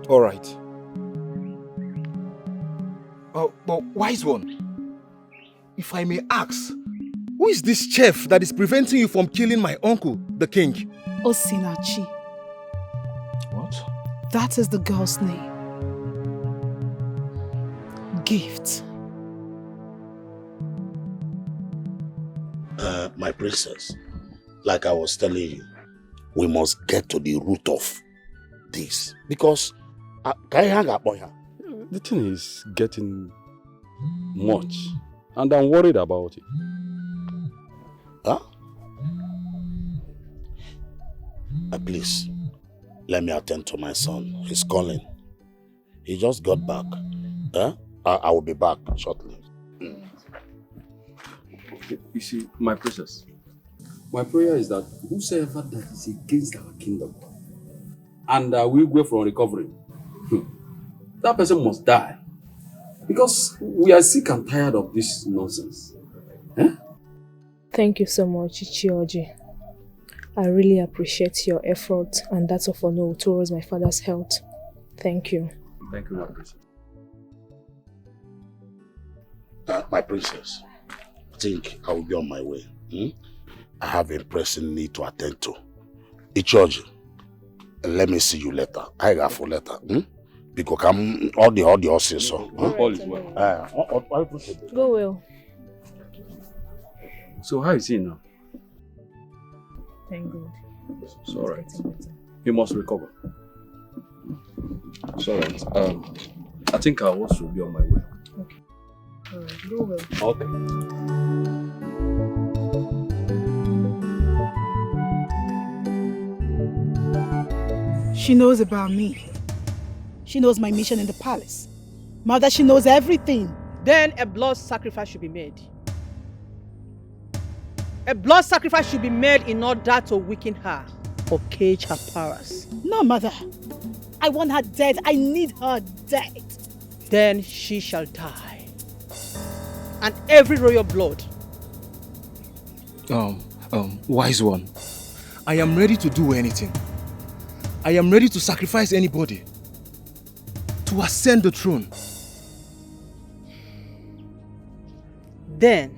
All right. But wise one, if I may ask, who is this chef that is preventing you from killing my uncle, the king? Osinachi. What? That is the girl's name. Gift. My princess, like I was telling you, we must get to the root of this. Because, can you hang up on her? The thing is getting much, and I'm worried about it. Huh? Please, let me attend to my son. He's calling. He just got back. I will be back shortly. You see, my princess, my prayer is that whosoever that is against our kingdom and we go from recovery, that person must die. Because we are sick and tired of this nonsense. Thank you so much, Ichioji. I really appreciate your effort and that of Ono towards my father's health. Thank you. Thank you, my princess. My princess, I think I will be on my way. I have a pressing need to attend to. Ichioji, let me see you later. I got for later. Because I'm all the horses. So. All is well. Go well. So how is he now? Thank God. It's all right. He must recover. It's all right. I think I also will be on my way. Okay. All right. Go well. Okay. She knows about me. She knows my mission in the palace. Mother, she knows everything. Then a blood sacrifice should be made. A blood sacrifice should be made in order to weaken her or cage her powers. No, Mother. I want her dead. I need her dead. Then she shall die. And every royal blood. Wise one, I am ready to do anything. I am ready to sacrifice anybody to ascend the throne. Then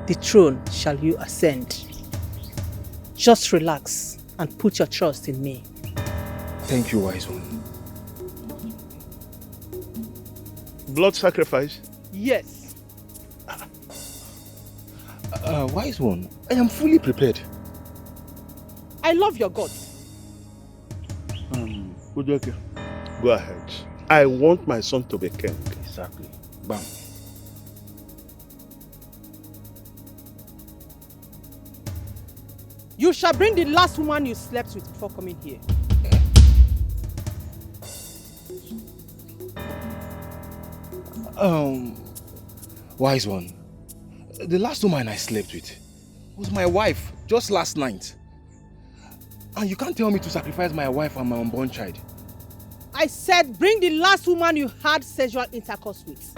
the throne shall you ascend. Just relax and put your trust in me. Thank you, wise one. Blood sacrifice? Yes. Wise one, I am fully prepared. I love your gods. Udoke, go ahead. I want my son to be king. Exactly. Bam. You shall bring the last woman you slept with before coming here. Wise one. The last woman I slept with was my wife just last night. And you can't tell me to sacrifice my wife and my unborn child. I said bring the last woman you had sexual intercourse with.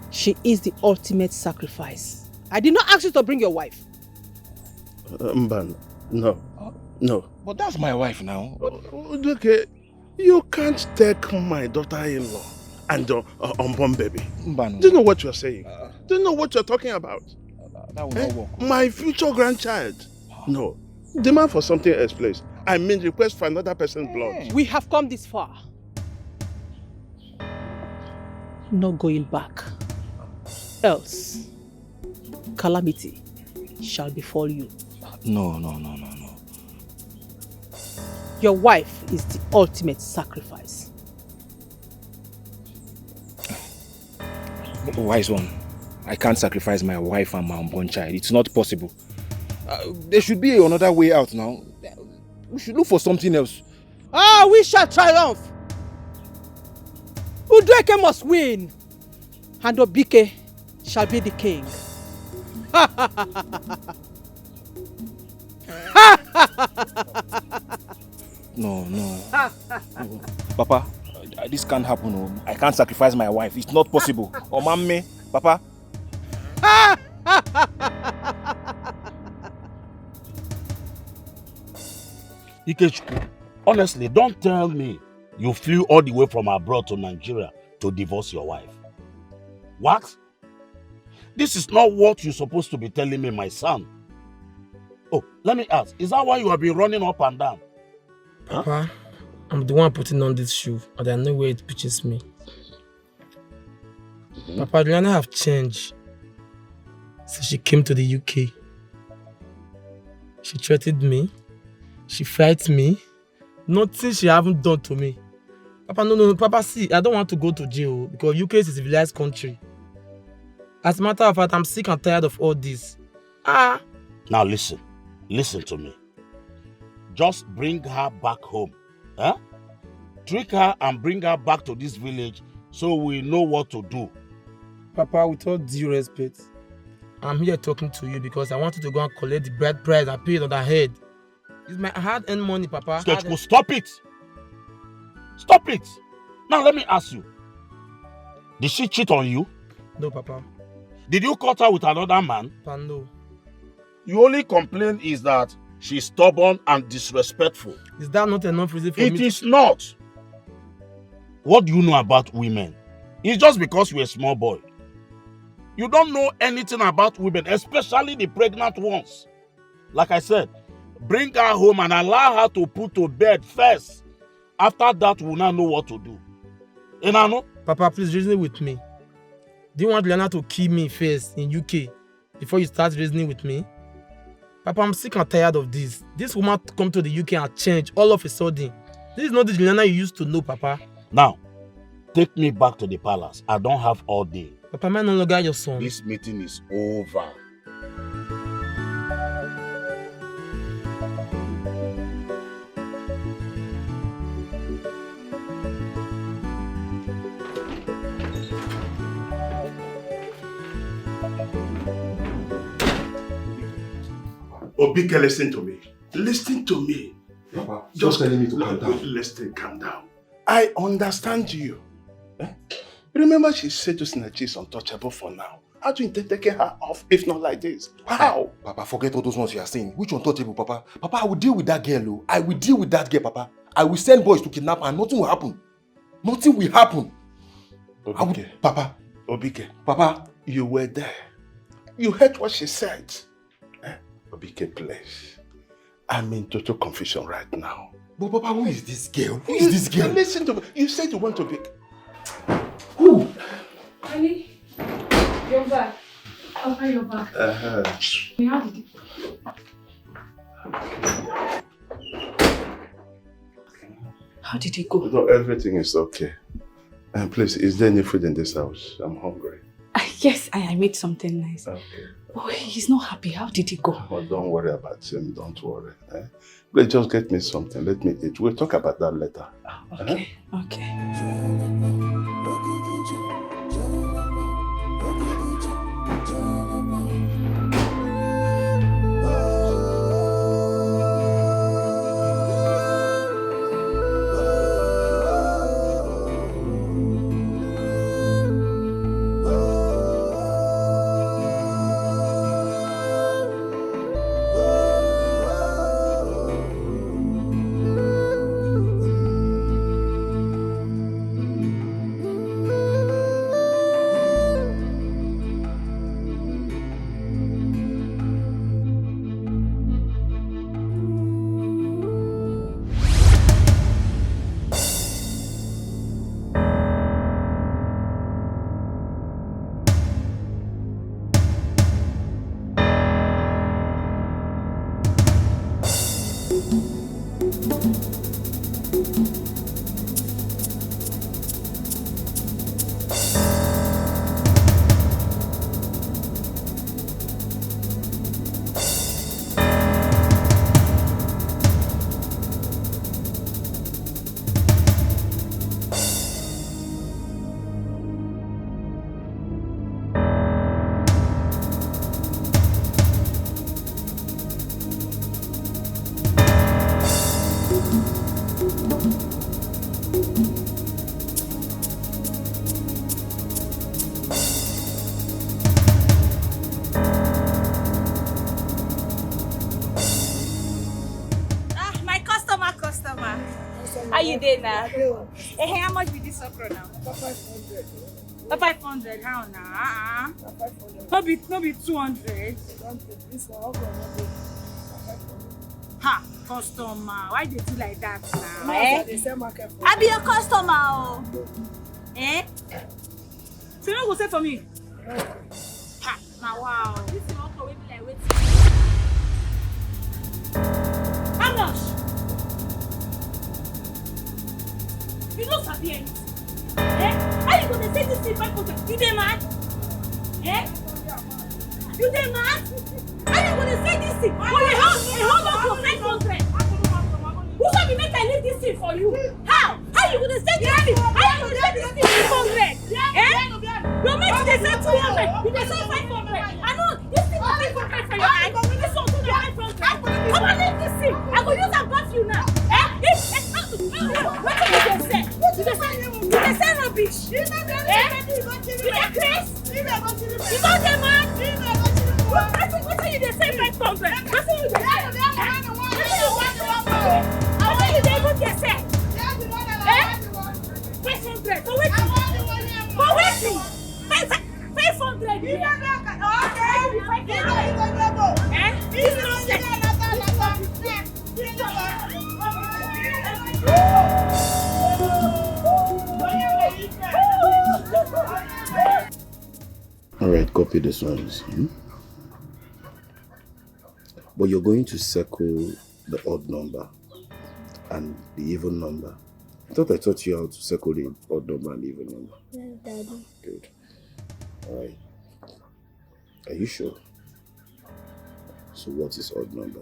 She is the ultimate sacrifice. I did not ask you to bring your wife. Mban, no. No. But that's my wife now. Udoke, you can't take my daughter-in-law and unborn baby. Mban. Do you know what you're saying? Do you know what you're talking about? That will not work. My future grandchild. No. Demand for something else, please. I mean request for another person's blood. We have come this far. No going back. Else, calamity shall befall you. No. Your wife is the ultimate sacrifice. Wise one. I can't sacrifice my wife and my unborn child. It's not possible. There should be another way out now. We should look for something else. We shall triumph. Udoke must win. And Obike shall be the king. No. Papa, this can't happen. I can't sacrifice my wife. It's not possible. Oh, Mamme, Papa. Ikechukwu, honestly, don't tell me you flew all the way from abroad to Nigeria to divorce your wife. What? This is not what you're supposed to be telling me, my son. Oh, let me ask, is that why you have been running up and down? Papa, I'm the one putting on this shoe, and I know where it pitches me. Papa, Juliana have changed since she came to the UK. She threatened me. She fights me. Nothing she haven't done to me. Papa, no. Papa, see, I don't want to go to jail because UK is a civilized country. As a matter of fact, I'm sick and tired of all this. Now listen to me. Just bring her back home. Huh? Trick her and bring her back to this village so we know what to do. Papa, with all due respect, I'm here talking to you because I want you to go and collect the bride price and pay it on her head. It's my hard-earned money, Papa. Sketchko, stop it! Stop it! Now let me ask you. Did she cheat on you? No, Papa. Did you caught her with another man? Papa, no. You only complain is that she's stubborn and disrespectful. Is that not enough reason for me? It is not. What do you know about women? It's just because you're a small boy. You don't know anything about women, especially the pregnant ones. Like I said, bring her home and allow her to put to bed first. After that, we'll now know what to do. Enano? Papa, please reason with me. Do you want Liana to kill me first in UK before you start reasoning with me? Papa, I'm sick and tired of this. This woman come to the UK and change all of a sudden. This is not the Liana you used to know, Papa. Now, take me back to the palace. I don't have all day. Papa, I'm no longer your son. This meeting is over. Obike, listen to me. Listen to me. Papa, just telling me to calm down. Listen, calm down. I understand you. Remember she said to Sinachi she's untouchable for now. How do you intend taking her off if not like this? How? Papa, forget all those ones you are saying. Which untouchable, Papa? Papa, I will deal with that girl, oh. I will deal with that girl, Papa. I will send boys to kidnap her and nothing will happen. Nothing will happen. Obike. Papa. Obike. Papa. You were there. You heard what she said. Obike, please. I'm in total confusion right now. But Papa, who is this girl? Who is this girl? Listen to me. You said you want to be... Who? Honey, you're back. Oh, you're back. How did you... How did he go? No, everything is okay. And please, is there any food in this house? I'm hungry. Yes, I made something nice. Okay. Oh, he's not happy. How did he go? Oh, don't worry about him. Don't worry. Please just get me something. Let me eat. We'll talk about that later. Okay, okay. How you doing now? Hey, how much be this okra now? 500. 500, how now? No be 200. This one, Ha, customer. Why they do like that now? No, Eh? they sell market for I be your customer, oh. Eh? So you no go say for me? Ha, now wow. This is okra wey be like wetin? How much? You don't sabi anything. Eh? How you gonna say this thing 500? You dey mad? Eh? You dey mad? How you gonna say this thing? For a whole lot of 500. Who said me make I leave this thing for you? How? How you gonna say this thing? How you gonna say this thing 500? Eh? Your mate dey say 200. You dey say 500. I know this thing is 500 for your eye. This one too dey 500. Come on, leave this thing. I go use am back you now. Eh? What you dey say? You dey say rubbish. Eh? You dey craze? You don't dey mad? What you dey say 500? What you dey say? What you dey even dey say? Eh? 500. So wait. For waiting. 500. Eh? This nonsense. All right, copy this ones. But you're going to circle the odd number and the even number. I taught you how to circle the odd number and the even number. Yes, Daddy. Good. All right. Are you sure? So what is odd number?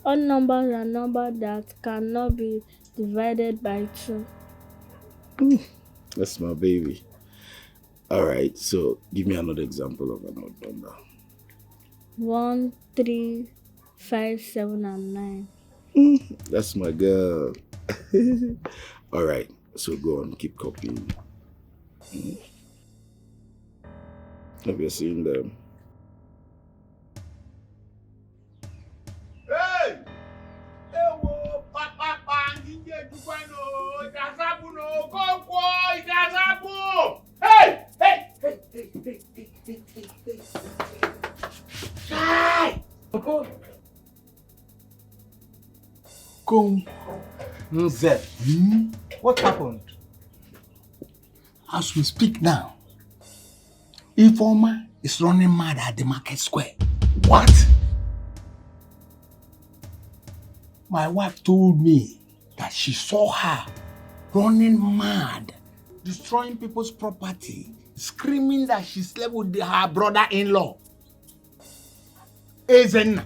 Odd numbers are numbers that cannot be divided by 2. That's my baby. All right, so give me another example of an odd number. 1, 3, 5, 7, and 9. That's my girl. All right, so go on, keep copying. Have you seen them? Hey! Hey! Hey! Come, Nze. What happened? As we speak now, Informer is running mad at the market square. What? My wife told me that she saw her running mad, destroying people's property, screaming that she slept with her brother-in-law. Ezenna.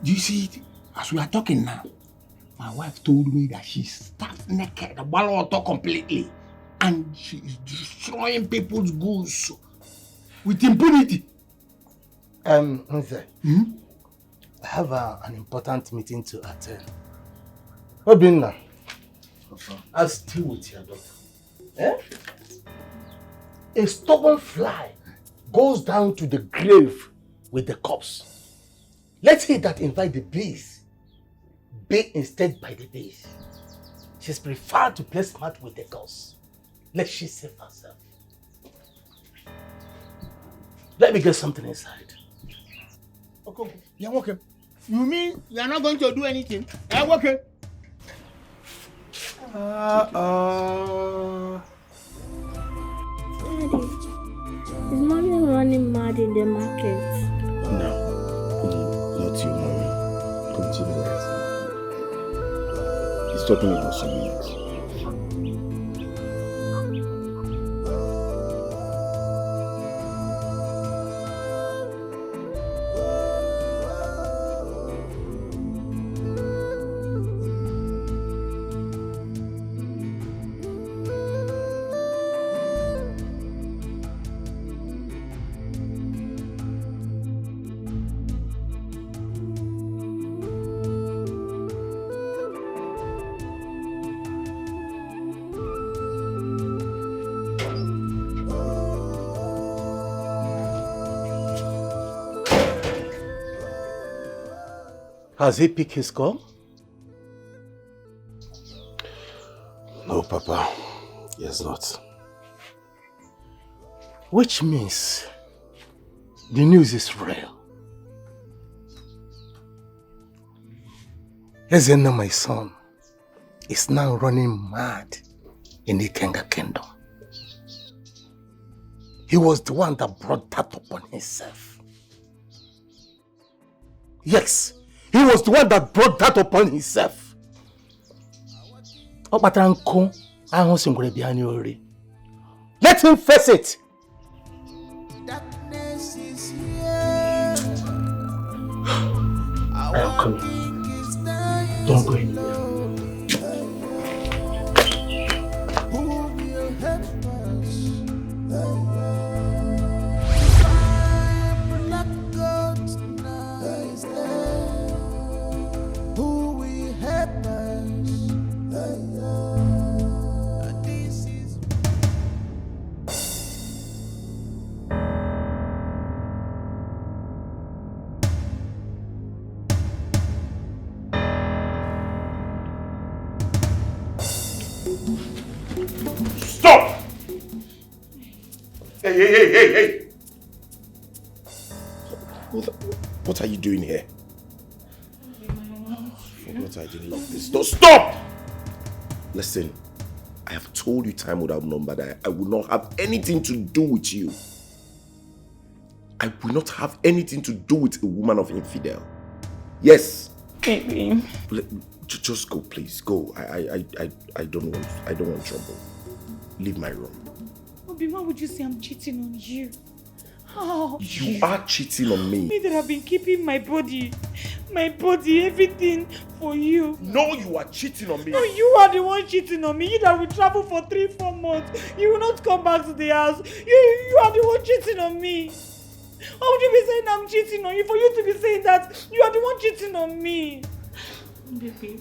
Do you see it? As we are talking now, my wife told me that she's stark naked, completely, and she is destroying people's goods with impunity. Nze, I have an important meeting to attend. Obinna, I'll stay with your daughter. Eh? A stubborn fly goes down to the grave with the corpse. Let's say that invite the bees, be instead by the bees. She's preferred to play smart with the girls. Let she save herself. Let me get something inside. Okay, you're okay. You mean you're not going to do anything? I'm okay. Daddy, is mommy running mad in the market? No, not you, mommy. Continue resting. He's talking about something else. Has he picked his call? No, Papa. He has not. Which means the news is real. Ezenna, my son, is now running mad in the Ikenga kingdom. He was the one that brought that upon himself. Yes, he was the one that brought that upon himself. Let him face it. I am coming. Don't go anywhere. Stop! Hey! What are you doing here? What I didn't love this door. Stop! Listen, I have told you time without number that I will not have anything to do with you. I will not have anything to do with a woman of infidel. Yes. Baby. Just go, please. Go. I don't want trouble. Leave my room. Obi, why would you say I'm cheating on you? How? You are cheating on me. Me that have been keeping my body, everything for you. No, you are cheating on me. No, you are the one cheating on me. You that will travel for 3-4 months. You will not come back to the house. You are the one cheating on me. Why would you be saying I'm cheating on you? For you to be saying that you are the one cheating on me. Baby, see,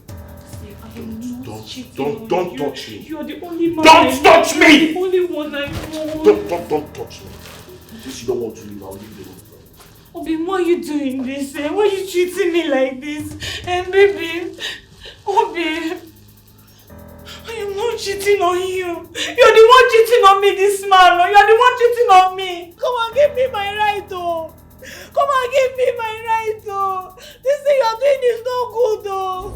I am not cheating on you. Don't touch me. You are the only man. Don't touch me! The only one I know. Don't touch me. Since you don't want to leave, I'll leave the room. Obi, why are you doing this? Why are you treating me like this? Baby, Obi, I am not cheating on you. You're the one cheating on me, this man. No? You're the one cheating on me. Come and give me my right, oh. Come and give me my right, oh. This thing you're doing is not good, oh.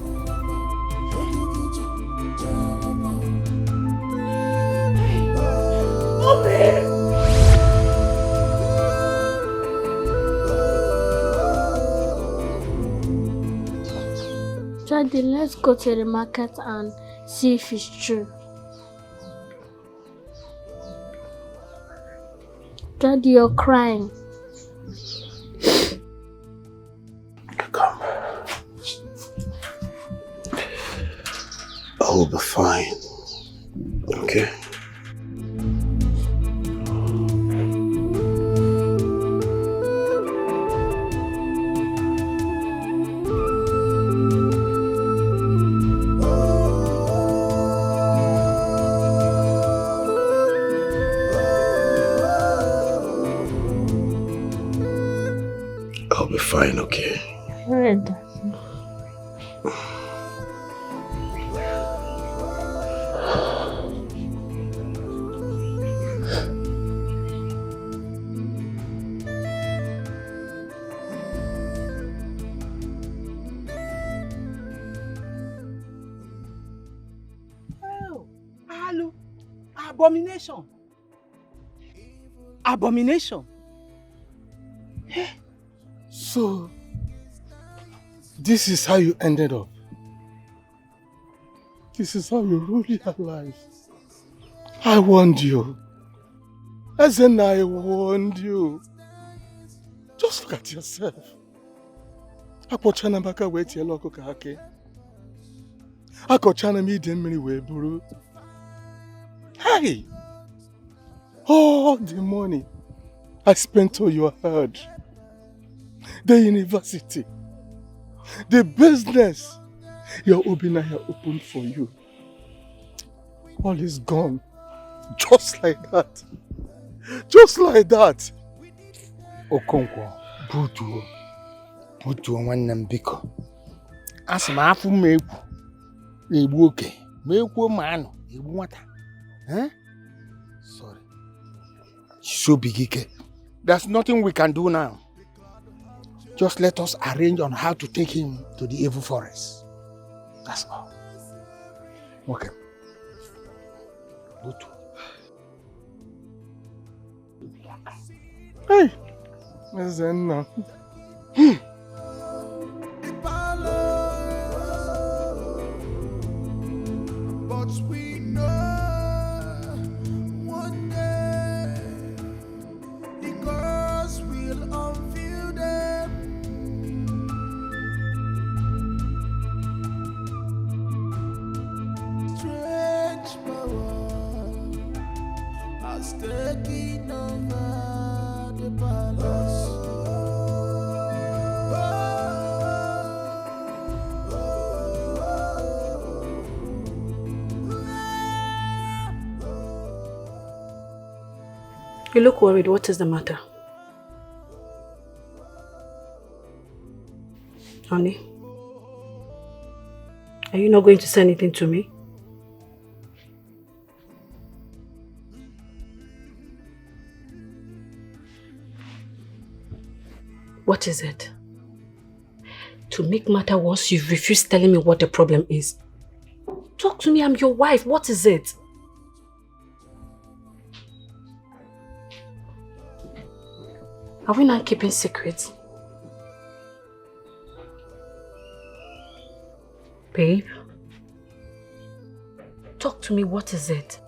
Obi. Daddy, let's go to the market and See if it's true. Daddy, you're crying. Come. I will be fine. Okay? I'll be fine, okay? Good. Oh, Alu, abomination. Abomination. So, this is how you ended up. This is how you rule your life. I warned you. As in, I warned you. Just look at yourself. Akochana baka weti eloko kahake. Akochana mi demiri we buru. Hey! All the money I spent on your head. The university, the business your Obinaya opened for you, all is gone. Just like that. Just like that. Okonkwo, butuo nwanne m biko. Asị m afụ m egwu na-egbu oke, ma ekwuo ma anụ egbu nwata. Sorry. So big ike. There's nothing we can do now. Just let us arrange on how to take him to the evil forest. That's all. Okay. Butu. Hey! Mezenna. But we know one day the girls will unveil them. Strange power has taken over the palace. You look worried. What is the matter? Honey? Are you not going to say anything to me? What is it? To make matter worse, you refuse telling me what the problem is. Talk to me, I'm your wife. What is it? Are we not keeping secrets? Babe? Talk to me, what is it?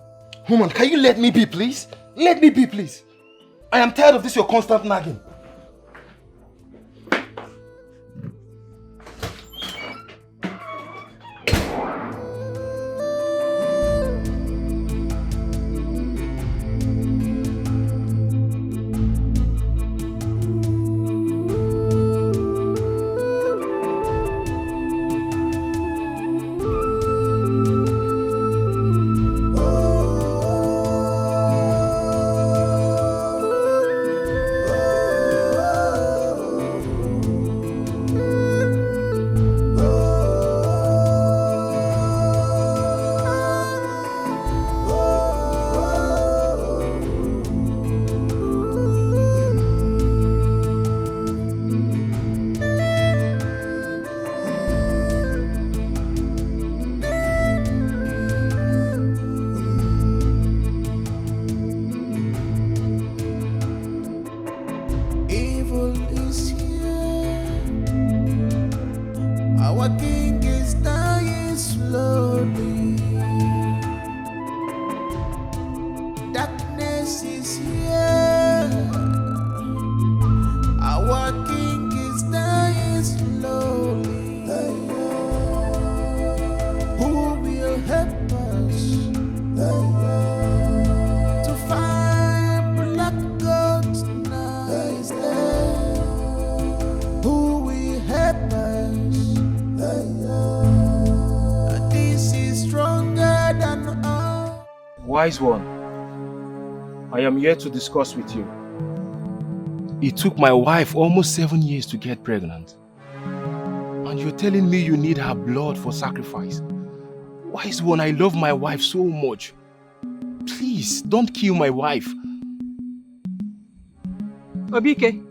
Woman, can you let me be, please? Let me be, please. I am tired of this your constant nagging. Oh Wise one, I am here to discuss with you. It took my wife almost 7 years to get pregnant. And you're telling me you need her blood for sacrifice. Wise one, I love my wife so much. Please, don't kill my wife. Obike,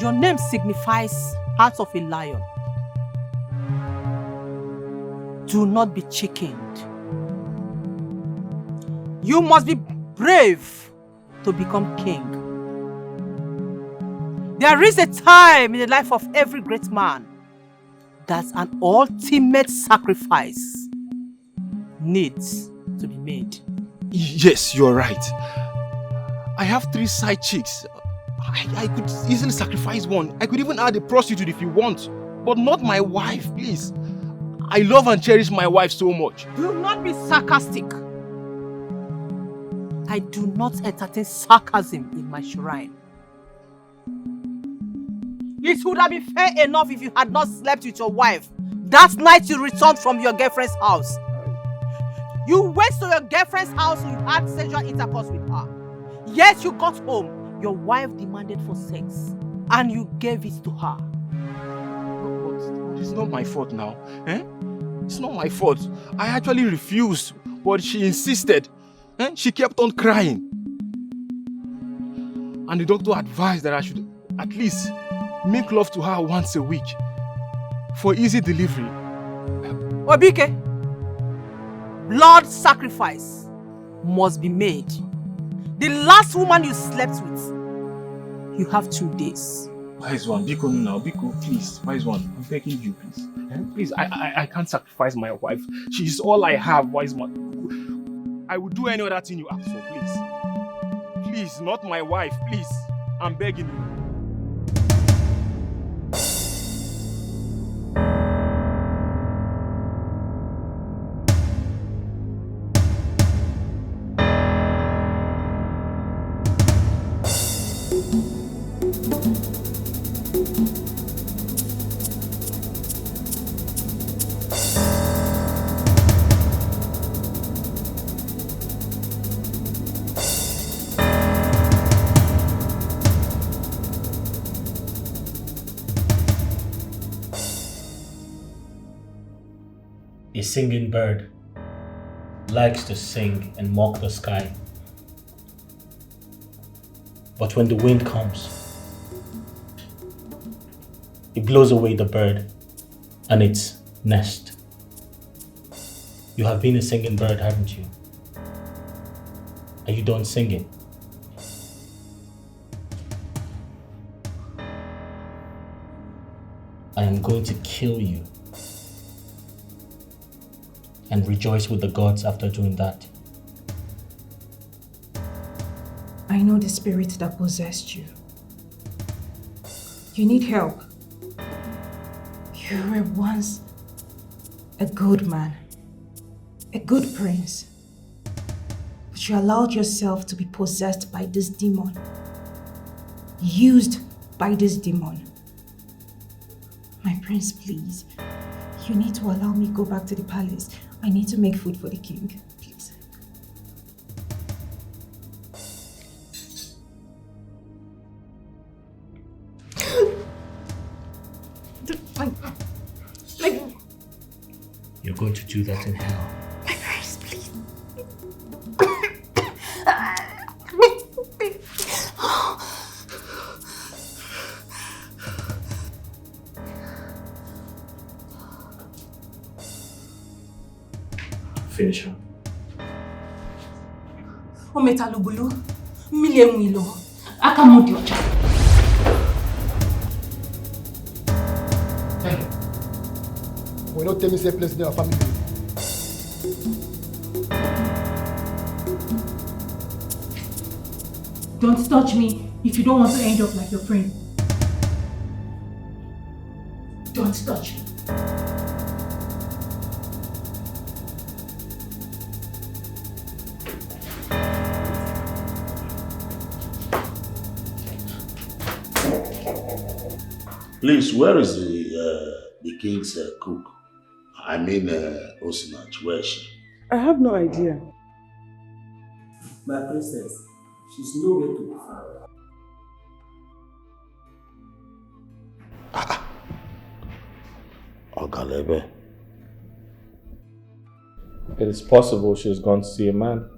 your name signifies heart of a lion. Do not be chickened. You must be brave to become king. There is a time in the life of every great man that an ultimate sacrifice needs to be made. Yes, you're right. I have 3 side chicks. I could easily sacrifice one. I could even add a prostitute if you want. But not my wife, please. I love and cherish my wife so much. Do not be sarcastic. I do not entertain sarcasm in my shrine. It would have been fair enough if you had not slept with your wife that night you returned from your girlfriend's house. You went to your girlfriend's house and you had sexual intercourse with her. Yet you got home, your wife demanded for sex and you gave it to her. But it's not my fault now. It's not my fault. I actually refused, but she insisted. She kept on crying. And the doctor advised that I should at least make love to her once a week for easy delivery. Obike, blood sacrifice must be made. The last woman you slept with, you have 2 days. Wise one, Biko now, Biko, please. Wise one, I'm begging you, please. Please, I can't sacrifice my wife. She is all I have, wise one. I will do any other thing you ask for, please. Please, not my wife, please. I'm begging you. A singing bird likes to sing and mock the sky. But when the wind comes, it blows away the bird and its nest. You have been a singing bird, haven't you? Are you done singing? I am going to kill you and rejoice with the gods after doing that. I know the spirit that possessed you. You need help. You were once a good man, a good prince. But you allowed yourself to be possessed by this demon, used by this demon. My prince, please. You need to allow me go back to the palace. I need to make food for the king, please. You're going to do that in hell. My prince, please. Finish her. Ometalubulu, Miliemwilo, Akamudiocha. We not tell me say place in our family. Don't touch me if you don't want to end up like your friend. Don't touch me. Please, where is the king's cook? I mean, Osinach, where is she? I have no idea. My princess, she's nowhere to be found. Ogalebe. It is possible she's gone to see a man.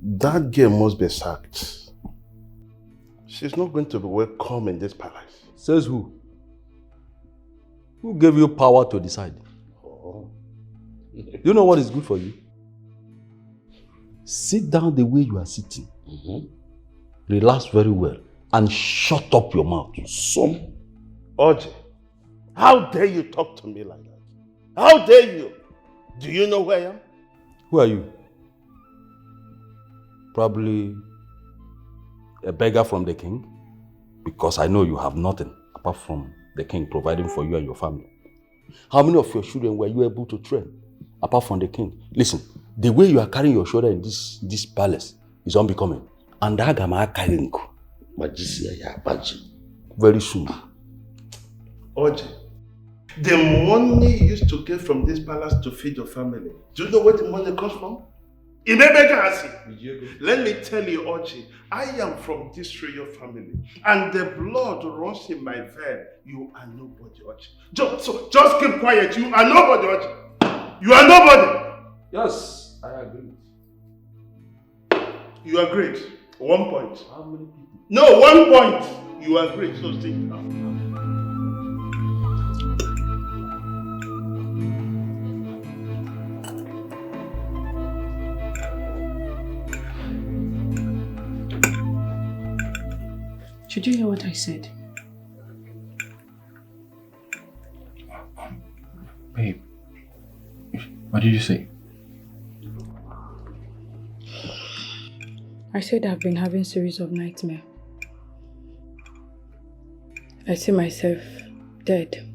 That girl must be sacked. She's not going to be welcome in this palace. Says who? Who gave you power to decide? Oh. You know what is good for you? Sit down the way you are sitting. Relax very well and shut up your mouth. Some Oji, how dare you talk to me like that? How dare you? Do you know who I am? Who are you? Probably a beggar from the king? Because I know you have nothing apart from the king providing for you and your family. How many of your children were you able to train apart from the king? Listen, the way you are carrying your shoulder in this palace is unbecoming. And very soon. Oji, the money you used to get from this palace to feed your family, do you know where the money comes from? Let me tell you, Oji, I am from this royal family, and the blood runs in my vein. You are nobody, Oji. Just keep quiet. You are nobody, Oji. You are nobody. Yes, I agree. You agreed. 1 point. How many people? No, 1 point. You agreed. So sit down. Did you hear what I said? Babe, what did you say? I said I've been having a series of nightmares. I see myself dead.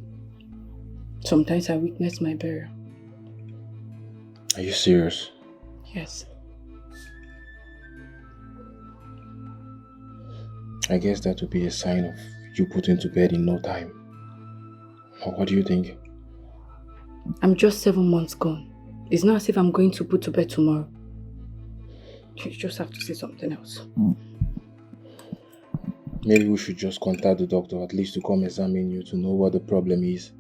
Sometimes I witness my burial. Are you serious? Yes. I guess that would be a sign of you putting to bed in no time. What do you think? I'm just 7 months gone. It's not as if I'm going to put to bed tomorrow. You just have to say something else. Maybe we should just contact the doctor, at least to come examine you to know what the problem is.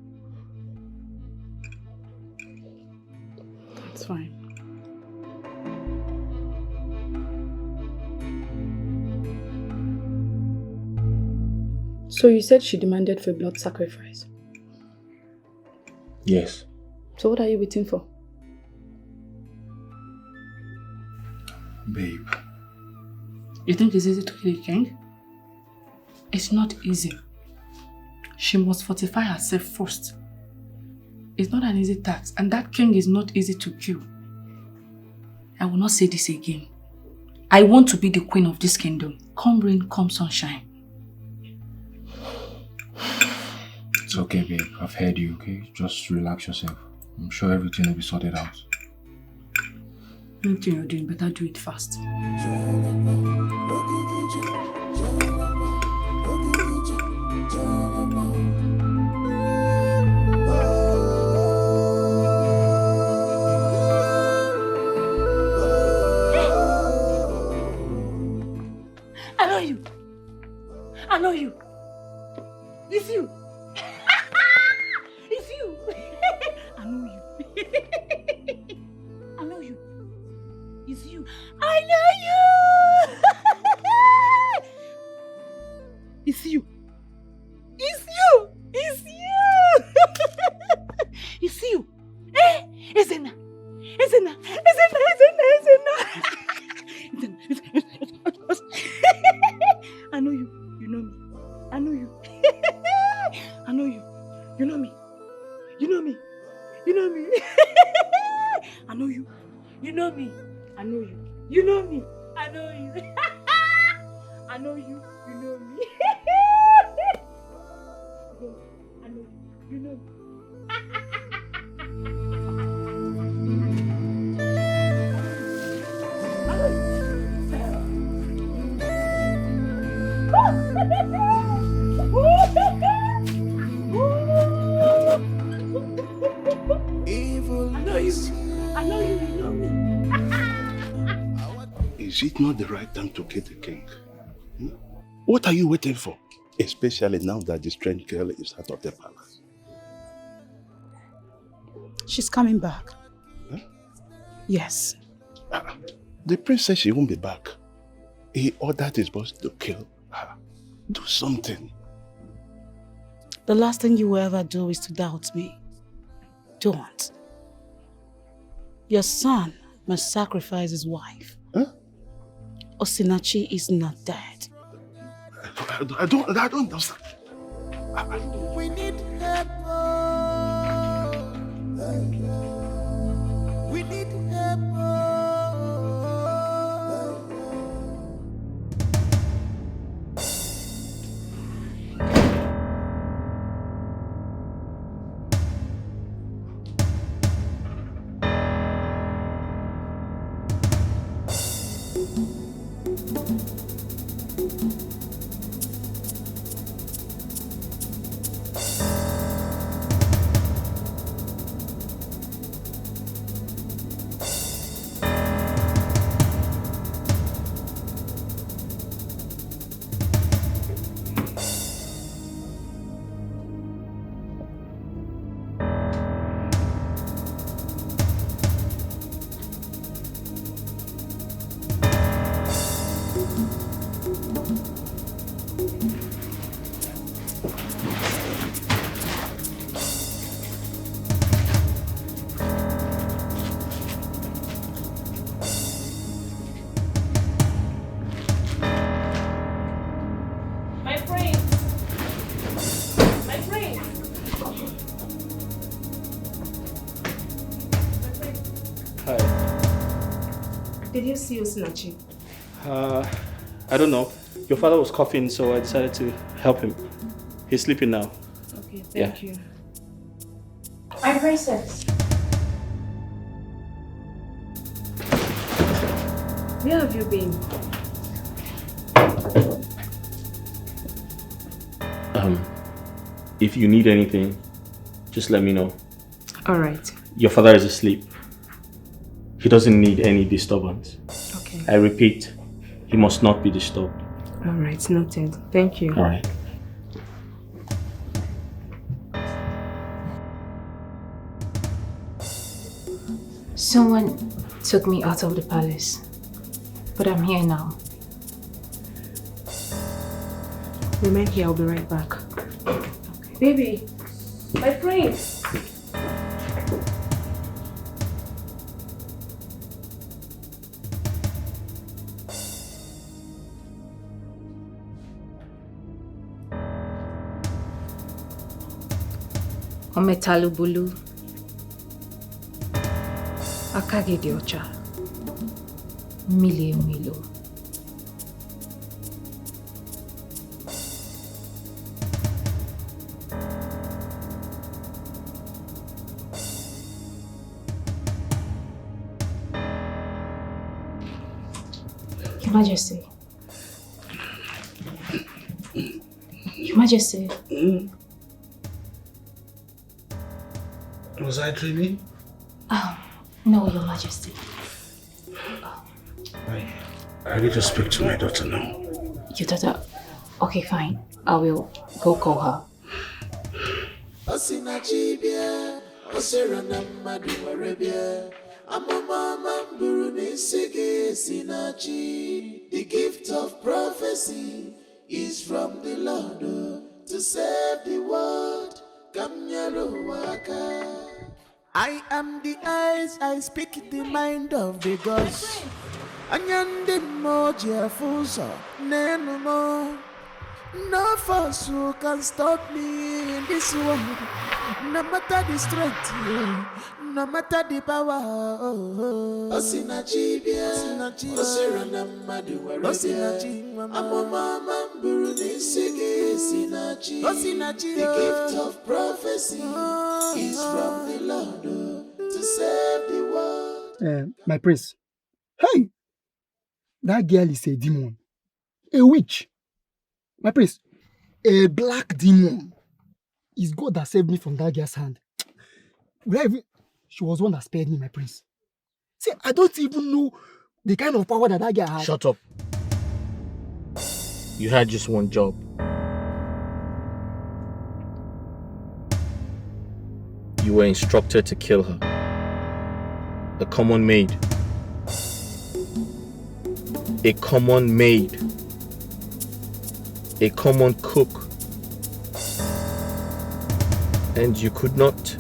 It's fine. So you said she demanded for a blood sacrifice? Yes. So what are you waiting for? Babe. You think it's easy to kill a king? It's not easy. She must fortify herself first. It's not an easy task, and that king is not easy to kill. I will not say this again. I want to be the queen of this kingdom. Come rain, come sunshine. It's okay, babe. I've heard you, okay? Just relax yourself. I'm sure everything will be sorted out. Anything you're doing, better do it fast. I know you. I know you. It's you. It's you. I know you. I know you. It's you. I know you. It's you. It's you. It's you. It's you. Eh? Ezena. Ezena. Ezena. I know you. You know me. I know you. I know you. You know me. You know me. You know me. I know you. You know me. I know you. You know me. I know you. I know you. You know me. I know you. You know me. If Is it not the right time to kill the king? What are you waiting for? Especially now that the strange girl is out of the palace. She's coming back. Huh? Yes. The prince said she won't be back. He ordered his boss to kill her. Do something. The last thing you will ever do is to doubt me. Don't. Your son must sacrifice his wife. Huh? Osinachi is not dead. I don't understand. We need help. We need help. Did you see Osinachi? I don't know. Your father was coughing, so I decided to help him. He's sleeping now. Okay, thank you. My princess. Where have you been? If you need anything, just let me know. All right. Your father is asleep. He doesn't need any disturbance. Okay. I repeat, he must not be disturbed. All right, noted. Thank you. All right. Someone took me out of the palace, but I'm here now. Remain here, I'll be right back. Baby, my prince. Ometalubulu. Akage di ocha. Mile milo. Your Majesty. Your Majesty. Was I dreaming? No, Your Majesty. I need to speak to my daughter now. Your daughter? Okay, fine. I will go call her. Osinachibia, Osirana Madu Arabia, Amama Buruni Sige Sinachi. The gift of prophecy is from the Lord to save the world. Kamyaruwaka. I am the eyes, I speak the mind of the gods. Anyandi moja fuso, nenumo. No force who can stop me in this world. No matter the strength, no matter the power. Osinachibia, Osirana Madu Arabia, Amama Buruni Sige Sinachi. Osinachi, the gift of prophecy is from the Lord to save the world. My prince. Hey! That girl is a demon. A witch. My prince. A black demon. It's God that saved me from that girl's hand. She was one that spared me, my prince. See, I don't even know The kind of power that guy has. Shut up. You had just one job. You were instructed to kill her. A common maid. A common maid. A common cook. And you could not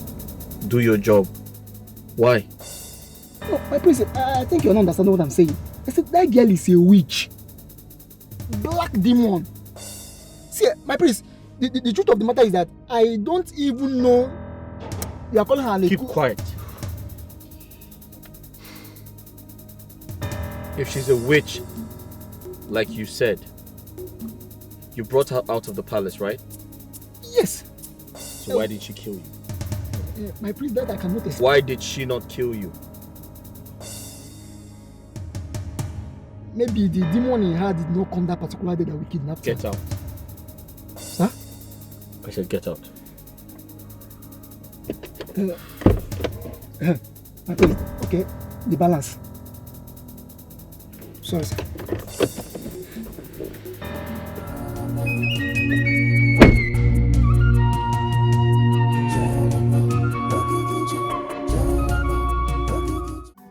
do your job. Why? No, my prince, I think you don't understand what I'm saying. I said that girl is a witch. Black demon. See, my prince, the truth of the matter is that I don't even know you are calling her an Keep quiet. If she's a witch, like you said, you brought her out of the palace, right? Yes. So why did she kill you? My prince, that I cannot explain. Why did she not kill you? Maybe the demon in her did not come that particular day that we kidnapped her. Get out. Sir? I said get out. My prince, okay, the balance. Sorry, sir.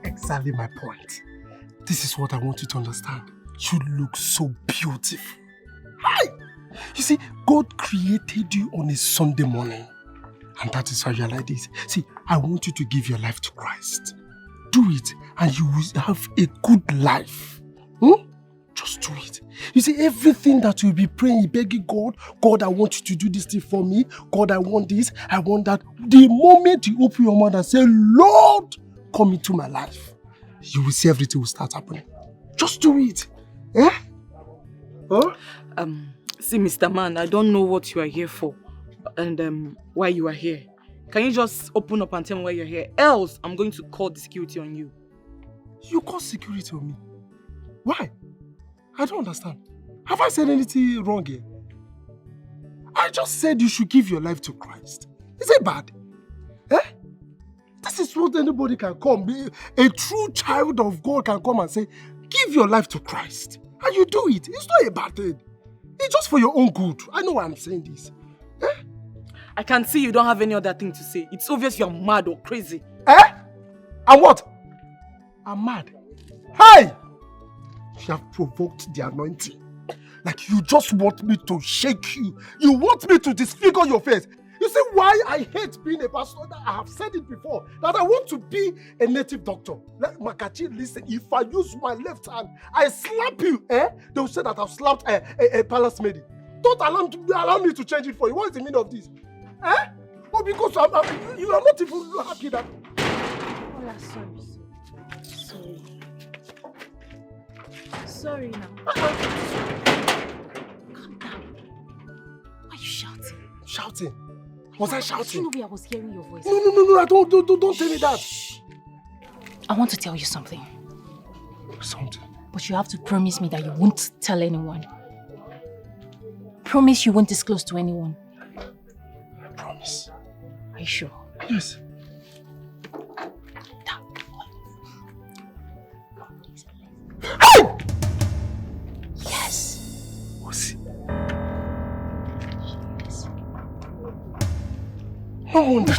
Exactly my point. This is what I want you to understand. You look so beautiful. Hi! You see, God created you on a Sunday morning. And that is how you are like this. See, I want you to give your life to Christ. Do it and you will have a good life. Just do it. You see, everything that you'll be praying, begging God, God, I want you to do this thing for me. God, I want this, I want that. The moment you open your mouth and say, Lord, come into my life, you will see everything will start happening. Just do it. Eh? Huh? See, Mr. Man, I don't know what you are here for and why you are here. Can you just open up and tell me why you're here? Else, I'm going to call the security on you. You call security on me? Why? I don't understand. Have I said anything wrong here? I just said you should give your life to Christ. Is it bad? Eh? This is what anybody can come. A true child of God can come and say, give your life to Christ. And you do it. It's not a bad thing. It's just for your own good. I know why I'm saying this. Eh? I can see you don't have any other thing to say. It's obvious you're mad or crazy. Eh? And what? I'm mad. Hey! You have provoked the anointing. Like you just want me to shake you. You want me to disfigure your face. You see why I hate being a pastor? I have said it before. That I want to be a native doctor. Like Makachi, listen, if I use my left hand, I slap you, eh? They will say that I've slapped a palace maid. Don't allow me to change it for you. What is the meaning of this? Eh? Oh, because you are not even happy that... Ola, sorry. Sorry now. Calm down. Why are you shouting? Shouting? Was I shouting? You know I was hearing your voice. No, don't tell me that. Shh. I want to tell you something. Something? But you have to promise me that you won't tell anyone. Promise you won't disclose to anyone. I promise. Are you sure? Yes. Yes. What's it? No wonder.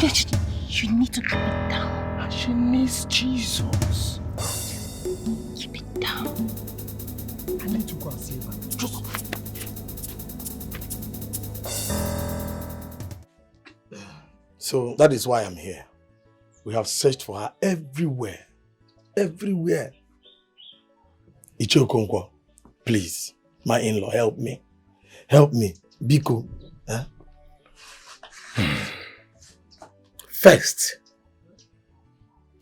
You need to keep it down. She needs Jesus. Keep it down. I need to go and save her. Just... So that is why I'm here. We have searched for her everywhere. Everywhere. Ichokonkwo, please, my in-law, help me. Help me. Biko. Huh? First,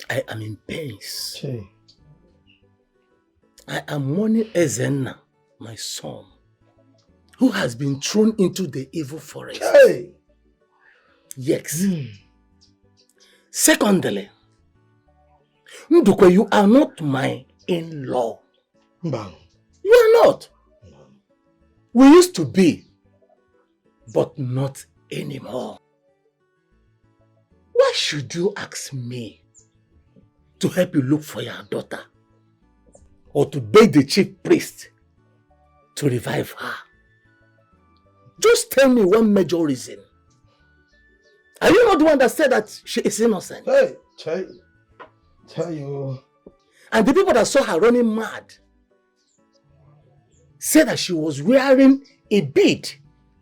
I am in pains. Hey. I am mourning Ezenna, my son, who has been thrown into the evil forest. Hey. Yes. Secondly, Ndukwe, you are not my in-law. Bang. You are not. We used to be, but not anymore. Why should you ask me to help you look for your daughter? or to beg the chief priest to revive her. Just tell me one major reason. Are you not the one that said that she is innocent? Hey, tell you. And the people that saw her running mad said that she was wearing a bead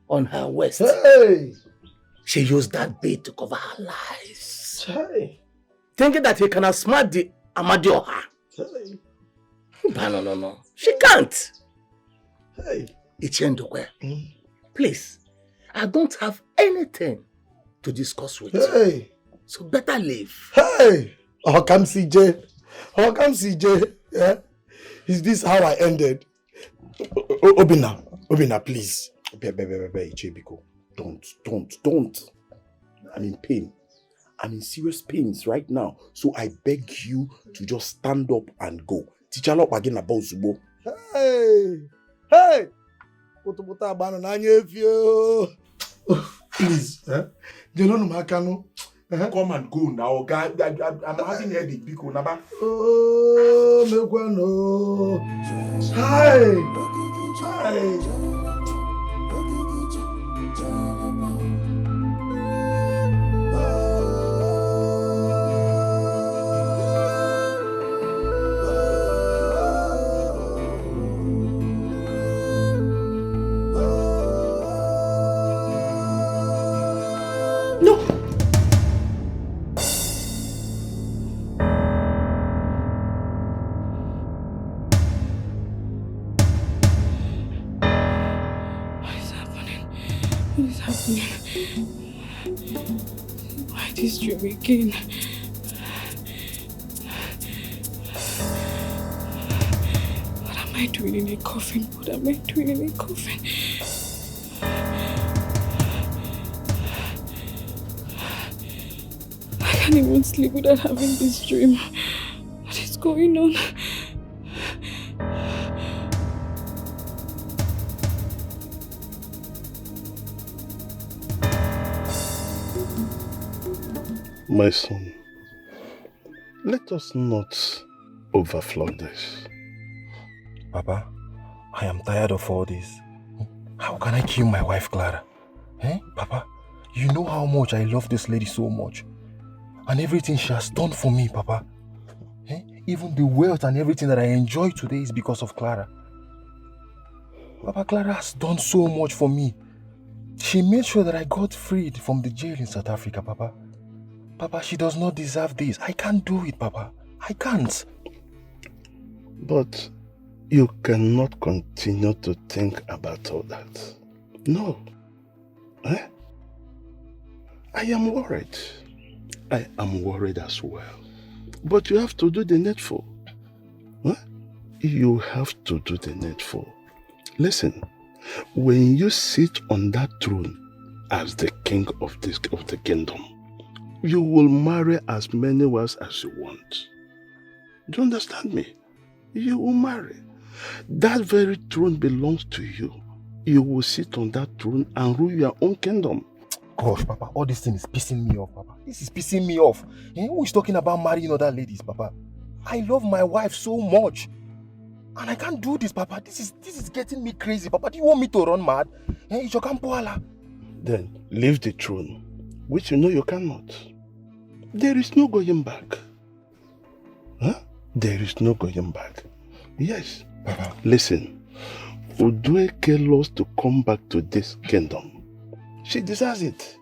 on her waist. Hey! She used that bead to cover her lies. Hey! Thinking that he can outsmart the Amadioha. Hey! But no. She can't. Hey! Ichendukwe, please, I don't have anything to discuss with Hey! you. So better leave. Hey! How come CJ? Yeah? Is this how I ended? Obina, please. Ichebiko, don't. I'm in pain. I'm in serious pains right now. So I beg you to just stand up and go. Teacher Lok again about Zubo. Hey! Please, come and go now. I'm having headache. Biko Naba. Oh, Meguano. Hi. Why this dream again? What am I doing in a coffin? I can't even sleep without having this dream. What is going on? My son, let us not overflow this. Papa, I am tired of all this. How can I kill my wife, Clara? Papa, you know how much I love this lady so much. And everything she has done for me, Papa. Even the wealth and everything that I enjoy today is because of Clara. Papa, Clara has done so much for me. She made sure that I got freed from the jail in South Africa, Papa. Papa, she does not deserve this. I can't do it, Papa. I can't. But you cannot continue to think about all that. No. I am worried. I am worried as well. But you have to do the needful. You have to do the needful. Listen, when you sit on that throne as the king of the kingdom, you will marry as many wives as you want. Do you understand me? You will marry. That very throne belongs to you. You will sit on that throne and rule your own kingdom. Gosh, Papa, all this thing is pissing me off, Papa. This is pissing me off. Who is talking about marrying other ladies, Papa? I love my wife so much. And I can't do this, Papa. This is getting me crazy, Papa. Do you want me to run mad? Then leave the throne, which you know you cannot. There is no going back. There is no going back. Yes. Papa. Listen, Udueke loves to come back to this kingdom. She deserves it.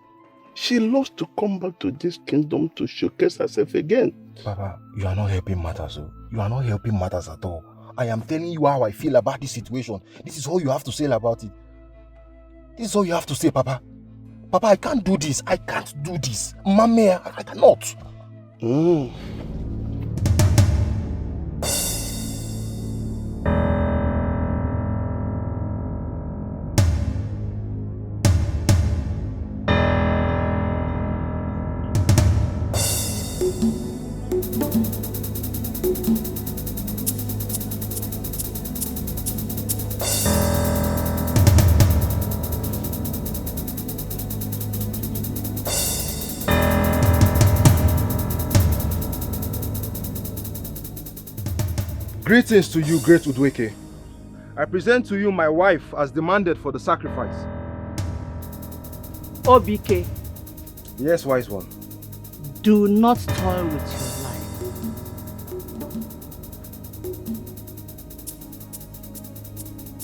She loves to come back to this kingdom to showcase herself again. Papa, you are not helping matters. You are not helping matters at all. I am telling you how I feel about this situation. This is all you have to say about it. This is all you have to say, Papa. Papa, I can't do this. I can't do this. Mommy, I cannot. Greetings to you, great Udweke. I present to you my wife as demanded for the sacrifice. OBK. Yes, wise one. Do not toy with your life.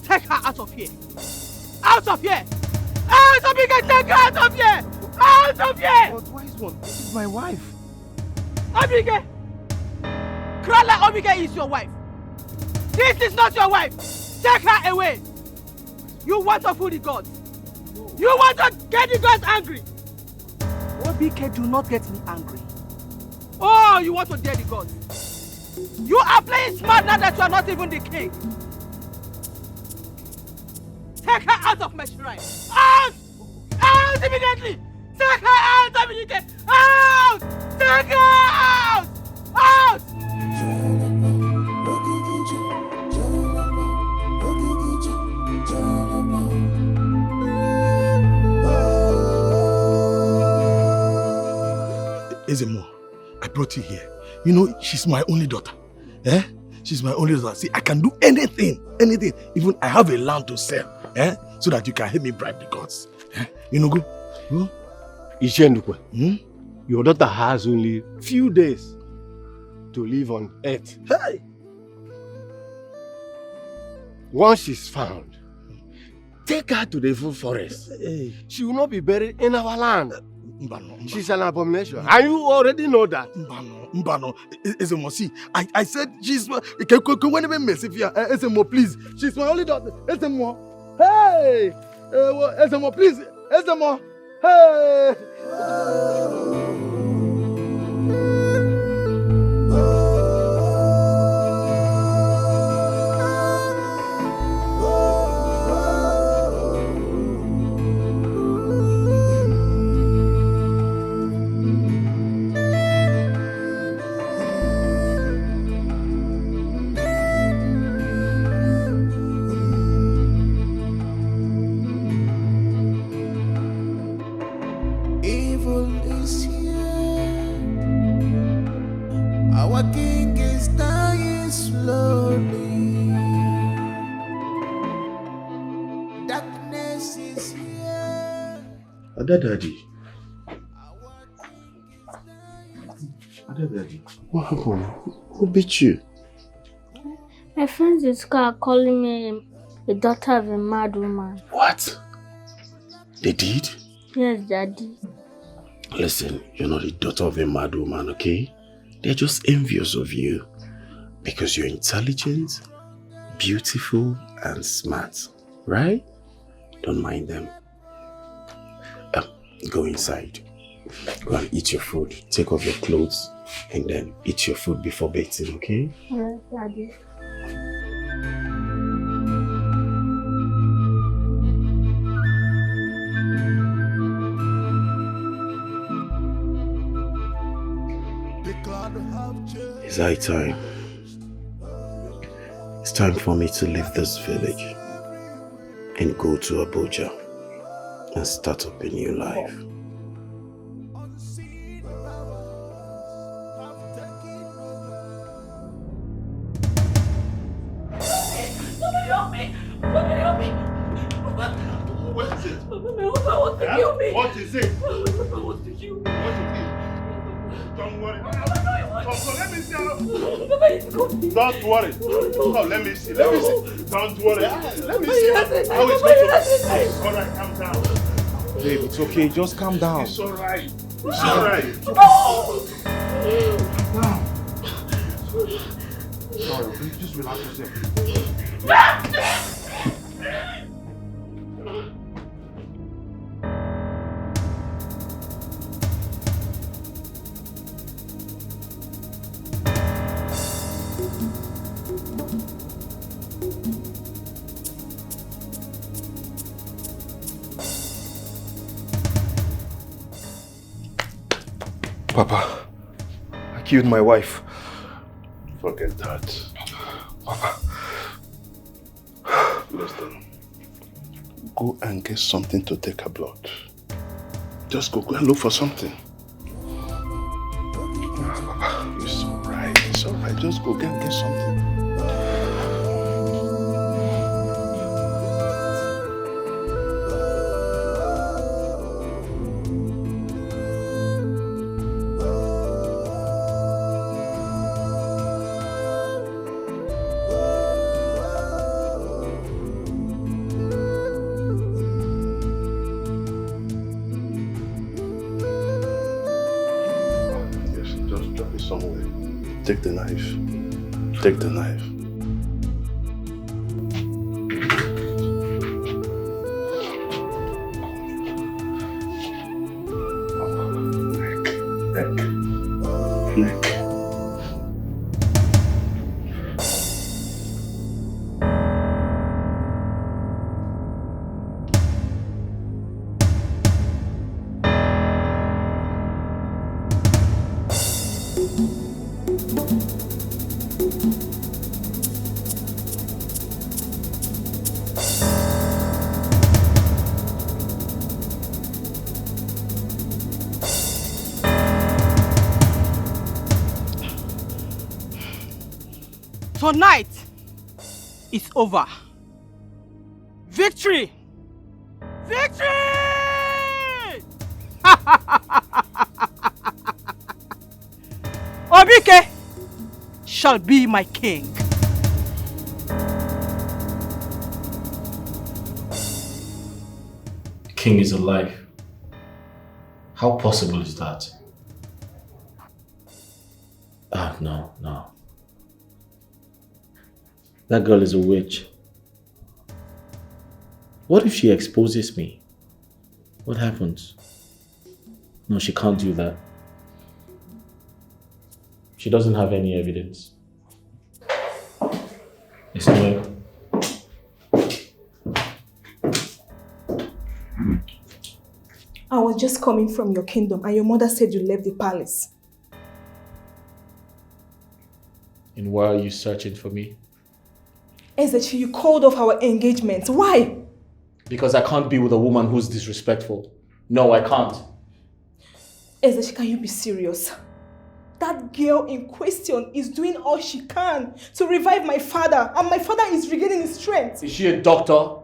Take her out of here. Out of here. Out of here. Take her out of here. Out of here. But wise one, this is my wife. OBK. Krala OBK is your wife. This is not your wife. Take her away. You want to fool the gods. You want to get the gods angry. OBK, do not get me angry. Oh, you want to dare the gods. You are playing smart now that you are not even the king. Take her out of my shrine. Out! Out immediately! Take her out immediately! Out! Take her out! Out! Ezemo, I brought you here. You know, she's my only daughter. Eh? She's my only daughter. See, I can do anything. Anything. Even I have a land to sell. Eh? So that you can help me bribe the gods. Eh? You know, go? Ishendukwe, your daughter has only few days to live on earth. Hey! Once she's found, take her to the full forest. Hey. She will not be buried in our land. She's an abomination. And you already know that. Mbano, Ezemo, see, I said she's my... Ezemo, please. She's my only daughter. Ezemo. Hey! Ezemo, please. Ezemo. Hey! Daddy. What happened? Who beat you? My friends in school are calling me the daughter of a mad woman. What? They did? Yes, Daddy. Listen, you're not the daughter of a mad woman, okay? They're just envious of you. Because you're intelligent, beautiful, and smart. Right? Don't mind them. Go inside. Go and eat your food. Take off your clothes and then eat your food before bathing, okay? Yes, Daddy. It's high time. It's time for me to leave this village and go to Abuja and start up a new life. Somebody help me! Somebody help me! What is it? Papa wants to kill me! What is it? Papa wants to kill me! What is it? Don't worry. Come, let me see. Papa is coming. Don't worry. Come, let me see. Let me see. Don't worry. Let me see. How it's going to be. Alright, calm down. Babe, it's okay. Just calm down. It's alright. It's alright. Sorry, please just relax yourself. Papa, I killed my wife. Forget that. Papa. Listen. Go and get something to take her blood. Just go and look for something. Papa, it's alright. It's alright. Just go and get something. Take the knife. Take the knife. Neck. Tonight, it's over. Victory! Victory! Obike shall be my king. The king is alive. How possible is that? No. That girl is a witch. What if she exposes me? What happens? No, she can't do that. She doesn't have any evidence. It's no. I was just coming from your kingdom and your mother said you left the palace. And why are you searching for me? Ezechi, you called off our engagement. Why? Because I can't be with a woman who's disrespectful. No, I can't. Ezechi, can you be serious? That girl in question is doing all she can to revive my father, and my father is regaining his strength. Is she a doctor?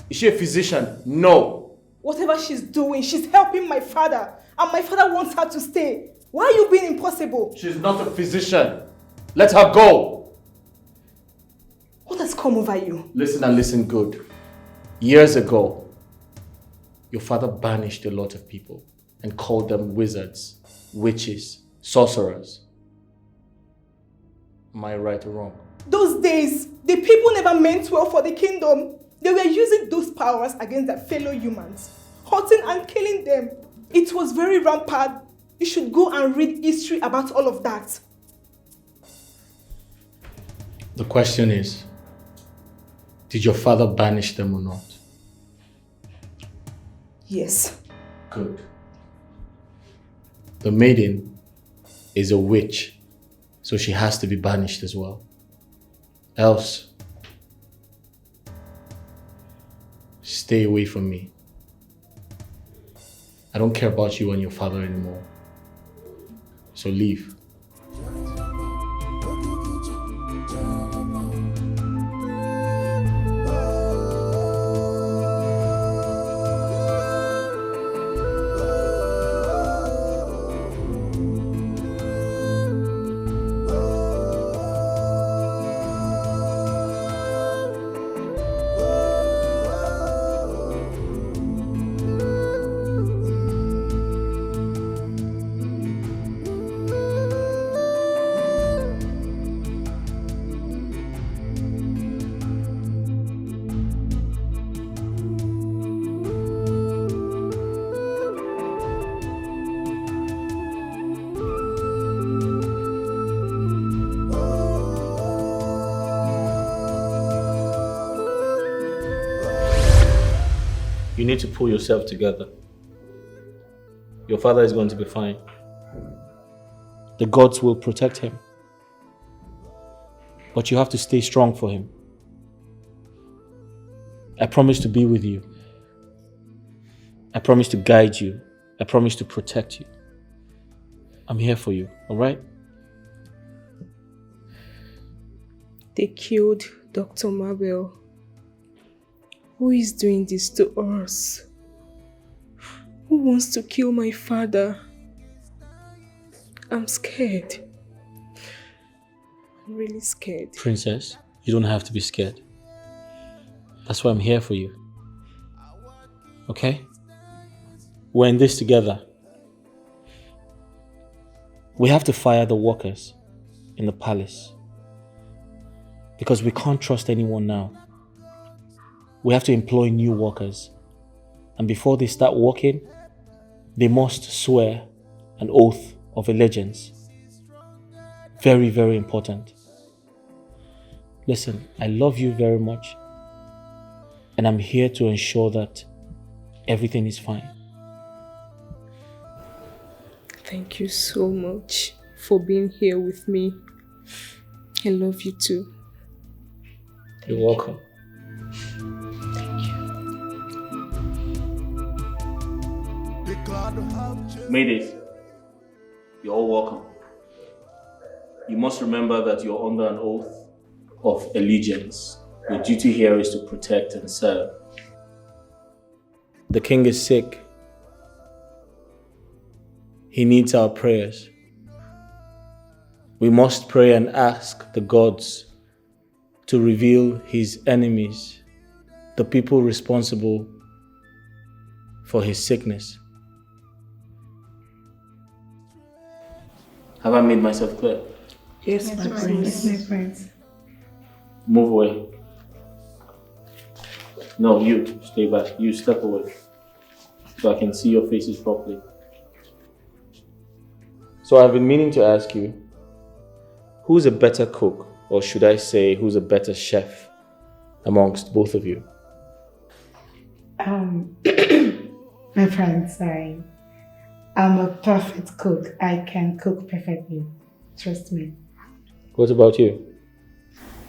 Is she a physician? No. Whatever she's doing, she's helping my father, and my father wants her to stay. Why are you being impossible? She's not a physician. Let her go. What has come over you? Listen and listen good. Years ago, your father banished a lot of people and called them wizards, witches, sorcerers. Am I right or wrong? Those days, the people never meant well for the kingdom. They were using those powers against their fellow humans, hurting and killing them. It was very rampant. You should go and read history about all of that. The question is, did your father banish them or not? Yes. Good. The maiden is a witch, so she has to be banished as well. Else, stay away from me. I don't care about you and your father anymore. So leave. You need to pull yourself together. Your father is going to be fine. The gods will protect him. But you have to stay strong for him. I promise to be with you. I promise to guide you. I promise to protect you. I'm here for you, all right? They killed Dr. Mabel. Who is doing this to us? Who wants to kill my father? I'm scared. I'm really scared. Princess, you don't have to be scared. That's why I'm here for you. Okay? We're in this together. We have to fire the walkers. in the palace. Because we can't trust anyone now. We have to employ new workers. And before they start working, they must swear an oath of allegiance. Very, very important. Listen, I love you very much. And I'm here to ensure that everything is fine. Thank you so much for being here with me. I love you too. You're welcome. Mayday, you're all welcome. You must remember that you're under an oath of allegiance. Your duty here is to protect and serve. The king is sick. He needs our prayers. We must pray and ask the gods to reveal his enemies, the people responsible for his sickness. Have I made myself clear? Yes, my prince. Yes, my prince. Move away. No, you stay back. You step away so I can see your faces properly. So I've been meaning to ask you, who's a better cook, or should I say, who's a better chef amongst both of you? My friend, sorry. I'm a perfect cook. I can cook perfectly. Trust me. What about you?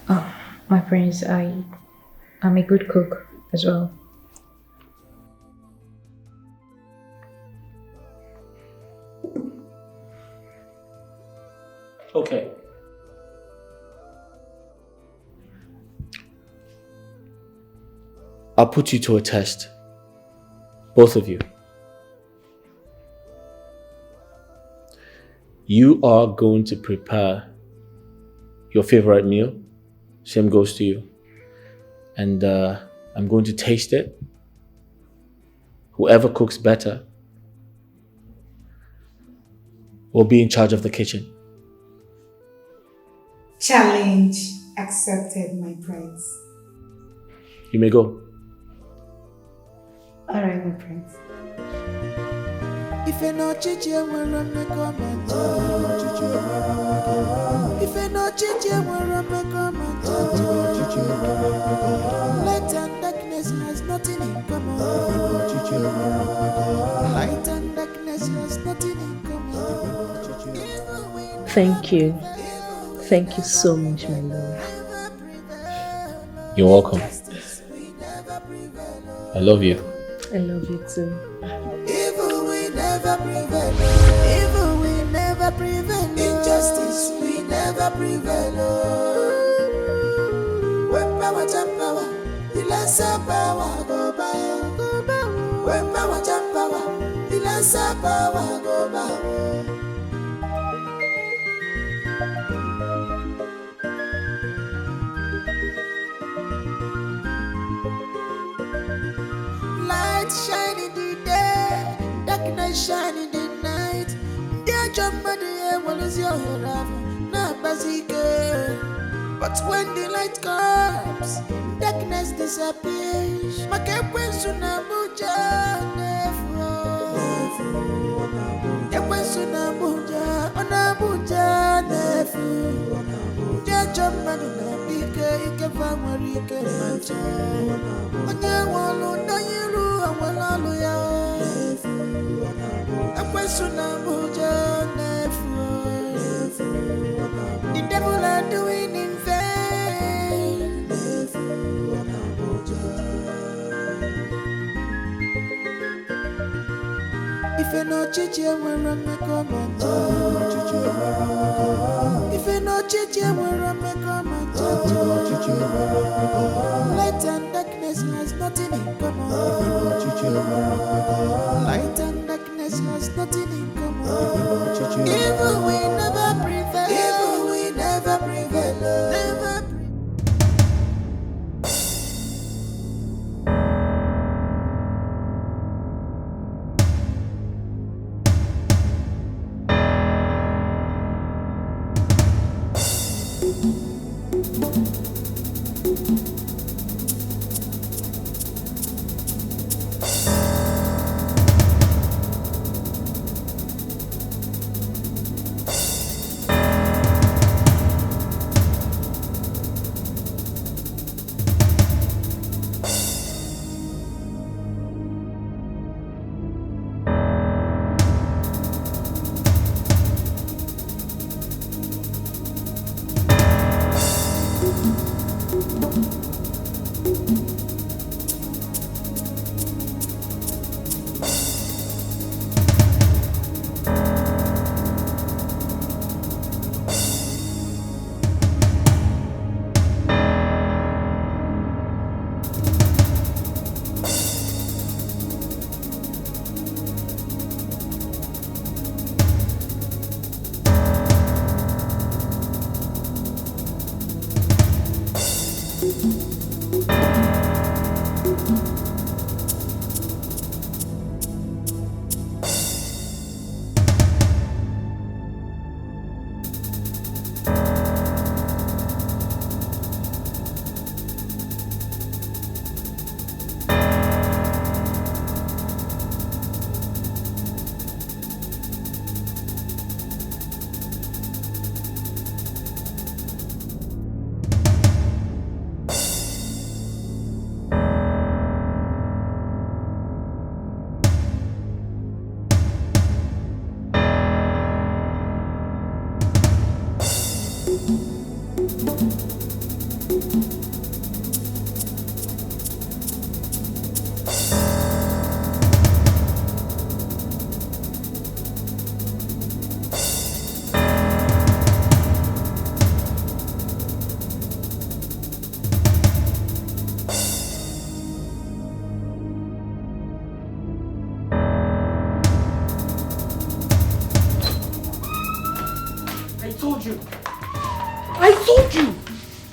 Oh, my prince, I'm a good cook as well. Okay. I'll put you to a test. Both of you. You are going to prepare your favorite meal. Same goes to you. And I'm going to taste it. Whoever cooks better will be in charge of the kitchen. Challenge accepted, my prince. You may go. All right, my prince. If you know Chichi, we're on the comment. If you know Chichi, we're on the comment. Light and darkness has nothing in common. Light and darkness has nothing in common. Thank you. Thank you so much, my love. You're welcome. I love you. I love you too. Evil we never prevail. Evil we never prevail. Injustice we never prevail. When power jump power, the lesser power go by. When power jump power, the lesser power go by. Light shine in the day, darkness shine in the night. Dear John, Mother, what is your love? Not basic. But when the light comes, darkness disappears. Makekwe sunamuja nefu. Ekwe sunamuja, onamuja nefu. Dear John, Mother, ike famari ike macha. Onye walu na yiru awalalu ya. Ekwe sunamuja nefu. The devil are doing in vain. If you know Chichi, we're on the comment. If you know Chichi, we're on the comment. Light and darkness has nothing in common. Light and darkness has nothing in common. Evil we never prevail. Evil we never prevail. Never.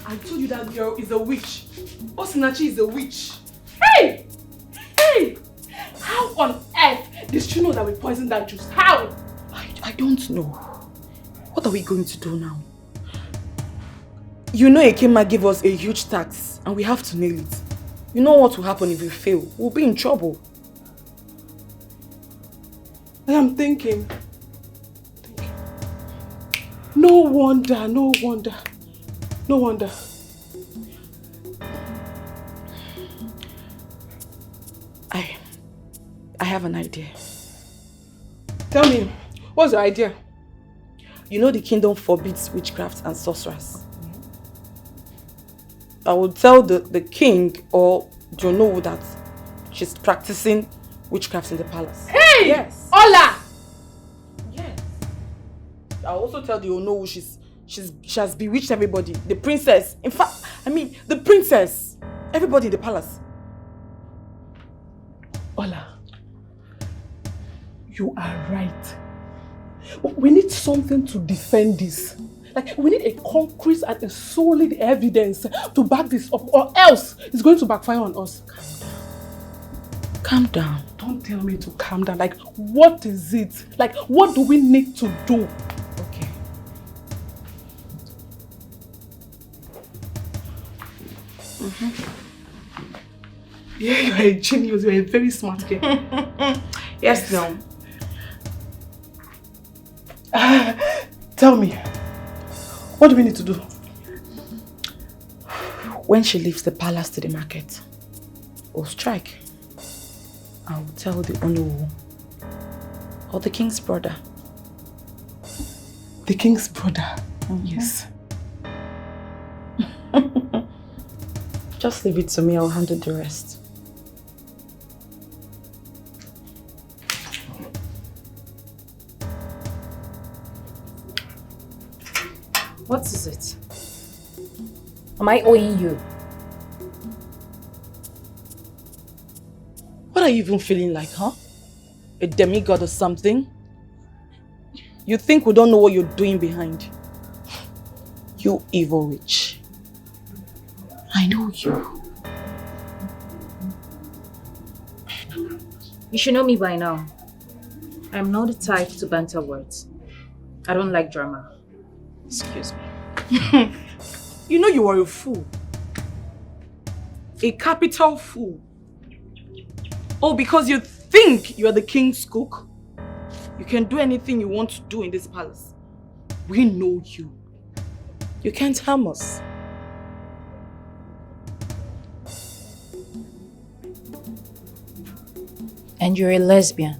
I told you that girl is a witch. Osinachi is a witch. Hey! Hey! How on earth did she know that we poisoned that juice? How? I don't know. What are we going to do now? You know Ekema gave us a huge tax and we have to nail it. You know what will happen if we fail? We'll be in trouble. I am thinking. No wonder. I have an idea. Tell me, what's your idea? You know the kingdom forbids witchcraft and sorcerers. I will tell the king or Jono that she's practicing witchcraft in the palace. Hey! Yes. Ola! Yes. I'll also tell the Ono she has bewitched everybody. The princess. In fact, the princess. Everybody in the palace. Ola, you are right. We need something to defend this. Like, we need a concrete and a solid evidence to back this up, or else it's going to backfire on us. Calm down. Don't tell me to calm down. Like, what is it? Like, what do we need to do? Okay. Yeah, you're a genius. You're a very smart girl. Yes, no. Tell me, what do we need to do? When she leaves the palace to the market, we'll strike. I will tell the Onu or the king's brother. The king's brother? Yes. Just leave it to me, I'll handle the rest. What is it? Am I owing you? What are you even feeling like, huh? A demigod or something? You think we don't know what you're doing behind? You evil witch. I know you. You should know me by now. I'm not the type to banter words. I don't like drama. Excuse me. You know you are a fool. A capital fool. Oh, because you think you are the king's cook? You can do anything you want to do in this palace. We know you. You can't harm us. And you're a lesbian.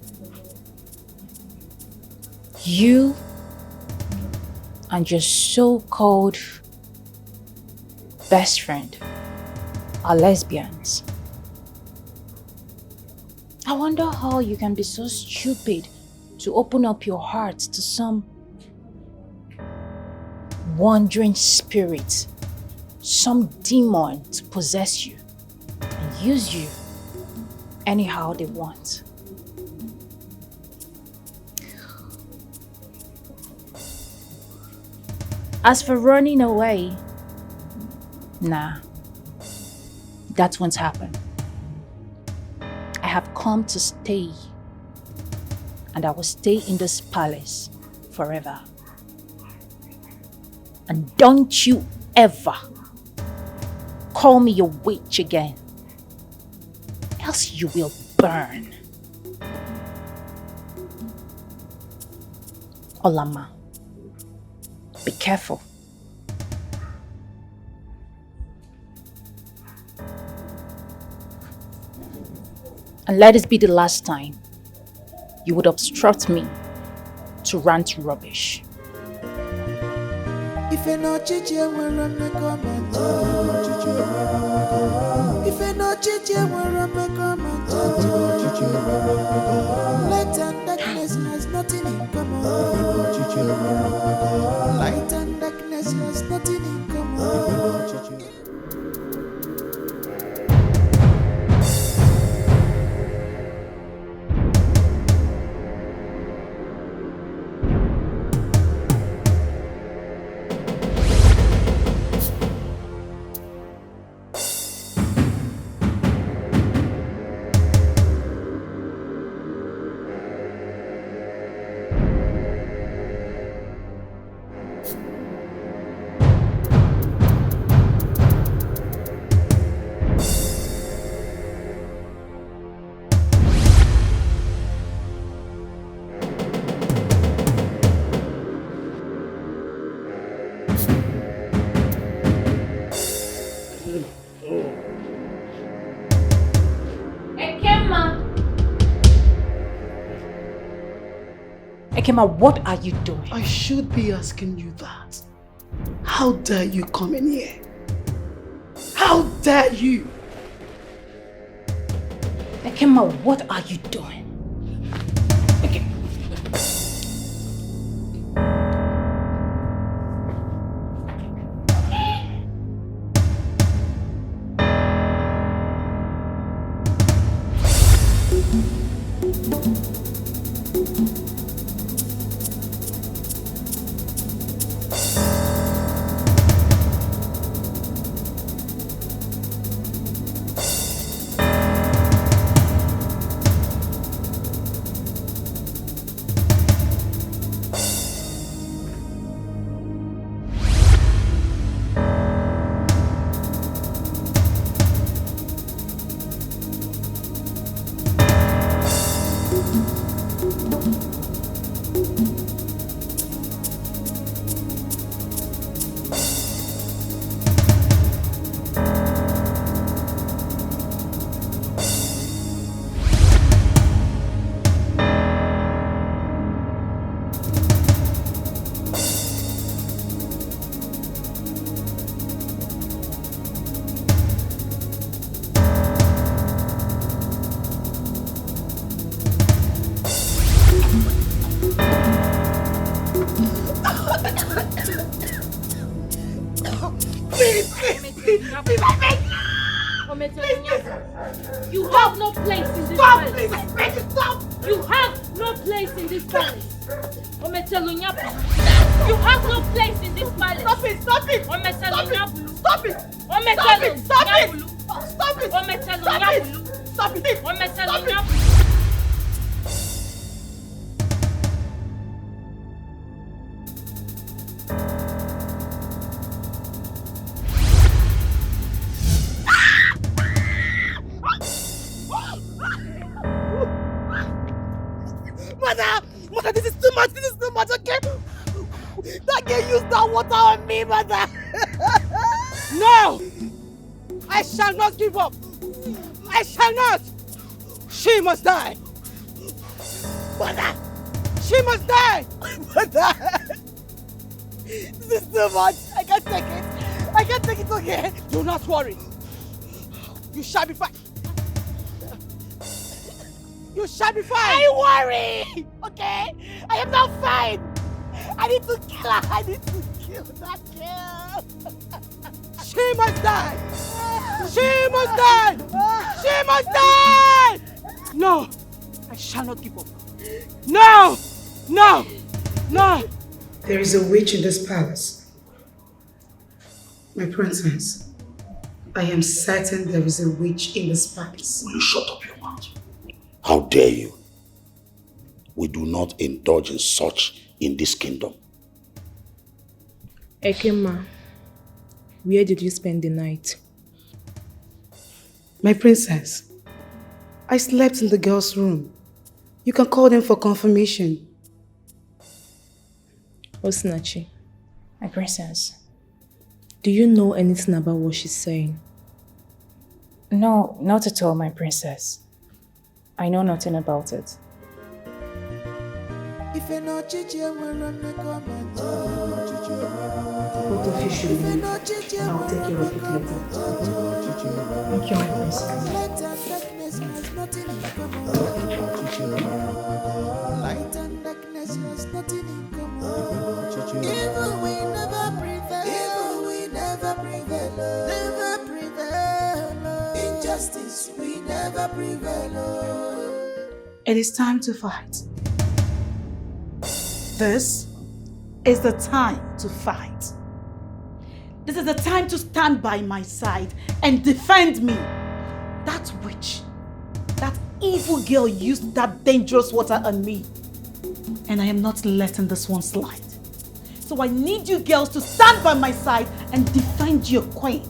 You and your so-called best friend are lesbians. I wonder how you can be so stupid to open up your heart to some wandering spirit, some demon to possess you and use you anyhow they want. As for running away, nah, that won't happen. I have come to stay, and I will stay in this palace forever. And don't you ever call me a witch again, else you will burn. Olama, be careful. And let this be the last time you would obstruct me to rant rubbish. If you're not chichi, we're on the comment. If you're not chichi, we're on the comment. Light and darkness has nothing in common. Light and darkness has nothing in common. Ekema, what are you doing? I should be asking you that. How dare you come in here? How dare you? Ekema, what are you doing? You have no place in this palace. Stop! You have no place in this palace. You have no place in this palace. Stop it! Stop it! Stop it! Stop it! Stop it! Stop it! Stop it! Stop it! Stop it! water on me, mother. No! I shall not give up. I shall not. She must die. Mother! She must die! Mother! This is too much. I can't take it. I can't take it again. Do not worry. You shall be fine. You shall be fine. I worry. Okay? I am not fine. I need to kill her. I need to kill that girl. She must die. She must die. She must die. No. I shall not give up. No. No. No. There is a witch in this palace. My princess, I am certain there is a witch in this palace. Will you shut up your mouth? How dare you? We do not indulge in such in this kingdom. Ekema, where did you spend the night? My princess, I slept in the girls' room. You can call them for confirmation. Osinachi, My princess. do you know anything about what she's saying? No, not at all, my princess. I know nothing about it. If you're not chichi, Both of you should leave. I'll take care of it later. Thank you, my princess. Light and darkness has nothing in common. Light and darkness has nothing in common. Evil we never prevail. Evil we never prevail. Never prevail. Injustice we never prevail. It is time to fight. This is the time to fight. This is the time to stand by my side and defend me. That witch, that evil girl used that dangerous water on me. And I am not letting this one slide. So I need you girls to stand by my side and defend your queen.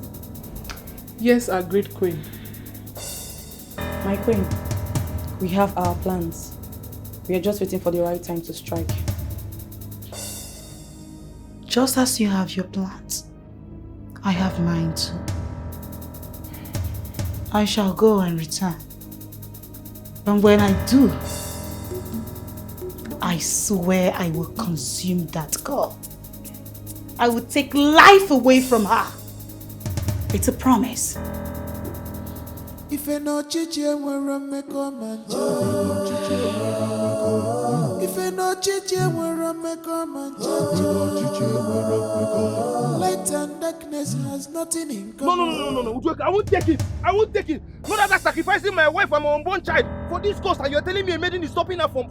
Yes, our great queen. My queen, we have our plans. We are just waiting for the right time to strike. Just as you have your plans, I have mine too. I shall go and return. And when I do, I swear I will consume that girl. I will take life away from her. It's a promise. If you're not chichi, we're a make a man. If you're not chichi, we're a make a man. Light and darkness has nothing in common. No. Udueka, I won't take it. I won't take it. Not that I'm sacrificing my wife and my unborn child for this cause, and you're telling me a maiden is stopping her from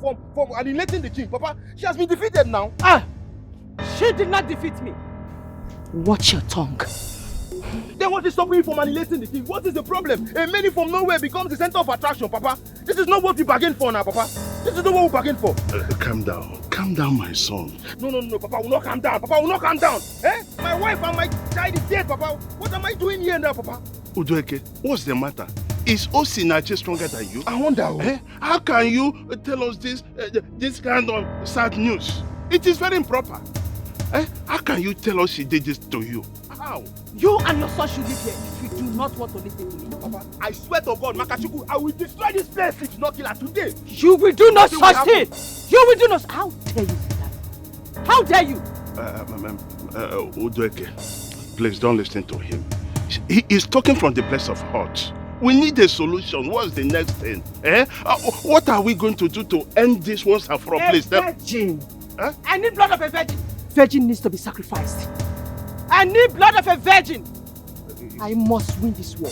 annihilating the king. Papa, she has been defeated now. Ah! She did not defeat me. Watch your tongue. Then what is stopping you from annihilating the king? What is the problem? A maiden from nowhere becomes the center of attraction, Papa. This is not what we bargained for now, Papa. This is not what we bargained for. Calm down. Calm down, my son. No, Papa, will not calm down. Papa, will not calm down. Eh? My wife and my child is dead, Papa. What am I doing here now, Papa? Udueke, what's the matter? Is Osinachi stronger than you? I wonder. Eh? How can you tell us this kind of sad news? It is very improper. Eh? How can you tell us she did this to you? How? You and your son should live here if you do not want to listen to me. Papa, I swear to God, Makachuku, I will destroy this place if you not kill her today. You will do no such thing. You will do no. How dare you say that? How dare you? Udueke, please don't listen to him. He is talking from the place of hurt. We need a solution. What's the next thing? Eh? What are we going to do to end this once and for all, please? Virgin. Huh? I need blood of a virgin. Virgin needs to be sacrificed. I need blood of a virgin. I must win this war.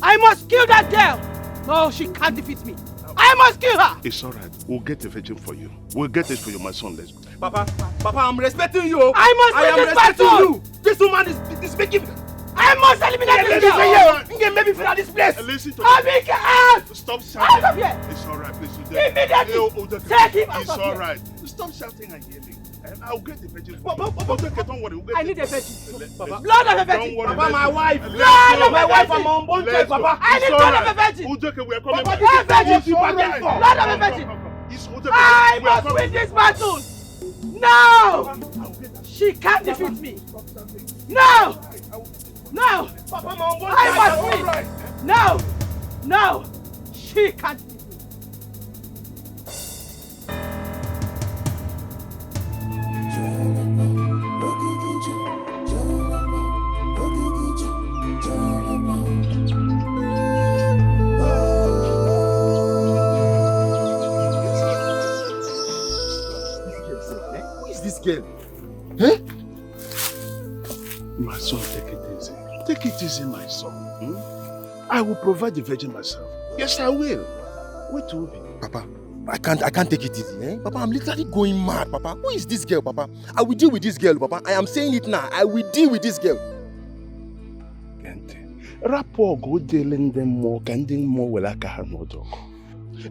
I must kill that girl. No, she can't defeat me. I must kill her. It's all right. We'll get a virgin for you. We'll get it for you, my son. Let's go. Papa, I'm respecting you. I must win this battle. You. This woman is speaking. I must eliminate this girl. Maybe fill out this place. Listen to I'll make her out. Stop shouting. Out of here. It's all right, please. Immediately. Take him out It's of all here. right. Stop shouting and yelling. And I'll get the virgin. Don't worry. We'll get I need a virgin. Papa. Blood of a virgin. Don't worry. Papa, my wife. Blood of my a wife virgin. and my unborn child, Papa. I need blood of a virgin. Udueke, we are coming Papa, back. this is you bargained for. Blood of a virgin. It's Udueke. I must win this battle. Now. She can't defeat me. No! No! I must win! No! No! She can't defeat me. Who is this girl? Eh? My son, take it easy. Take it easy, my son. I will provide the virgin myself. Yes, I will. Wait, Obi. Papa, I can't take it easy, eh? Papa, I'm literally going mad, Papa. Who is this girl, Papa? I will deal with this girl, Papa. I am saying it now. I will deal with this girl. Rapport go dealing them more, candy more well I can no dog.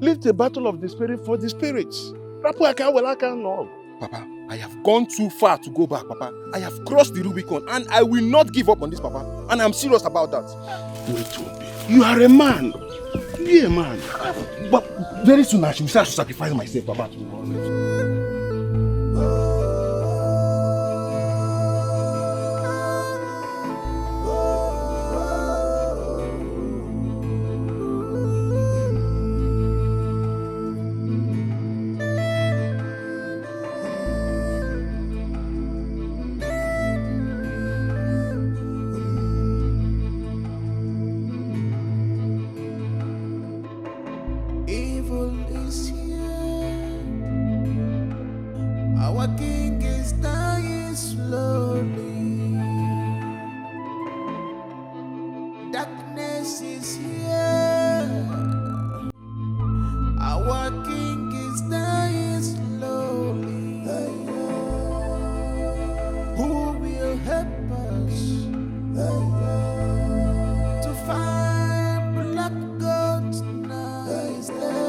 Leave the battle of the spirit for the spirits. Rapport I can well I can no. Papa, I have gone too far to go back, Papa. I have crossed the Rubicon and I will not give up on this, Papa. And I'm serious about that. Wait, Obi. You are a man. You are a man. But very soon I should start to sacrifice myself, Papa, to be honest. Evil is here. Our king is dying slowly. Darkness is here. Our king is dying slowly. Who will help us to find black goats now? Is there?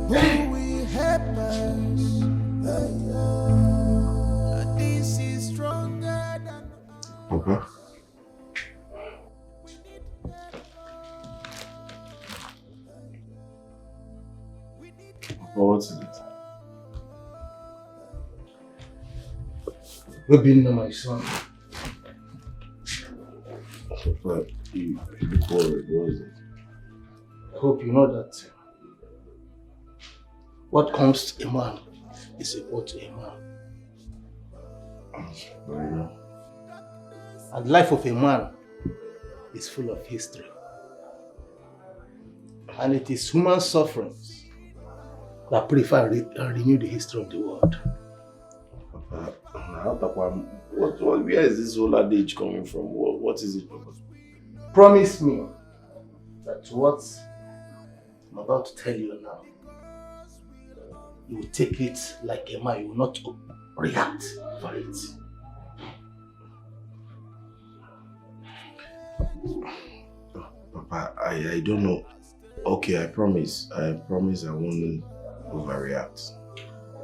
Who will help us? This is stronger than. Papa. What is it? Obinna, my son. Papa, you look worried. What is it? I hope you know that what comes to a man is equal to a man. And the life of a man is full of history. And it is human sufferings that purify and renew the history of the world. Papa, where is this whole adage coming from? What is it, Papa? Promise me that what I'm about to tell you now, you will take it like a man, you will not react for it. Papa, I don't know. Okay, I promise. I promise I won't overreact.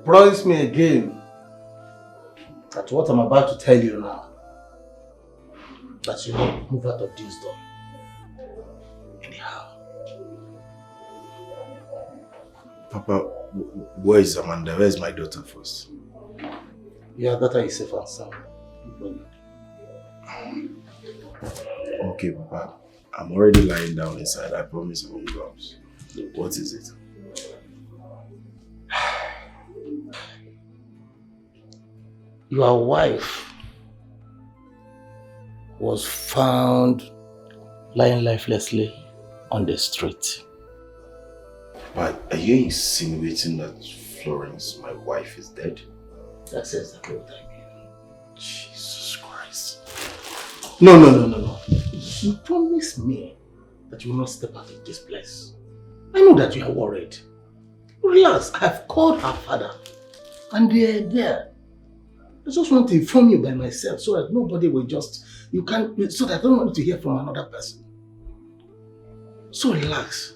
Promise me again that what I'm about to tell you now, that you will move out of this door. Anyhow. Papa, where is Amanda? Where is my daughter first? Your daughter is safe and sound. Okay, Papa. I'm already lying down inside. I promise I won't go out. What is it? Your wife was found lying lifelessly on the street. But are you insinuating that Florence, my wife, is dead? That's exactly what I mean. Jesus Christ. No. You promised me that you will not step out of this place. I know that you are worried. Relax, I have called her father and they are there. I just want to inform you by myself so that nobody will so that I don't want to hear from another person. So relax.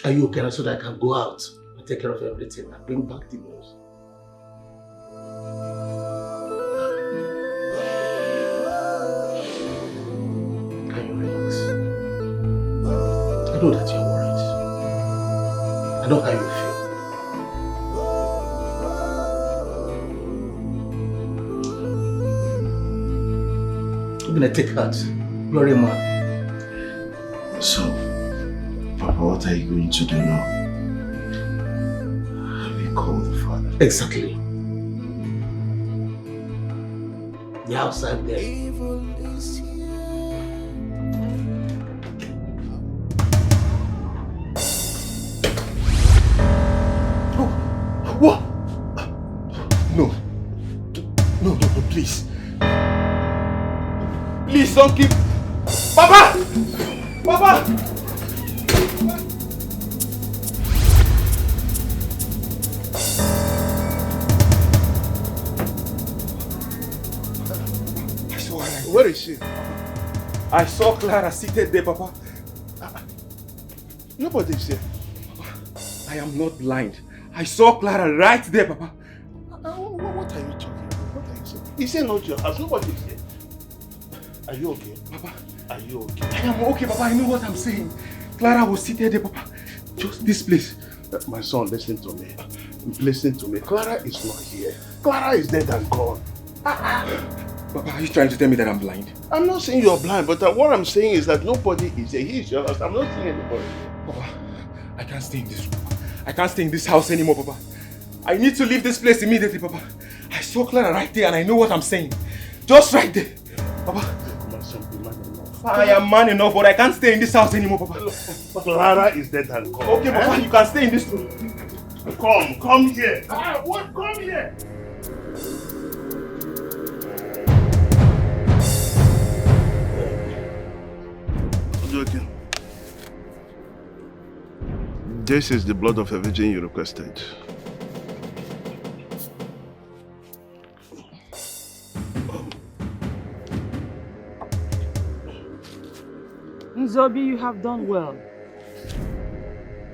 Are you okay so that I can go out and take care of everything and bring back the news? Can you relax? I know that you're worried. I know how you feel. I'm gonna take heart. You're a man. So, Papa, what are you going to do now? Have you called the father? Exactly. The outside there. What? No. No, please. Please don't keep... Papa! Papa! Where is she? I saw Clara seated there, Papa. Nobody is here. I am not blind. I saw Clara right there, Papa. What are you talking about? What are you saying? Is it not your house? Nobody is here. Are you okay? Papa. Are you okay? I am okay, Papa. I know what I'm saying. Clara was seated there, Papa. Just this place. My son, listen to me. Listen to me. Clara is not here. Clara is dead and gone. Papa, are you trying to tell me that I'm blind? I'm not saying you're blind, but what I'm saying is that nobody is here. He is your house. I'm not seeing anybody here. Papa, I can't stay in this room. I can't stay in this house anymore, Papa. I need to leave this place immediately, Papa. I saw Clara right there and I know what I'm saying. Just right there. Papa. Come on, son, be man enough. I am man enough, but I can't stay in this house anymore, Papa. Clara is dead and gone. Okay, Papa, you can stay in this room. Come here. What? Come here. Joking. This is the blood of a virgin you requested. Nzobi, you have done well.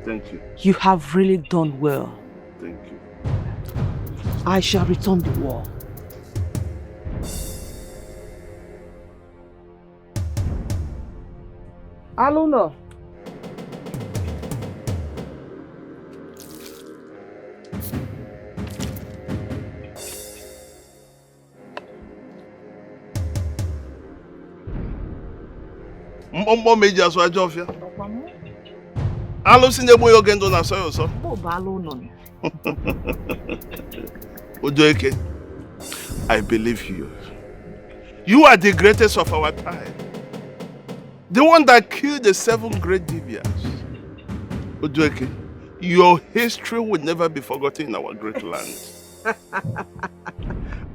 Thank you. You have really done well. Thank you. I shall return the war. Aluna. Mbọ meji aso ajo ofia. Alo sinye boyo gendo na soyo so. Bo ba Aluna. Ojoeke, I believe you. You are the greatest of our time. The one that killed the 7 great Divyas. Ojoeke, your history will never be forgotten in our great land.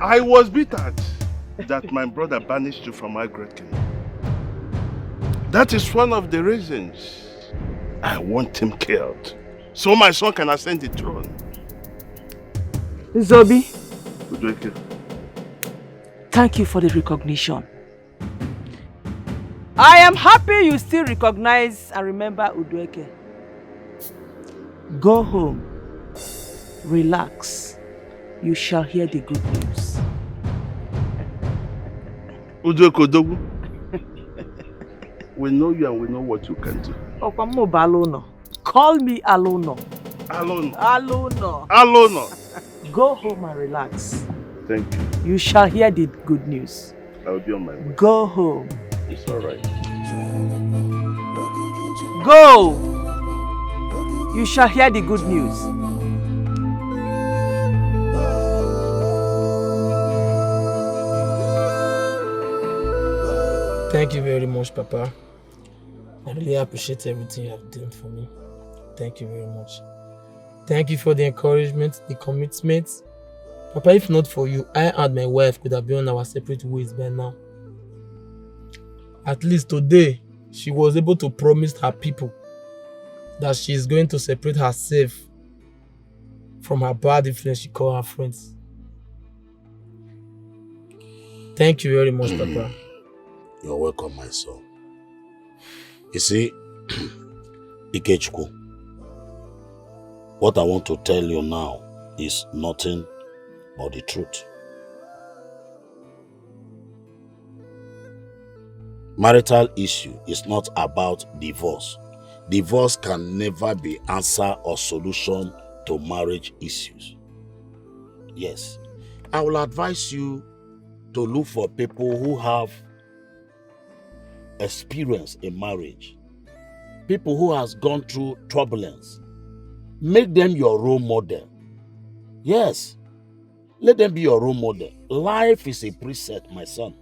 I was bitter that my brother banished you from our great kingdom. That is one of the reasons I want him killed, so my son can ascend the throne. Zobi, Ojoeke, thank you for the recognition. I am happy you still recognize and remember Udueke. Go home, relax. You shall hear the good news. Udueke Odogwu, we know you and we know what you can do. Okwamoba Aluna. Call me Aluna. Aluna. Aluna. Aluna. Go home and relax. Thank you. You shall hear the good news. I will be on my way. Go home. It's all right. Go! You shall hear the good news. Thank you very much, Papa. I really appreciate everything you have done for me. Thank you very much. Thank you for the encouragement, the commitment. Papa, if not for you, I and my wife could have been on our separate ways by now. At least today, she was able to promise her people that she is going to separate herself from her bad influence she called her friends. Thank you very much, Papa. You're welcome, my son. You see, Ikechukwu, what I want to tell you now is nothing but the truth. Marital issue is not about divorce. Divorce can never be answer or solution to marriage issues. Yes, I will advise you to look for people who have experience in marriage, people who has gone through turbulence. Make them your role model. Yes, let them be your role model. Life is a preset, my son.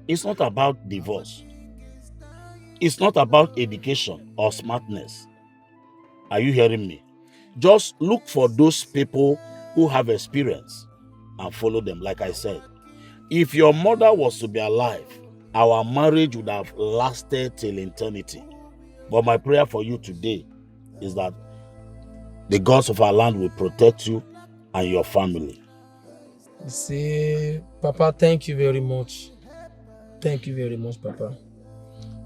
It's not about divorce. It's not about education or smartness. Are you hearing me? Just look for those people who have experience and follow them. Like I said, if your mother was to be alive, our marriage would have lasted till eternity. But my prayer for you today is that the gods of our land will protect you and your family. You see, Papa, thank you very much. Thank you very much, Papa.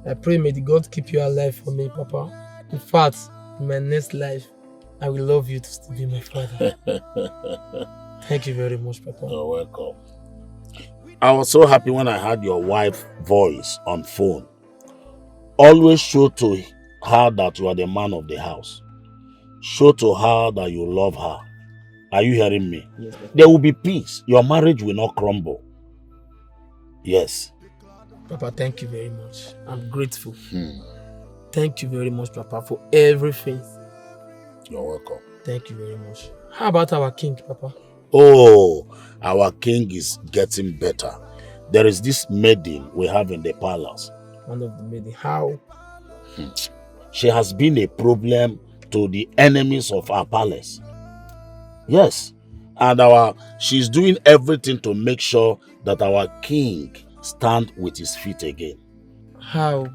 I pray may the God keep you alive for me, Papa. In fact, in my next life, I will love you to still be my father. Thank you very much, Papa. You're welcome. I was so happy when I heard your wife's voice on phone. Always show to her that you are the man of the house. Show to her that you love her. Are you hearing me? Yes, Papa. There will be peace. Your marriage will not crumble. Yes. Papa, thank you very much. I'm grateful. Thank you very much, Papa, for everything. You're welcome. Thank you very much. How about our king, Papa? Oh, our king is getting better. There is this maiden we have in the palace. One of the maiden. How? She has been a problem to the enemies of our palace. Yes. And she's doing everything to make sure that our king stand with his feet again. How?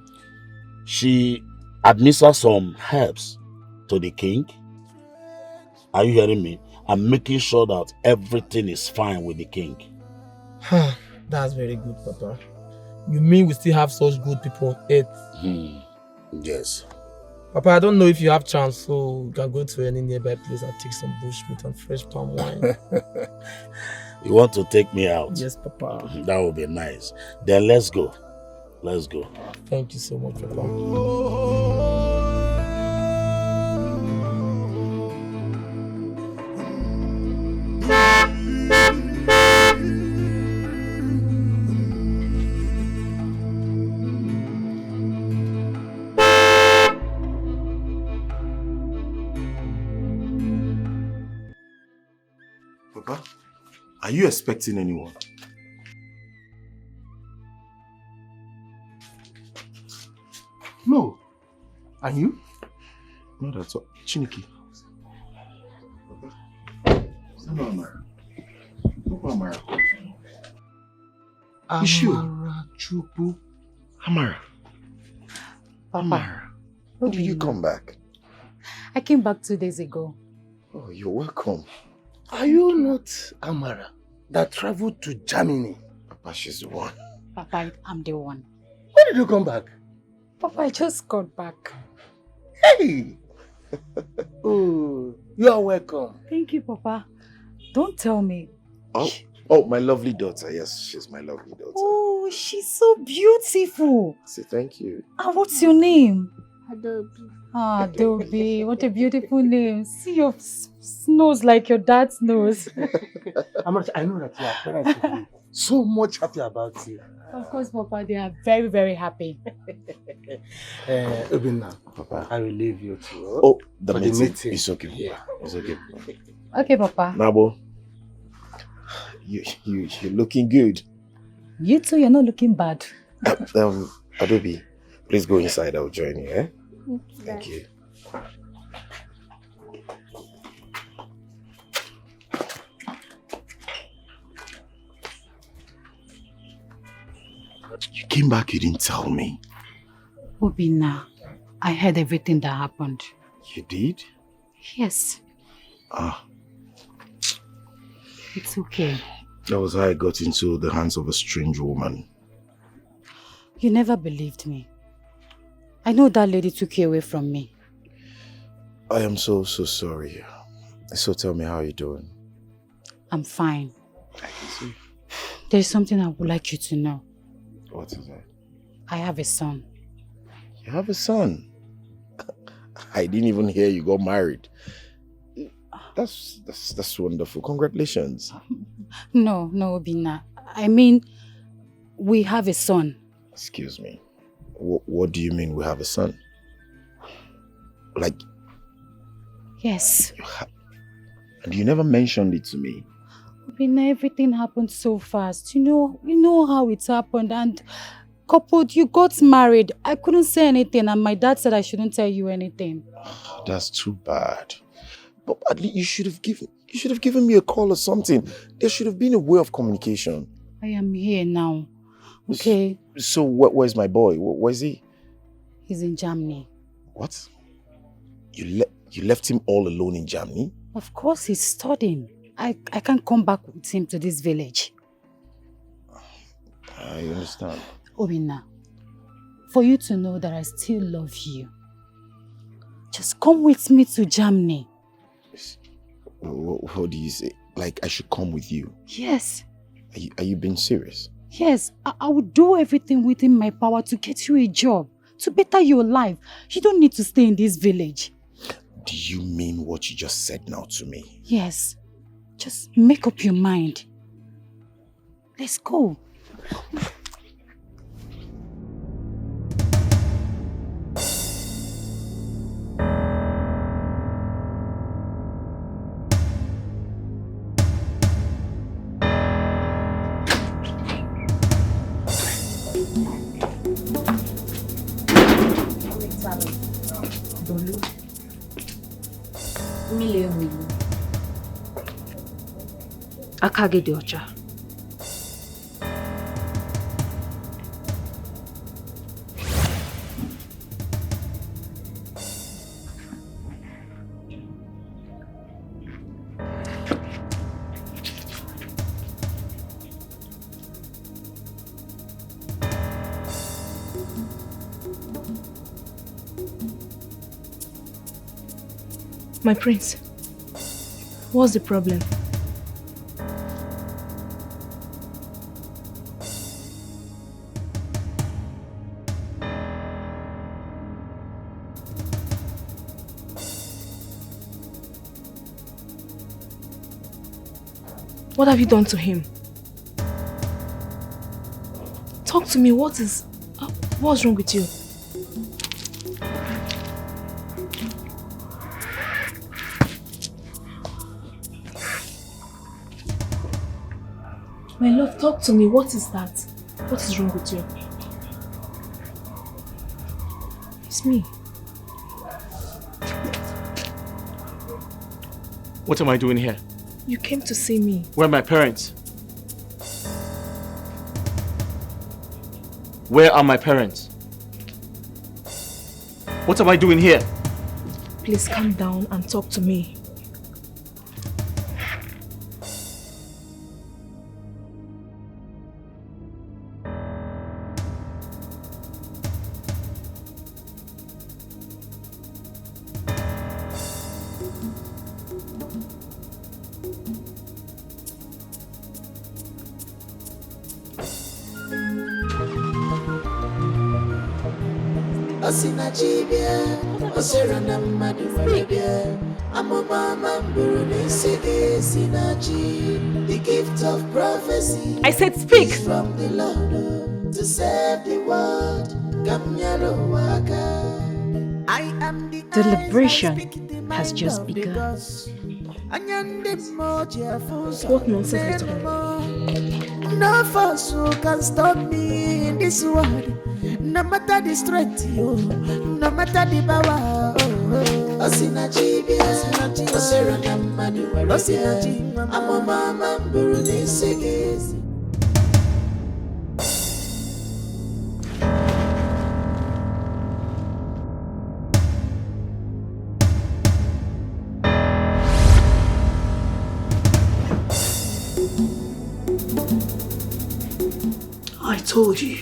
She administers some herbs to the king. Are you hearing me? I'm making sure that everything is fine with the king. That's very good, Papa. You mean we still have such good people on earth? Yes. Papa, I don't know if you have chance, so you can go to any nearby place and take some bushmeat and fresh palm wine. You want to take me out? Yes, Papa. That would be nice. Then let's go. Let's go. Thank you so much, Papa. Papa, are you expecting anyone? No. Are you? Not at all. Chiniki. No, Amara. No, Amara. You sure? Amara Chupu. Amara. Papa. When did you come back? I came back 2 days ago. Oh, you're welcome. Are you not Amara that traveled to Germany? Papa, she's the one. Papa, I'm the one. When did you come back? Papa, I just got back. Hey! Oh, you are welcome. Thank you, Papa. Don't tell me. Oh, my lovely daughter. Yes, she's my lovely daughter. Oh, she's so beautiful. Say thank you. And what's your name? Adobe. Ah, Adobe. What a beautiful name. See your nose like your dad's nose. Amara, I know that you are parents with me. So much happy about you. Of course, Papa, they are very, very happy. Obinna, Papa, I will leave you to. Oh, the for meeting. It's okay, Papa. It's okay. Okay, Papa. Nabo, you're looking good. You too, you're not looking bad. Adobe, please go inside. I'll join you, eh? Thank you. You came back, you didn't tell me. Obinna, I heard everything that happened. You did? Yes. It's okay. That was how I got into the hands of a strange woman. You never believed me. I know that lady took you away from me. I am so sorry. So tell me, how are you doing? I'm fine. I can see. There's something I would like you to know. What is that? I have a son. You have a son? I didn't even hear you got married. That's wonderful. Congratulations. No, Obinna. I mean, we have a son. Excuse me. What do you mean we have a son? Like, Yes. and you never mentioned it to me. Obinna, everything happened so fast. You know how it happened, and coupled, you got married. I couldn't say anything, and my dad said I shouldn't tell you anything. That's too bad. But at least you should have given me a call or something. There should have been a way of communication. I am here now. Okay? So where's my boy? Where's he? He's in Germany. What? You left him all alone in Germany? Of course, he's studying. I can't come back with him to this village. I understand. Obinna, for you to know that I still love you, just come with me to Germany. What do you say? Like I should come with you? Yes. Are you being serious? Yes, I will do everything within my power to get you a job, to better your life. You don't need to stay in this village. Do you mean what you just said now to me? Yes. Just make up your mind. Let's go. Akage dị ọcha. My prince, what's the problem? What have you done to him? Talk to me, what's wrong with you? My love, talk to me, what is that? What is wrong with you? It's me. What am I doing here? You came to see me. Where are my parents? Where are my parents? What am I doing here? Please calm down and talk to me. Osinachibia, Osirana Madu Marabia, Amomama Buruni Sigi Sinachi, the gift of prophecy. I said speak! From the Lord to save the world, Kamyaro Waka. I am The liberation has just begun. What nonsense are you talking about? No force can stop me in this world. No matter the strength, no matter the power. Osinachibia, Osirana Madu Marabia, Amomama Buruni Sigi. I told you.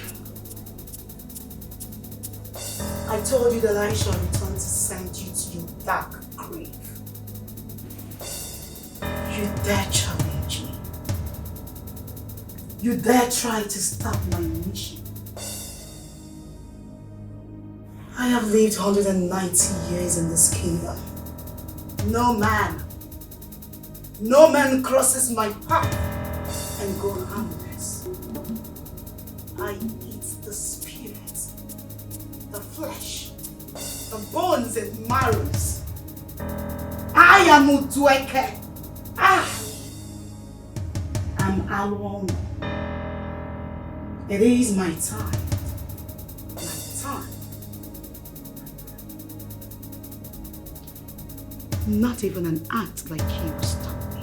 I told you that I shall return to send you to your dark grave. You dare challenge me. You dare try to stop my mission. I have lived 190 years in this kingdom. No man crosses my path and go harmless. I eat the spirit St. Mary's. I am Udueke. I'm alone. It is my time. My time. Not even an ant like you will stop me.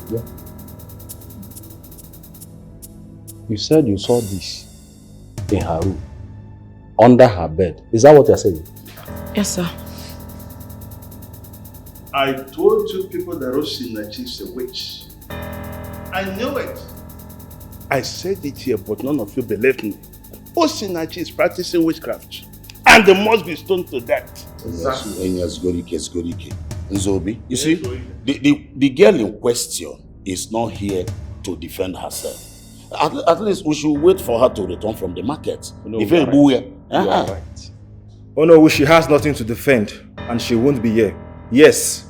Yeah. You said you saw this in her room, under her bed. Is that what you're saying? Yes, sir. I told you people that Osinachi is a witch. I knew it. I said it here, but none of you believed me. Osinachi is practicing witchcraft, and they must be stoned to death. Nzobi, you see, the girl in question is not here to defend herself. At least we should wait for her to return from the market. No, you are right. Oh no, she has nothing to defend, and she won't be here. Yes.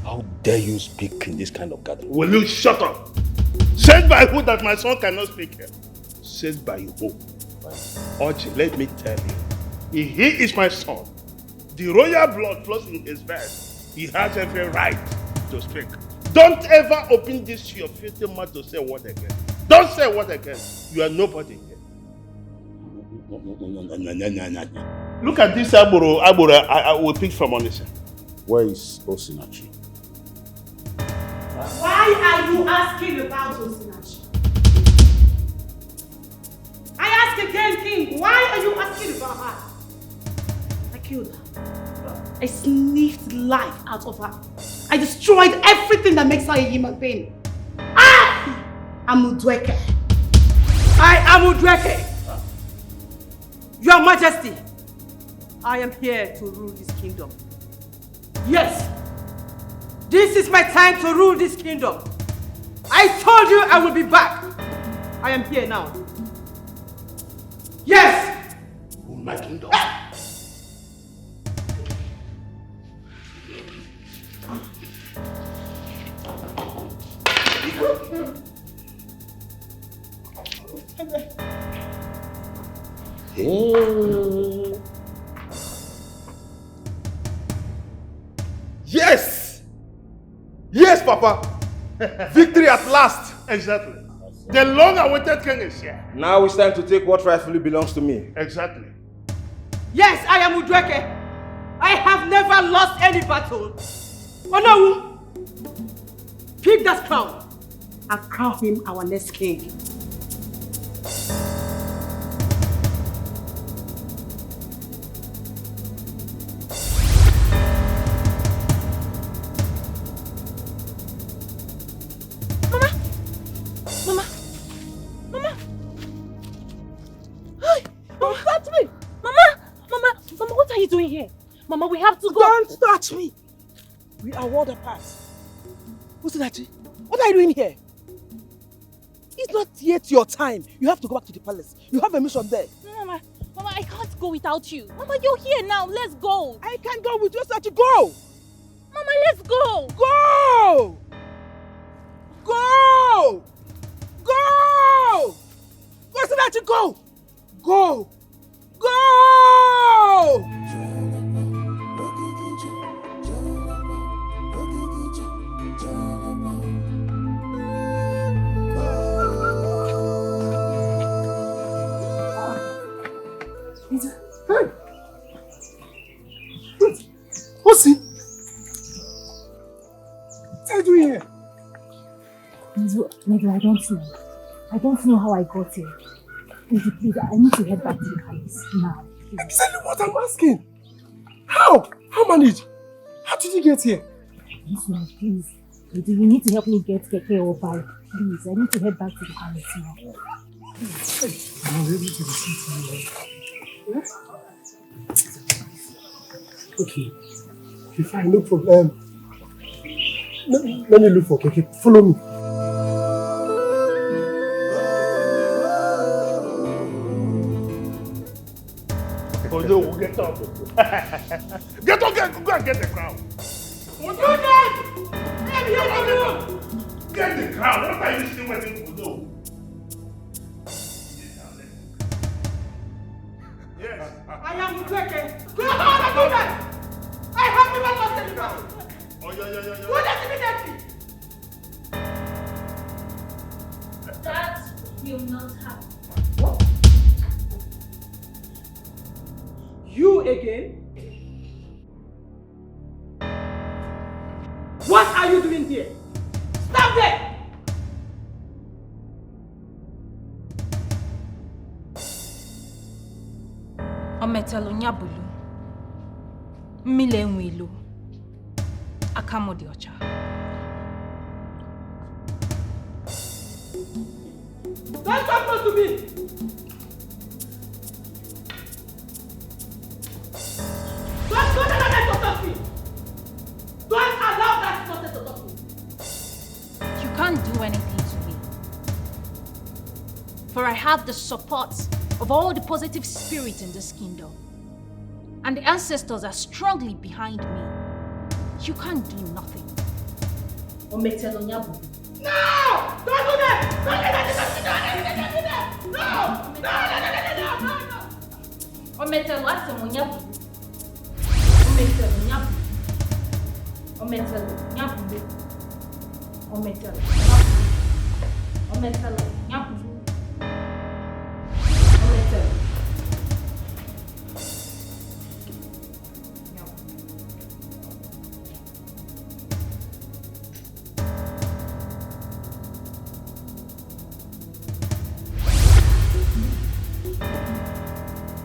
How dare you speak in this kind of gathering? Will you shut up? Said by who that my son cannot speak here? Said by who? Ochi, let me tell you. If he is my son, the royal blood flows in his veins. He has every right to speak. Don't ever open this your filthy mouth to say a word again. Don't say a word again. You are nobody here. Look at this Agboro I will pick from Onitsha. Where is Osinachi? Why are you asking about Osinachi? I ask again, King, why are you asking about her? I killed her. I sniffed life out of her. I destroyed everything that makes her a human being. I am Udueke. I am Udueke. Your Majesty, I am here to rule this kingdom. Yes, this is my time to rule this kingdom. I told you I will be back. I am here now. Yes! Rule my kingdom. Yes! Yes, Papa! Victory at last! Exactly. The long-awaited king is here. Now it's time to take what rightfully belongs to me. Exactly. Yes, I am Udueke. I have never lost any battle. Onowu, pick that crown and crown him our next king. Mama, we have to go. Don't touch me. We are world apart. Osinachi, what are you doing here? It's not yet your time. You have to go back to the palace. You have a mission there. Mama, I can't go without you. Mama, you're here now. Let's go. I can't go with you, Osinachi. Go. Mama, let's go. Go. Go. Go. Osinachi, go. Go. Go. Hey! Wait! Osi! What are you doing here? Maybe I don't know. I don't know how I got here. Please, I need to head back to the palace now. Exactly what I'm asking. How? How managed? How did you get here? Listen, please. You need to help me get Keke or bike. Please, I need to head back to the palace now. Please. I'm ready to receive you. Yes? Okay. Fine, no problem. Let me look for Keke. Follow me. Oh no, get up. Get up, go and get the crown. Get the crown. What are you still waiting for? No. I am Udweke. Go on and do that! I have never lost anybody! Oh, yeah. Do that immediately! That will not happen. What? You again? What are you doing here? Stop there! Ometelo nyabulu. Mmile nwilu. Akamo di ọcha. Don't come close to me! Don't go down there to touch me! Don't allow that nonsense to touch me! You can't do anything to me. For I have the support of all the positive spirits in this kingdom. And the ancestors are strongly behind me. You can't do nothing. Ometelo nyabu. No! Don't do that! Don't do that! Don't do that! No! Ometelo asemo nyabu. Ometelo nyabu. Ometelo nyabu. Ometelo. Ometelo nyabu. Ometelo.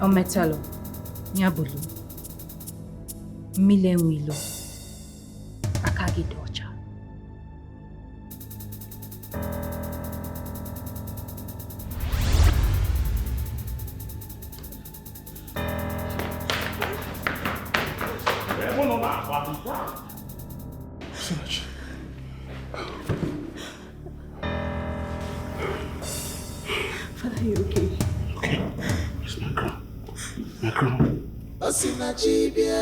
Ometelo, nyabulu, mile nwilo, akagi docha. Father, are you okay? Osinachibia,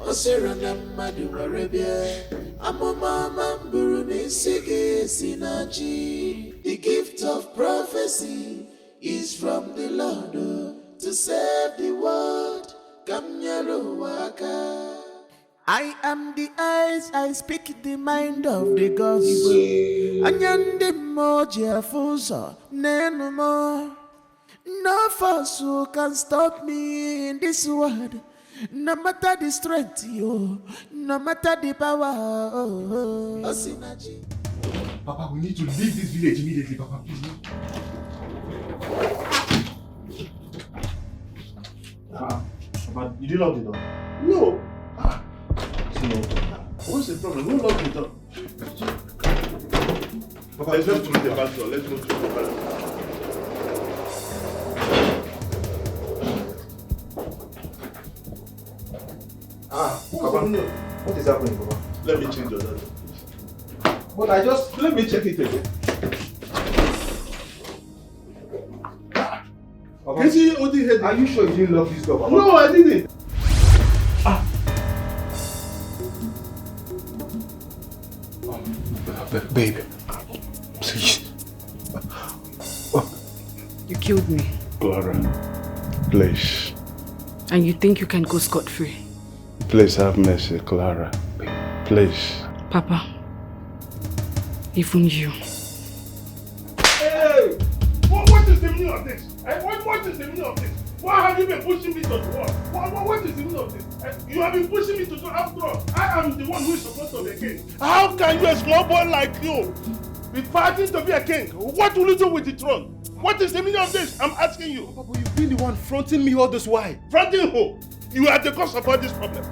Osirana Madu Arabia, Amomama Buruni Sige Sinachi. The gift of prophecy is from the Lord to save the world. Kamyaruwaka. I am the eyes, I speak the mind of the gods. Anyandi moja fusa, nenu mo. No force can stop me in this world. No matter the strength, no matter the power. Papa, we need to leave this village immediately, Papa, please. Papa, you didn't lock the door? No. What's the problem? Who locked the door? Papa, let's move to the back door. Let's move to the back door. Papa, what is happening, Papa? Let me change your door. But I just... Let me check it again. Papa, Is he only head? Are you sure you didn't lock this door, Papa? No, I didn't. Babe, please. You killed me. Clara, please. And you think you can go scot-free? Please have mercy, Clara. Please. Papa, even you. Hey! What is the meaning of this? What is the meaning of this? Why have you been pushing me to the wall? What is the meaning of this? You have been pushing me to the after all. I am the one who is supposed to be a king. How can you, a small boy like you, be fighting to be a king? What will you do with the throne? What is the meaning of this? I'm asking you. Papa, you've been the one fronting me all this while. Fronting who? You are the cause of all this problem.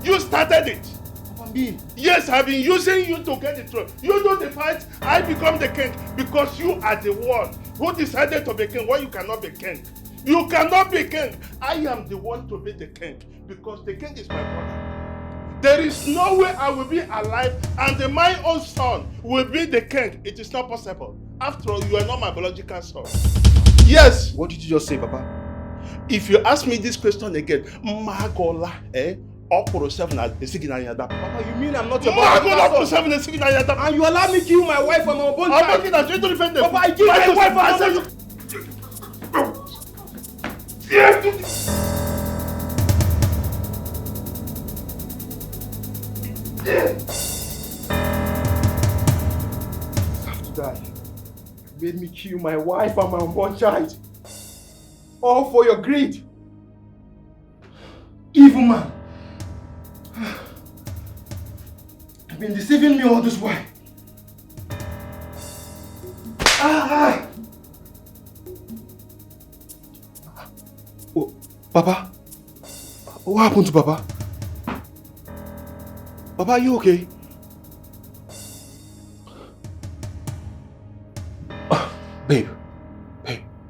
You started it. Papa, me? Yes, I've been using you to get the throne. You do the fight, I become the king because you are the one who decided to be king when you cannot be king. You cannot be king. I am the one to be the king because the king is my brother. There is no way I will be alive and my own son will be the king. It is not possible. After all, you are not my biological son. Yes. What did you just say, Papa? If you ask me this question again, Magola, Papa, you mean I'm not your brother? And you allow me to kill my wife and my unborn child? I'm not going to defend them. Papa, I killed my wife and my have to die. You made me kill my wife and my unborn child. All for your greed. Evil man. You've been deceiving me all this while. Oh, Papa? What happened to Papa? Papa, are you okay? Babe,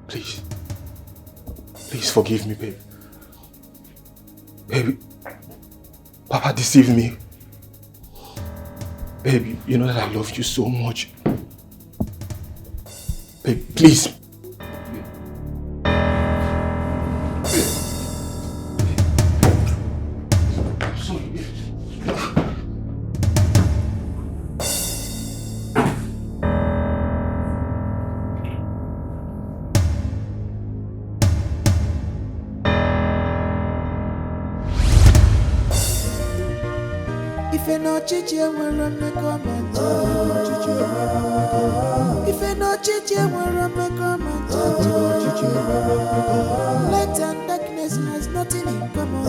please. Please forgive me, babe. Baby, Papa deceived me. Baby, you know that I love you so much. Babe, please. If you know chichi, we're on the comment. If you know chichi, we're on the comment. Light and darkness has nothing in common.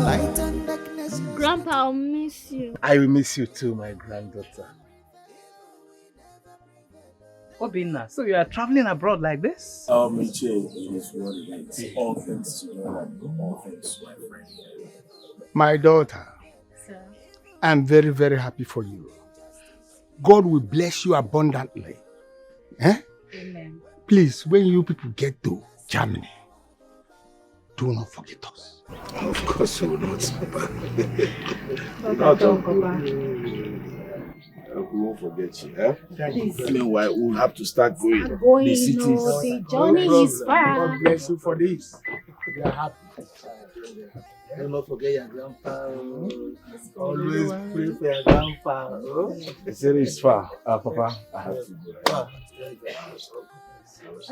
Light and darkness. Grandpa, I'll miss you. I will miss you too, my granddaughter. Obinna, so you are traveling abroad like this? Miche, it is what it is. All thanks to God and all thanks to my friend. My daughter, Sir. I'm very, very happy for you. God will bless you abundantly. Eh? Amen. Please, when you people get to Germany, do not forget us. Of course we will not, Papa. We won't forget you, eh? Meanwhile, we'll have to start going. The cities. The journey is far. God bless you for this. We are happy. Do not forget your grandpa. Always pray for your grandpa. The city is far. Papa, I have to go.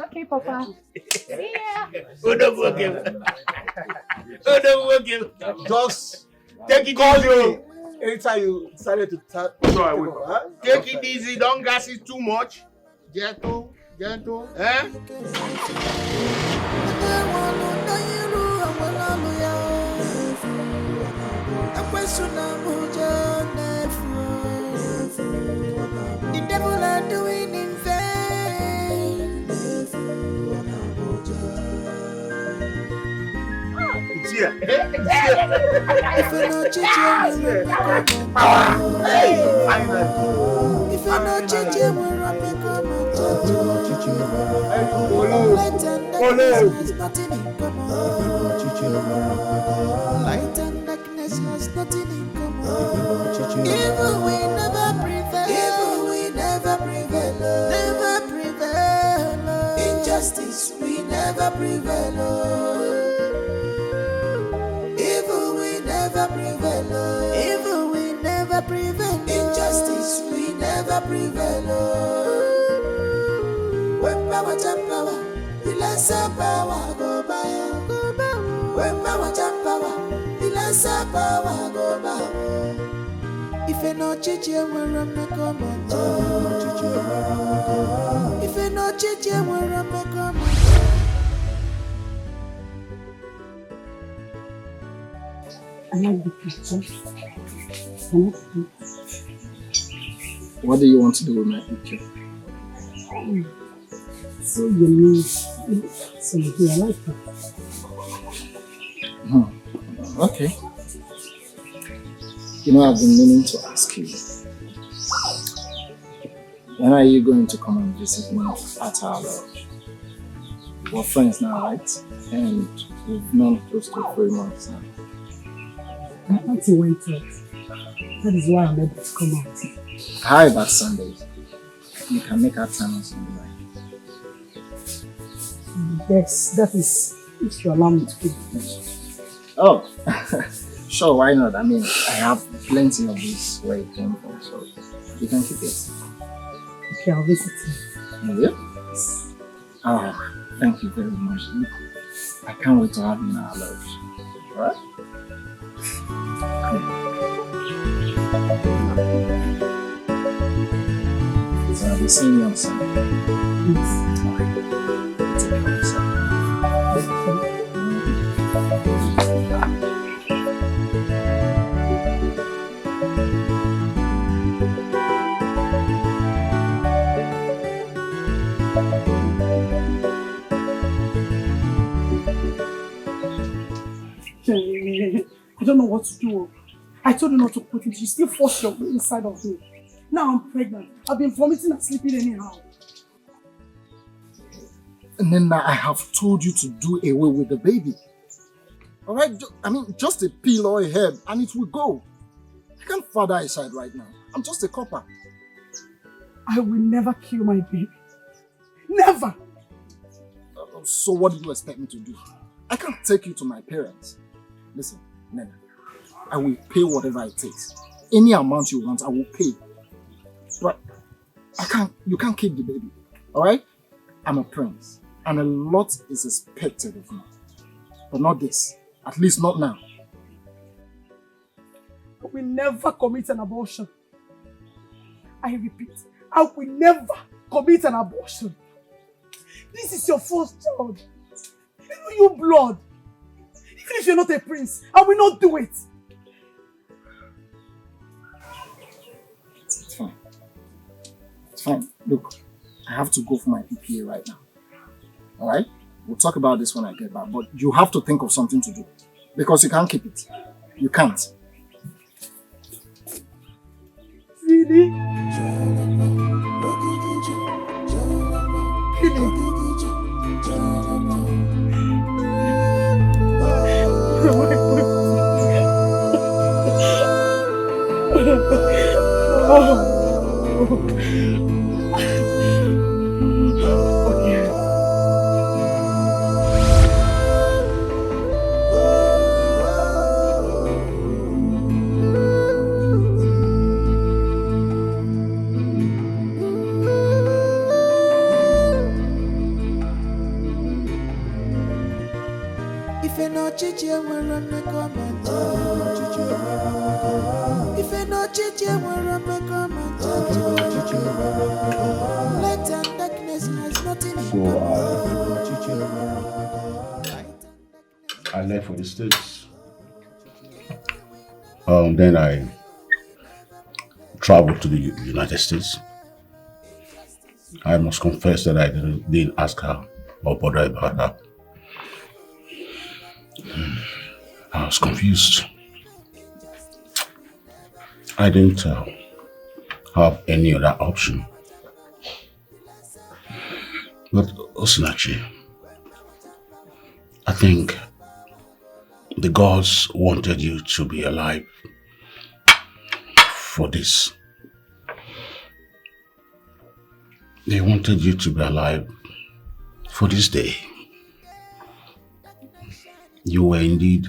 Okay, Papa. See ya. Just take it easy. Anytime you decided to talk, take it easy. Don't gas it too much. Gentle. Eh? The devil are doing in vain. It's here. If you know chichi, if you know chichi, we're on the comment. Light and darkness has nothing in common. Light and darkness has nothing in common. Evil we never prevail. Evil we never prevail. Never prevail. Injustice we never prevail. Evil we never prevail. Evil we never prevail. Injustice we never prevail. When power jump power, the lesser power go by. When power jump power, the lesser power go by. If you know chichi, we're on the comment. If you know chichi, we're on the comment. I like the picture. What do you want to do with my picture? So unique. So I like it. Okay. You know, I've been meaning to ask you. When are you going to come and visit me at our lodge? We're friends now, right? And we've known close to 3 months now. I had to wait out. That is why I'm able to come out. How about Sundays? You can make our time on Sunday, right? Yes, that is if you allow me to keep it. Oh, sure, why not? I mean, I have plenty of this where it came from, so you can keep it. Okay, I'll visit you. You will? Oh, thank you very much. Look, I can't wait to have you in our lodge. Alright? So I'll be seeing you on Sunday. Take care of yourself. I don't know what to do. I told you not to put it. You still force your way inside of me. Now I'm pregnant. I've been vomiting and sleeping anyhow. And then I have told you to do away with the baby. Alright? I mean, just a pill or a herb and it will go. I can't father a child right now. I'm just a copper. I will never kill my baby. Never! So what do you expect me to do? I can't take you to my parents. Listen, Nena, I will pay whatever it takes. Any amount you want, I will pay. But you can't keep the baby. Alright? I'm a prince. And a lot is expected of me. But not this. At least not now. I will never commit an abortion. I repeat, I will never commit an abortion. This is your first child. You know your blood. Even if you're not a prince, I will not do it. It's fine. It's fine. Look, I have to go for my PPA right now. Alright? We'll talk about this when I get back. But you have to think of something to do. Because you can't keep it. You can't. Really? I left for the States. Then I traveled to the United States. I must confess that I didn't ask her or bother about her. I was confused. I didn't have any other option. But Osinachi, I think the gods wanted you to be alive for this. They wanted you to be alive for this day. You were indeed,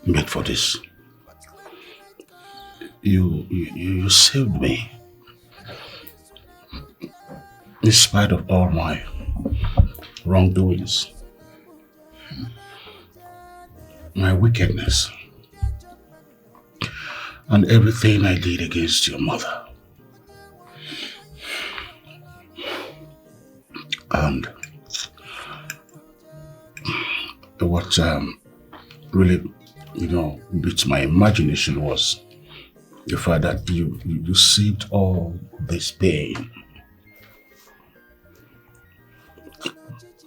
made for this. You saved me. In spite of all my wrongdoings, my wickedness, and everything I did against your mother. And what really, beat my imagination was the fact that you saved all this pain.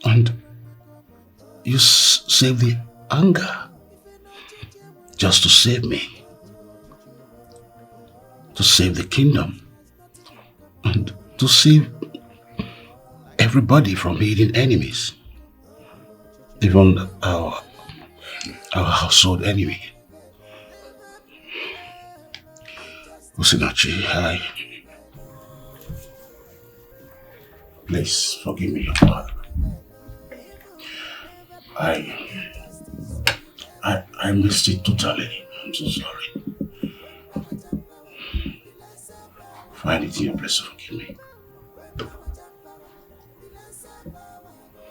And you saved the anger just to save me, to save the kingdom, and to save everybody from hidden enemies, even our household enemy. Osinachi, please forgive me, your father. I missed it totally. I'm so sorry. Find it in your place to forgive me.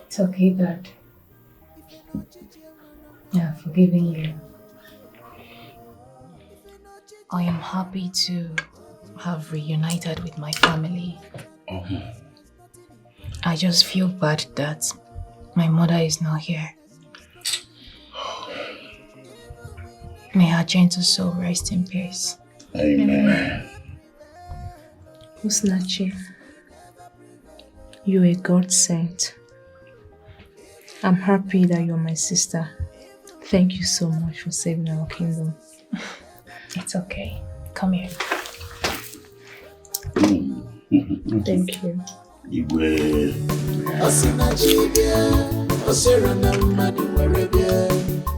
It's okay, Dad. Yeah, forgiving you. I am happy to have reunited with my family. I just feel bad that my mother is not here. May her gentle soul rest in peace. Amen. Osinachi, you're a God sent. I'm happy that you're my sister. Thank you so much for saving our kingdom. It's okay. Come here. Thank you. Igwe. Osinachi bia, osira na mmadu were bia.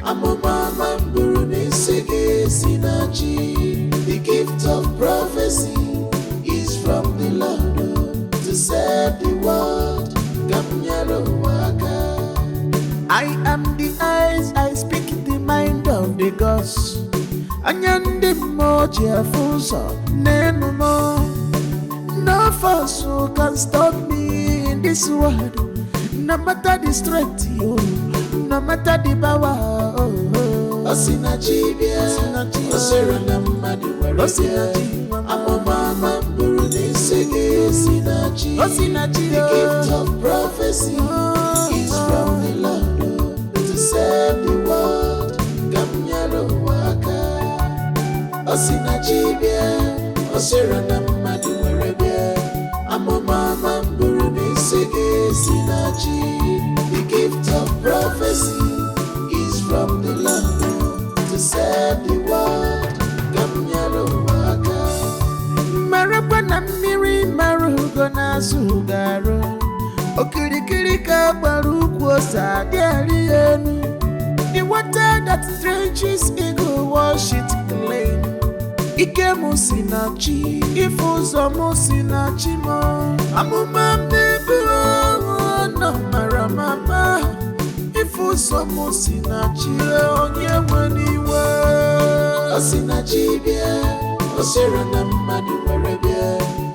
Amoma mamburu nisigi Osinachi. The gift of prophecy is from the Lord to save the world. Kamnyalo waka. I am the eyes, I speak the mind of the gods. Anyandi moji afuso nenumo. No force can stop me in this world. No matter the strength, no matter the power. Osinachi bia, osira na mmadu were bia. Amoma mamburu nisigi Osinachi. The gift of prophecy is from the Lord to save the world. Kamnyalo waka. Osinachi bia, osira na mmadu were bia. Amoma mamburu nisigi Osinachi. The gift of prophecy is from the Lord to save the world. Kamnyalo waka. Marabana miri marugo na sugaro. Okirikiri ka baruko sa diarienu. The water that drenches eagle wash it clean. Ike Osinachi, ifuzo Osinachi mo. Amuma mnebu no maramama. Ifuzo Osinachi onye weniwe. Osinachi bia, osira na mmadu were bia.